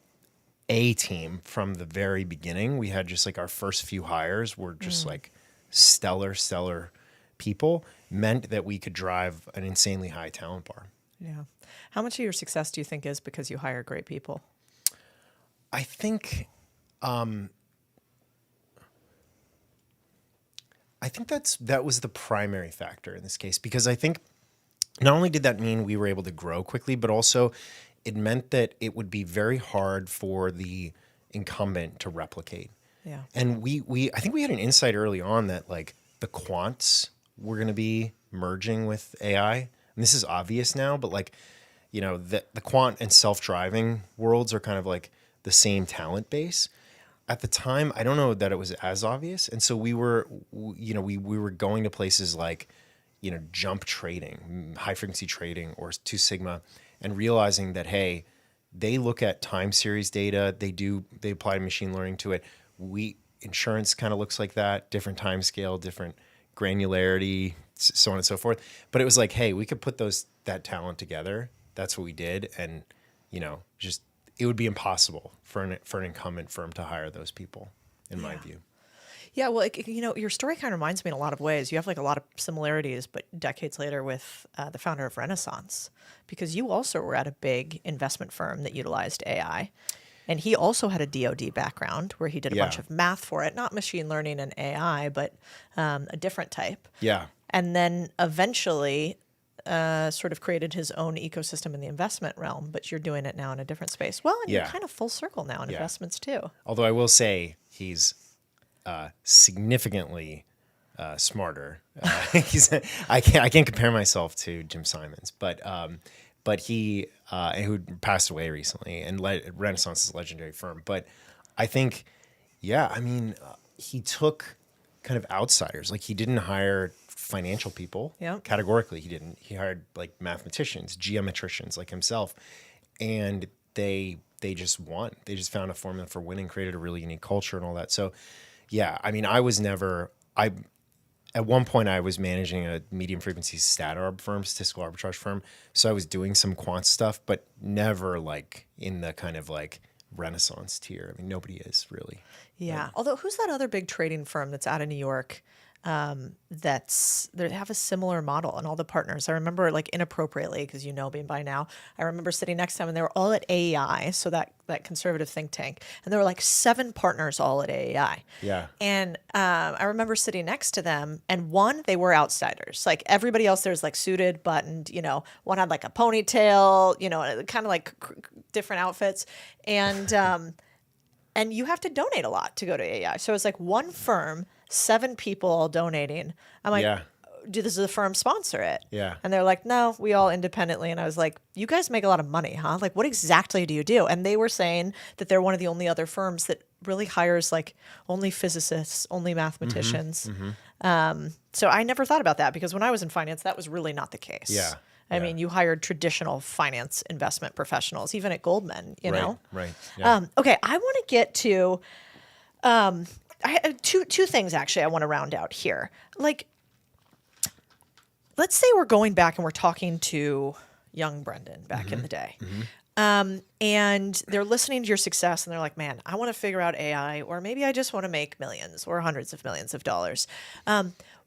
a team from the very beginning. We had just like our first few hires were just like stellar people, meant that we could drive an insanely high talent bar. Yeah. How much of your success do you think is because you hire great people? I think that was the primary factor in this case, because I think not only did that mean we were able to grow quickly, but also it meant that it would be very hard for the incumbent to replicate. Yeah. And I think we had an insight early on that like the quants were going to be merging with AI. And this is obvious now, but like, you know, the quant and self-driving worlds are kind of like the same talent base. At the time, I don't know that it was as obvious. And so we were going to places like, you know, jump trading, high frequency trading, or Two Sigma, and realizing that, hey, they look at time series data, they apply machine learning to it. Insurance kind of looks like that, different time scale, different granularity, so on and so forth. But it was like, hey, we could put that talent together. That's what we did. And, you know, just, it would be impossible for an incumbent firm to hire those people, in my view. Yeah, well, you know, your story kind of reminds me in a lot of ways. You have like a lot of similarities, but decades later with the founder of Renaissance, because you also were at a big investment firm that utilized AI. And he also had a DoD background where he did a bunch of math for it, not machine learning and AI, but a different type. Yeah. And then eventually sort of created his own ecosystem in the investment realm, but you're doing it now in a different space. Well, and you're kind of full circle now in investments too. Although I will say he's significantly smarter. I can't compare myself to Jim Simons, but he who passed away recently, and Renaissance is a legendary firm. But I think, he took kind of outsiders. Like he didn't hire financial people. Yeah. Categorically, he didn't. He hired like mathematicians, geometricians like himself, and they just won. They just found a formula for winning, created a really unique culture and all that. So, yeah, I mean, at one point I was managing a medium frequency stat arb firm, statistical arbitrage firm. So I was doing some quant stuff, but never like in the kind of like Renaissance tier. I mean, nobody is really. Yeah. Although who's that other big trading firm that's out of New York? They have a similar model, and all the partners, I remember like inappropriately, because you know me by now, I remember sitting next to them and they were all at AEI, so that conservative think tank, and there were like 7 partners all at AEI. Yeah. And I remember sitting next to them, and one, they were outsiders. Like everybody else there was like suited, buttoned, you know, one had like a ponytail, you know, kind of like different outfits. And and you have to donate a lot to go to AEI. So it's like one firm, 7 people all donating. I'm like, does the firm sponsor it? Yeah. And they're like, no, we all independently. And I was like, you guys make a lot of money, huh? Like, what exactly do you do? And they were saying that they're one of the only other firms that really hires like only physicists, only mathematicians. So I never thought about that, because when I was in finance, that was really not the case. Yeah. I mean, you hired traditional finance investment professionals, even at Goldman, you know? Right. Yeah. Okay, I want to get to I have two things actually I want to round out here. Like, let's say we're going back and we're talking to young Brendan back in the day. And they're listening to your success and they're like, man, I want to figure out AI, or maybe I just want to make millions or hundreds of millions of dollars.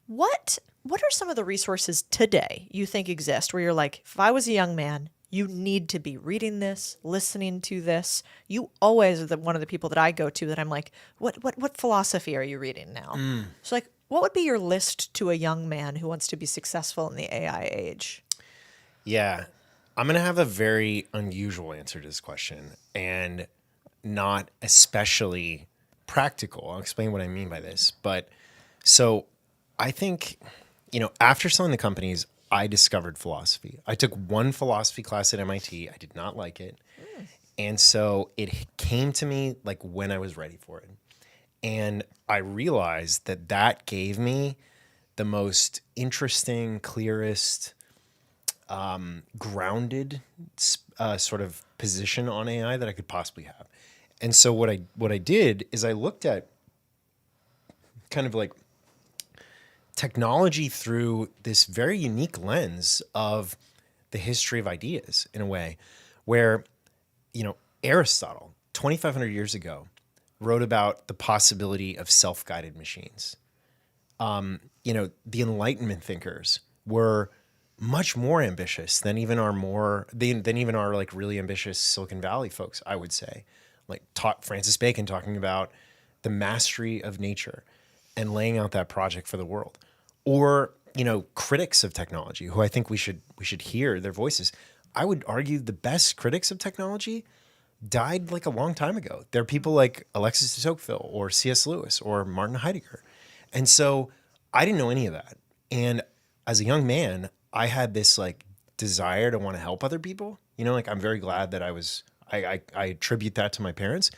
What are some of the resources today you think exist where you're like, if I was a young man, you need to be reading this, listening to this. You always are one of the people that I go to that I'm like, what philosophy are you reading now? So like, what would be your list to a young man who wants to be successful in the AI age? Yeah. I'm going to have a very unusual answer to this question, and not especially practical. I'll explain what I mean by this. But so I think, after selling the companies, I discovered philosophy. I took one philosophy class at MIT. I did not like it. And so it came to me like when I was ready for it. And I realized that gave me the most interesting, clearest, grounded sort of position on AI that I could possibly have. And so what I did is I looked at kind of like technology through this very unique lens of the history of ideas in a way where, Aristotle, 2,500 years ago, wrote about the possibility of self-guided machines. The Enlightenment thinkers were much more ambitious than even our like really ambitious Silicon Valley folks, I would say. Like Francis Bacon talking about the mastery of nature and laying out that project for the world. Or, critics of technology who I think we should hear their voices. I would argue the best critics of technology died like a long time ago. There are people like Alexis de Tocqueville or C.S. Lewis or Martin Heidegger. And so I didn't know any of that. And as a young man, I had this like desire to want to help other people. I'm very glad that I attribute that to my parents,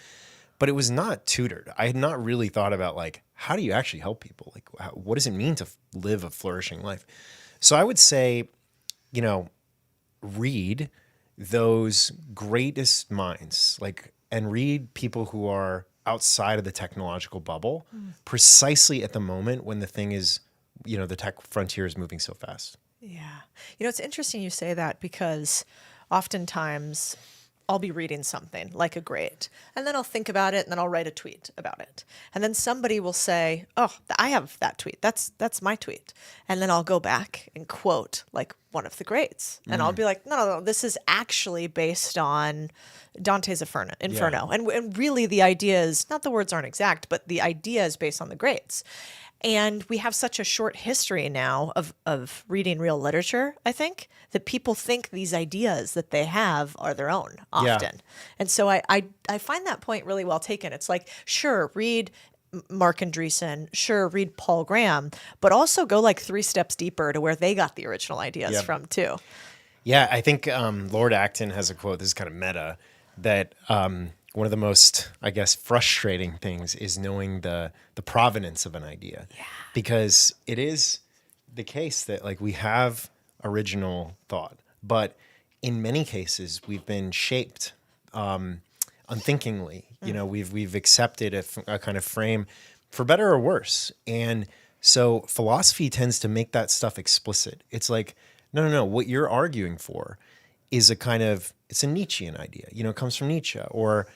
but it was not tutored. I had not really thought about like, how do you actually help people? Like, what does it mean to live a flourishing life? So I would say, read those greatest minds, and read people who are outside of the technological bubble precisely at the moment when the thing is, the tech frontier is moving so fast. Yeah. It's interesting you say that because oftentimes I'll be reading something like a great, and then I'll think about it, and then I'll write a tweet about it. And then somebody will say, oh, I have that tweet. That's my tweet. And then I'll go back and quote like one of the greats. And I'll be like, no, this is actually based on Dante's Inferno. Yeah. And really the idea is, not the words aren't exact, but the idea is based on the greats. And we have such a short history now of reading real literature, I think, that people think these ideas that they have are their own often. Yeah. And so I find that point really well taken. It's like, sure, read Mark Andreessen, sure, read Paul Graham, but also go like 3 steps deeper to where they got the original ideas from too. Yeah, I think Lord Acton has a quote, this is kind of meta, that one of the most, I guess, frustrating things is knowing the provenance of an idea. Yeah. Because it is the case that like we have original thought, but in many cases we've been shaped unthinkingly. We've accepted a kind of frame for better or worse. And so philosophy tends to make that stuff explicit. It's like, no, what you're arguing for is it's a Nietzschean idea. It comes from Nietzsche, or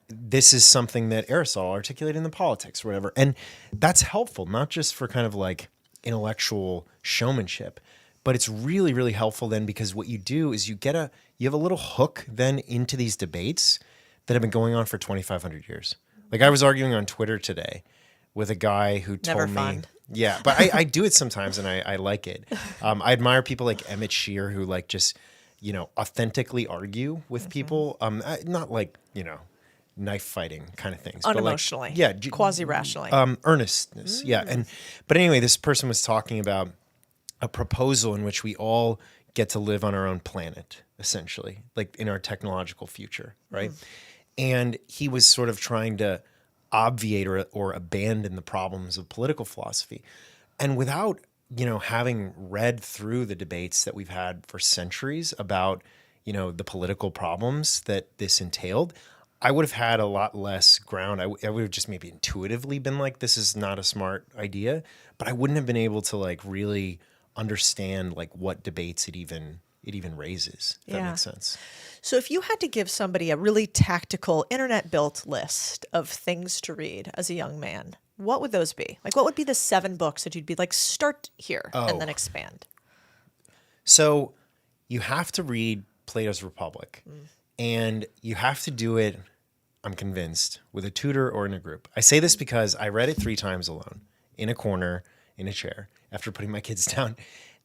this is something that Aristotle articulated in the Politics or whatever. And that's helpful, not just for kind of like intellectual showmanship, but it's really, really helpful then because what you do is you have a little hook then into these debates that have been going on for 2,500 years. Like I was arguing on Twitter today with a guy who told me, yeah, but I do it sometimes and I like it. I admire people like Emmett Shear who like just, authentically argue with people. Not like, knife fighting kind of things. Unemotionally. But like, quasi-rationally. Earnestness. Yeah. But anyway, this person was talking about a proposal in which we all get to live on our own planet, essentially, like in our technological future, right? And he was sort of trying to obviate or abandon the problems of political philosophy. And without, having read through the debates that we've had for centuries about, the political problems that this entailed, I would have had a lot less ground. I would have just maybe intuitively been like, this is not a smart idea, but I wouldn't have been able to like really understand like what debates it even raises. If that makes sense. So if you had to give somebody a really tactical internet-built list of things to read as a young man, what would those be? Like, what would be the 7 books that you'd be like, start here and then expand? So you have to read Plato's Republic, and you have to do it, I'm convinced, with a tutor or in a group. I say this because I read it 3 times alone, in a corner, in a chair, after putting my kids down,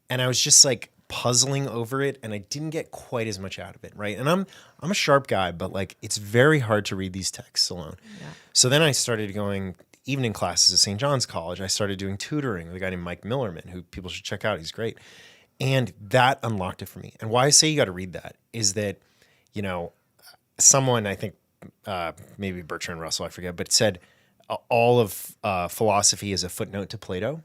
and I was just like puzzling over it, and I didn't get quite as much out of it, right? And I'm a sharp guy, but like it's very hard to read these texts alone. Yeah. So then I started going evening classes at St. John's College. I started doing tutoring with a guy named Mike Millerman, who people should check out. He's great. And that unlocked it for me. And why I say you got to read that is that, someone, I think maybe Bertrand Russell, I forget, but said all of philosophy is a footnote to Plato.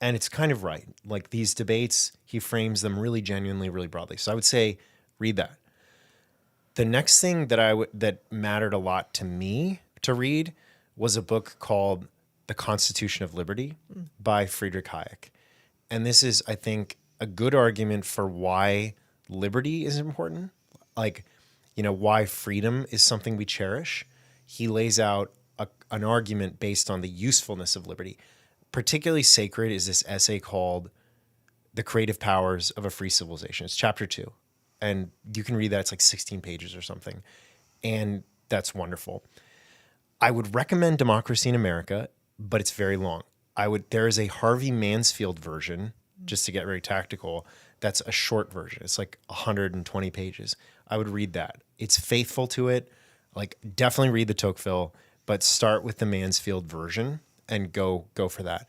And it's kind of right. Like these debates, he frames them really genuinely, really broadly. So I would say read that. The next thing that that mattered a lot to me to read was a book called The Constitution of Liberty by Friedrich Hayek. And this is, I think, a good argument for why liberty is important. Like, why freedom is something we cherish. He lays out an argument based on the usefulness of liberty. Particularly sacred is this essay called The Creative Powers of a Free Civilization. It's chapter 2. And you can read that. It's like 16 pages or something. And that's wonderful. I would recommend Democracy in America, but it's very long. There is a Harvey Mansfield version, just to get very tactical. That's a short version. It's like 120 pages. I would read that. It's faithful to it. Like, definitely read the Tocqueville, but start with the Mansfield version and go for that.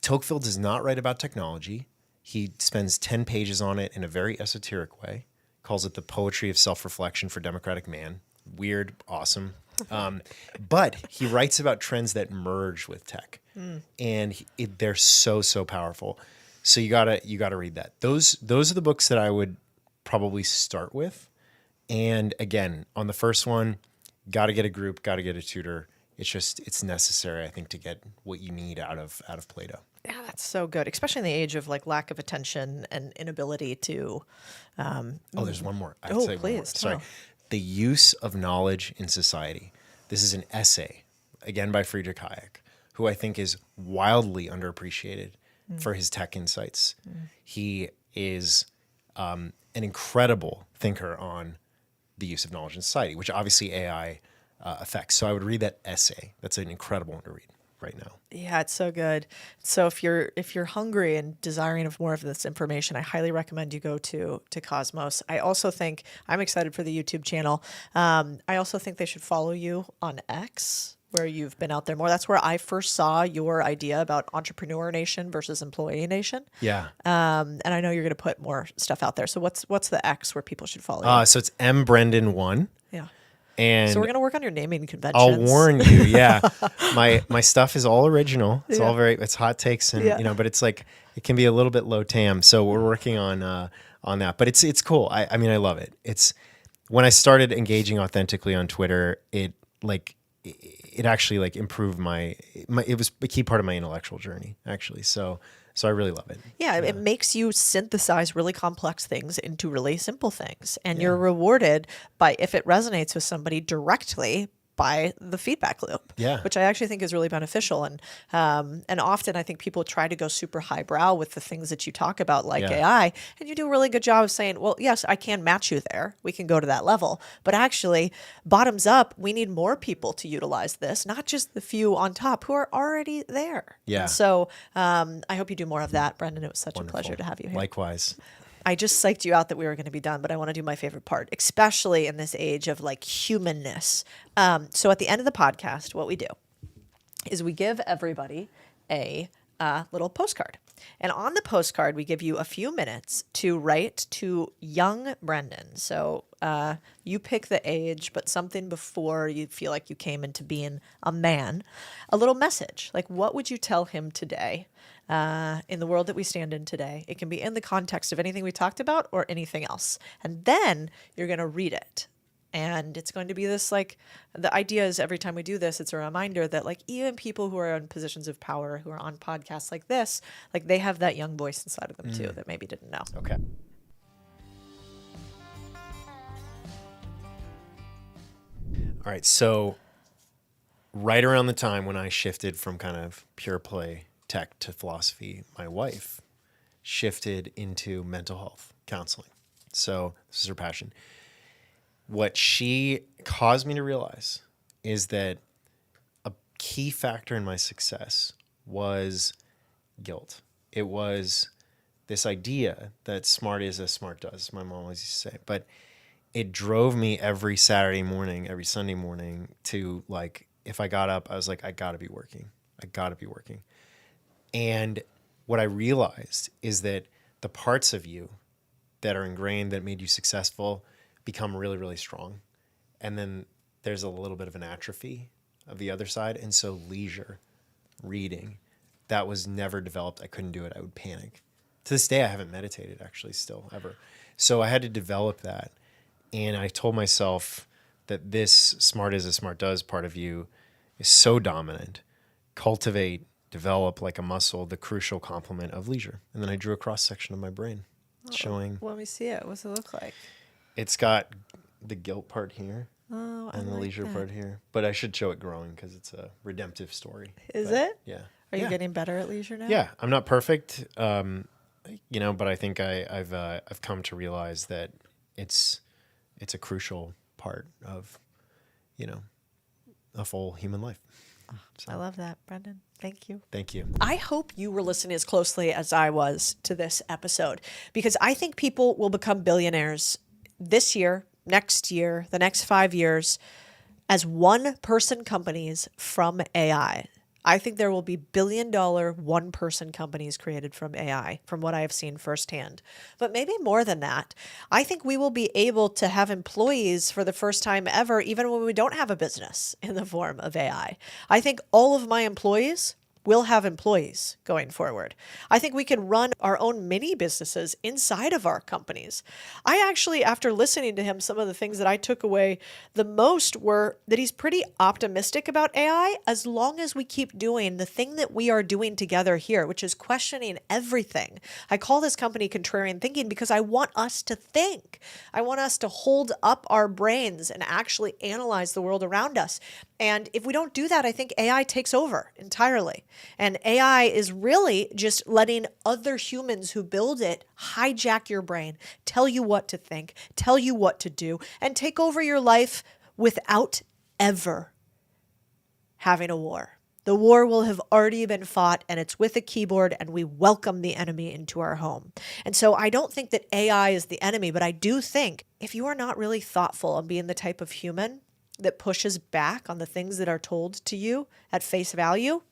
Tocqueville does not write about technology. He spends 10 pages on it in a very esoteric way, calls it the poetry of self-reflection for democratic man. Weird, awesome. But he writes about trends that merge with tech, and they're so powerful. So you gotta read that. Those are the books that I would probably start with. And again, on the first one, got to get a group, got to get a tutor. It's necessary, I think, to get what you need out of Plato. Yeah, that's so good, especially in the age of like lack of attention and inability to. There's one more. I have to say one more. Please. Sorry. The Use of Knowledge in Society. This is an essay, again by Friedrich Hayek, who I think is wildly underappreciated for his tech insights. He is an incredible thinker on the use of knowledge in society, which obviously AI affects. So I would read that essay. That's an incredible one to read right now. Yeah, it's so good. So if you're hungry and desiring of more of this information, I highly recommend you go to Cosmos. I also think I'm excited for the YouTube channel. I also think they should follow you on X, where you've been out there more. That's where I first saw your idea about Entrepreneur Nation versus Employee Nation. Yeah. And I know you're going to put more stuff out there. So what's the X where people should follow you? So it's mbrendan1. Yeah. And So we're going to work on your naming conventions. I'll warn you, yeah. My stuff is all original. It's all it's hot takes and but it's like it can be a little bit low tam. So we're working on that. But it's cool. I mean I love it. It's when I started engaging authentically on Twitter, it actually like improved my it was a key part of my intellectual journey, actually. So I really love it. Yeah, it makes you synthesize really complex things into really simple things. And you're rewarded by, if it resonates with somebody directly, by the feedback loop, which I actually think is really beneficial. And often I think people try to go super highbrow with the things that you talk about, like AI, and you do a really good job of saying, well, yes, I can match you there. We can go to that level. But actually, bottoms up, we need more people to utilize this, not just the few on top who are already there. Yeah. And so I hope you do more of that, Brendan. It was such a pleasure to have you here. Likewise. I just psyched you out that we were going to be done, but I want to do my favorite part, especially in this age of like humanness. So at the end of the podcast, what we do is we give everybody a little postcard. And on the postcard, we give you a few minutes to write to young Brendan. So you pick the age, but something before you feel like you came into being a man. A little message. Like, what would you tell him today? In the world that we stand in today. It can be in the context of anything we talked about or anything else. And then you're going to read it. And it's going to be this, like, the idea is every time we do this, it's a reminder that, like, even people who are in positions of power, who are on podcasts like this, like, they have that young voice inside of them too that maybe didn't know. Okay. All right. So right around the time when I shifted from kind of pure play tech to philosophy, my wife shifted into mental health counseling. So this is her passion. What she caused me to realize is that a key factor in my success was guilt. It was this idea that smart is as smart does, my mom always used to say. But it drove me every Saturday morning, every Sunday morning to, like, if I got up, I was like, I gotta be working. I gotta be working. And what I realized is that the parts of you that are ingrained that made you successful become really, really strong. And then there's a little bit of an atrophy of the other side. And so leisure, reading, that was never developed. I couldn't do it. I would panic. To this day, I haven't meditated actually still ever. So I had to develop that. And I told myself that this smart is as smart does part of you is so dominant cultivate, develop like a muscle, the crucial complement of leisure. And then I drew a cross section of my brain showing. Let me see it. What's it look like? It's got the guilt part here Oh, I and the like leisure that. part here. But I should show it growing because it's a redemptive story. Is But, it? Yeah. Are you Yeah. getting better at leisure now? Yeah, I'm not perfect, but I think I've come to realize that it's a crucial part of, a full human life. So, I love that, Brendan. Thank you. thank you. I hope you were listening as closely as I was to this episode, because I think people will become billionaires this year, next year, the next 5 years as one-person companies from AI. I think there will be billion-dollar one-person companies created from AI, from what I have seen firsthand. But maybe more than that. I think we will be able to have employees for the first time ever, even when we don't have a business, in the form of AI. I think all of my employees will have employees going forward. I think we can run our own mini businesses inside of our companies. I actually, after listening to him, some of the things that I took away the most were that he's pretty optimistic about AI as long as we keep doing the thing that we are doing together here, which is questioning everything. I call this company contrarian thinking because I want us to think. I want us to hold up our brains and actually analyze the world around us. And if we don't do that, I think AI takes over entirely. And AI is really just letting other humans who build it hijack your brain, tell you what to think, tell you what to do, and take over your life without ever having a war. The war will have already been fought, and it's with a keyboard, and we welcome the enemy into our home. And so I don't think that AI is the enemy, but I do think if you are not really thoughtful on being the type of human that pushes back on the things that are told to you at face value,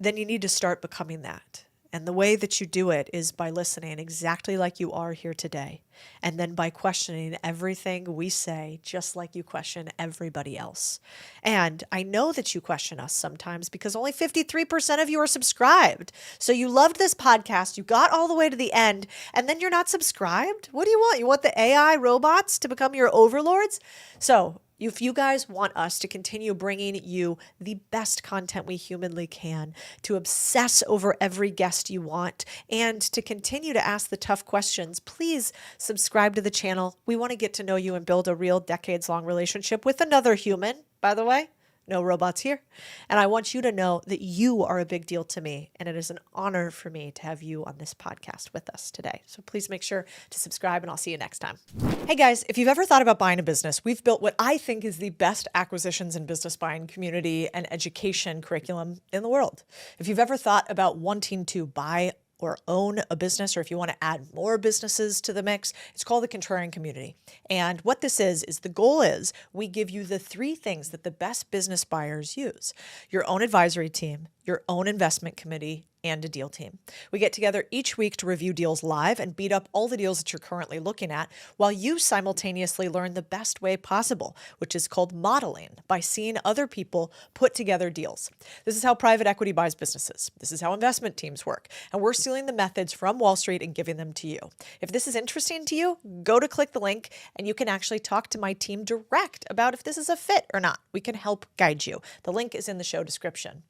then you need to start becoming that. And the way that you do it is by listening exactly like you are here today. And then by questioning everything we say, just like you question everybody else. And I know that you question us sometimes because only 53% of you are subscribed. So you loved this podcast, you got all the way to the end, and then you're not subscribed? What do you want? You want the AI robots to become your overlords? So if you guys want us to continue bringing you the best content we humanly can, to obsess over every guest you want, and to continue to ask the tough questions, please subscribe to the channel. We want to get to know you and build a real decades-long relationship with another human, by the way. No robots here. And I want you to know that you are a big deal to me. And it is an honor for me to have you on this podcast with us today. So please make sure to subscribe, and I'll see you next time. Hey guys, if you've ever thought about buying a business, we've built what I think is the best acquisitions and business buying community and education curriculum in the world. If you've ever thought about wanting to buy or own a business, or if you want to add more businesses to the mix, it's called the Contrarian Community. And what this is the goal is we give you the 3 things that the best business buyers use: your own advisory team, your own investment committee, and a deal team. We get together each week to review deals live and beat up all the deals that you're currently looking at while you simultaneously learn the best way possible, which is called modeling, by seeing other people put together deals. This is how private equity buys businesses. This is how investment teams work. And we're stealing the methods from Wall Street and giving them to you. If this is interesting to you, go to click the link and you can actually talk to my team direct about if this is a fit or not. We can help guide you. The link is in the show description.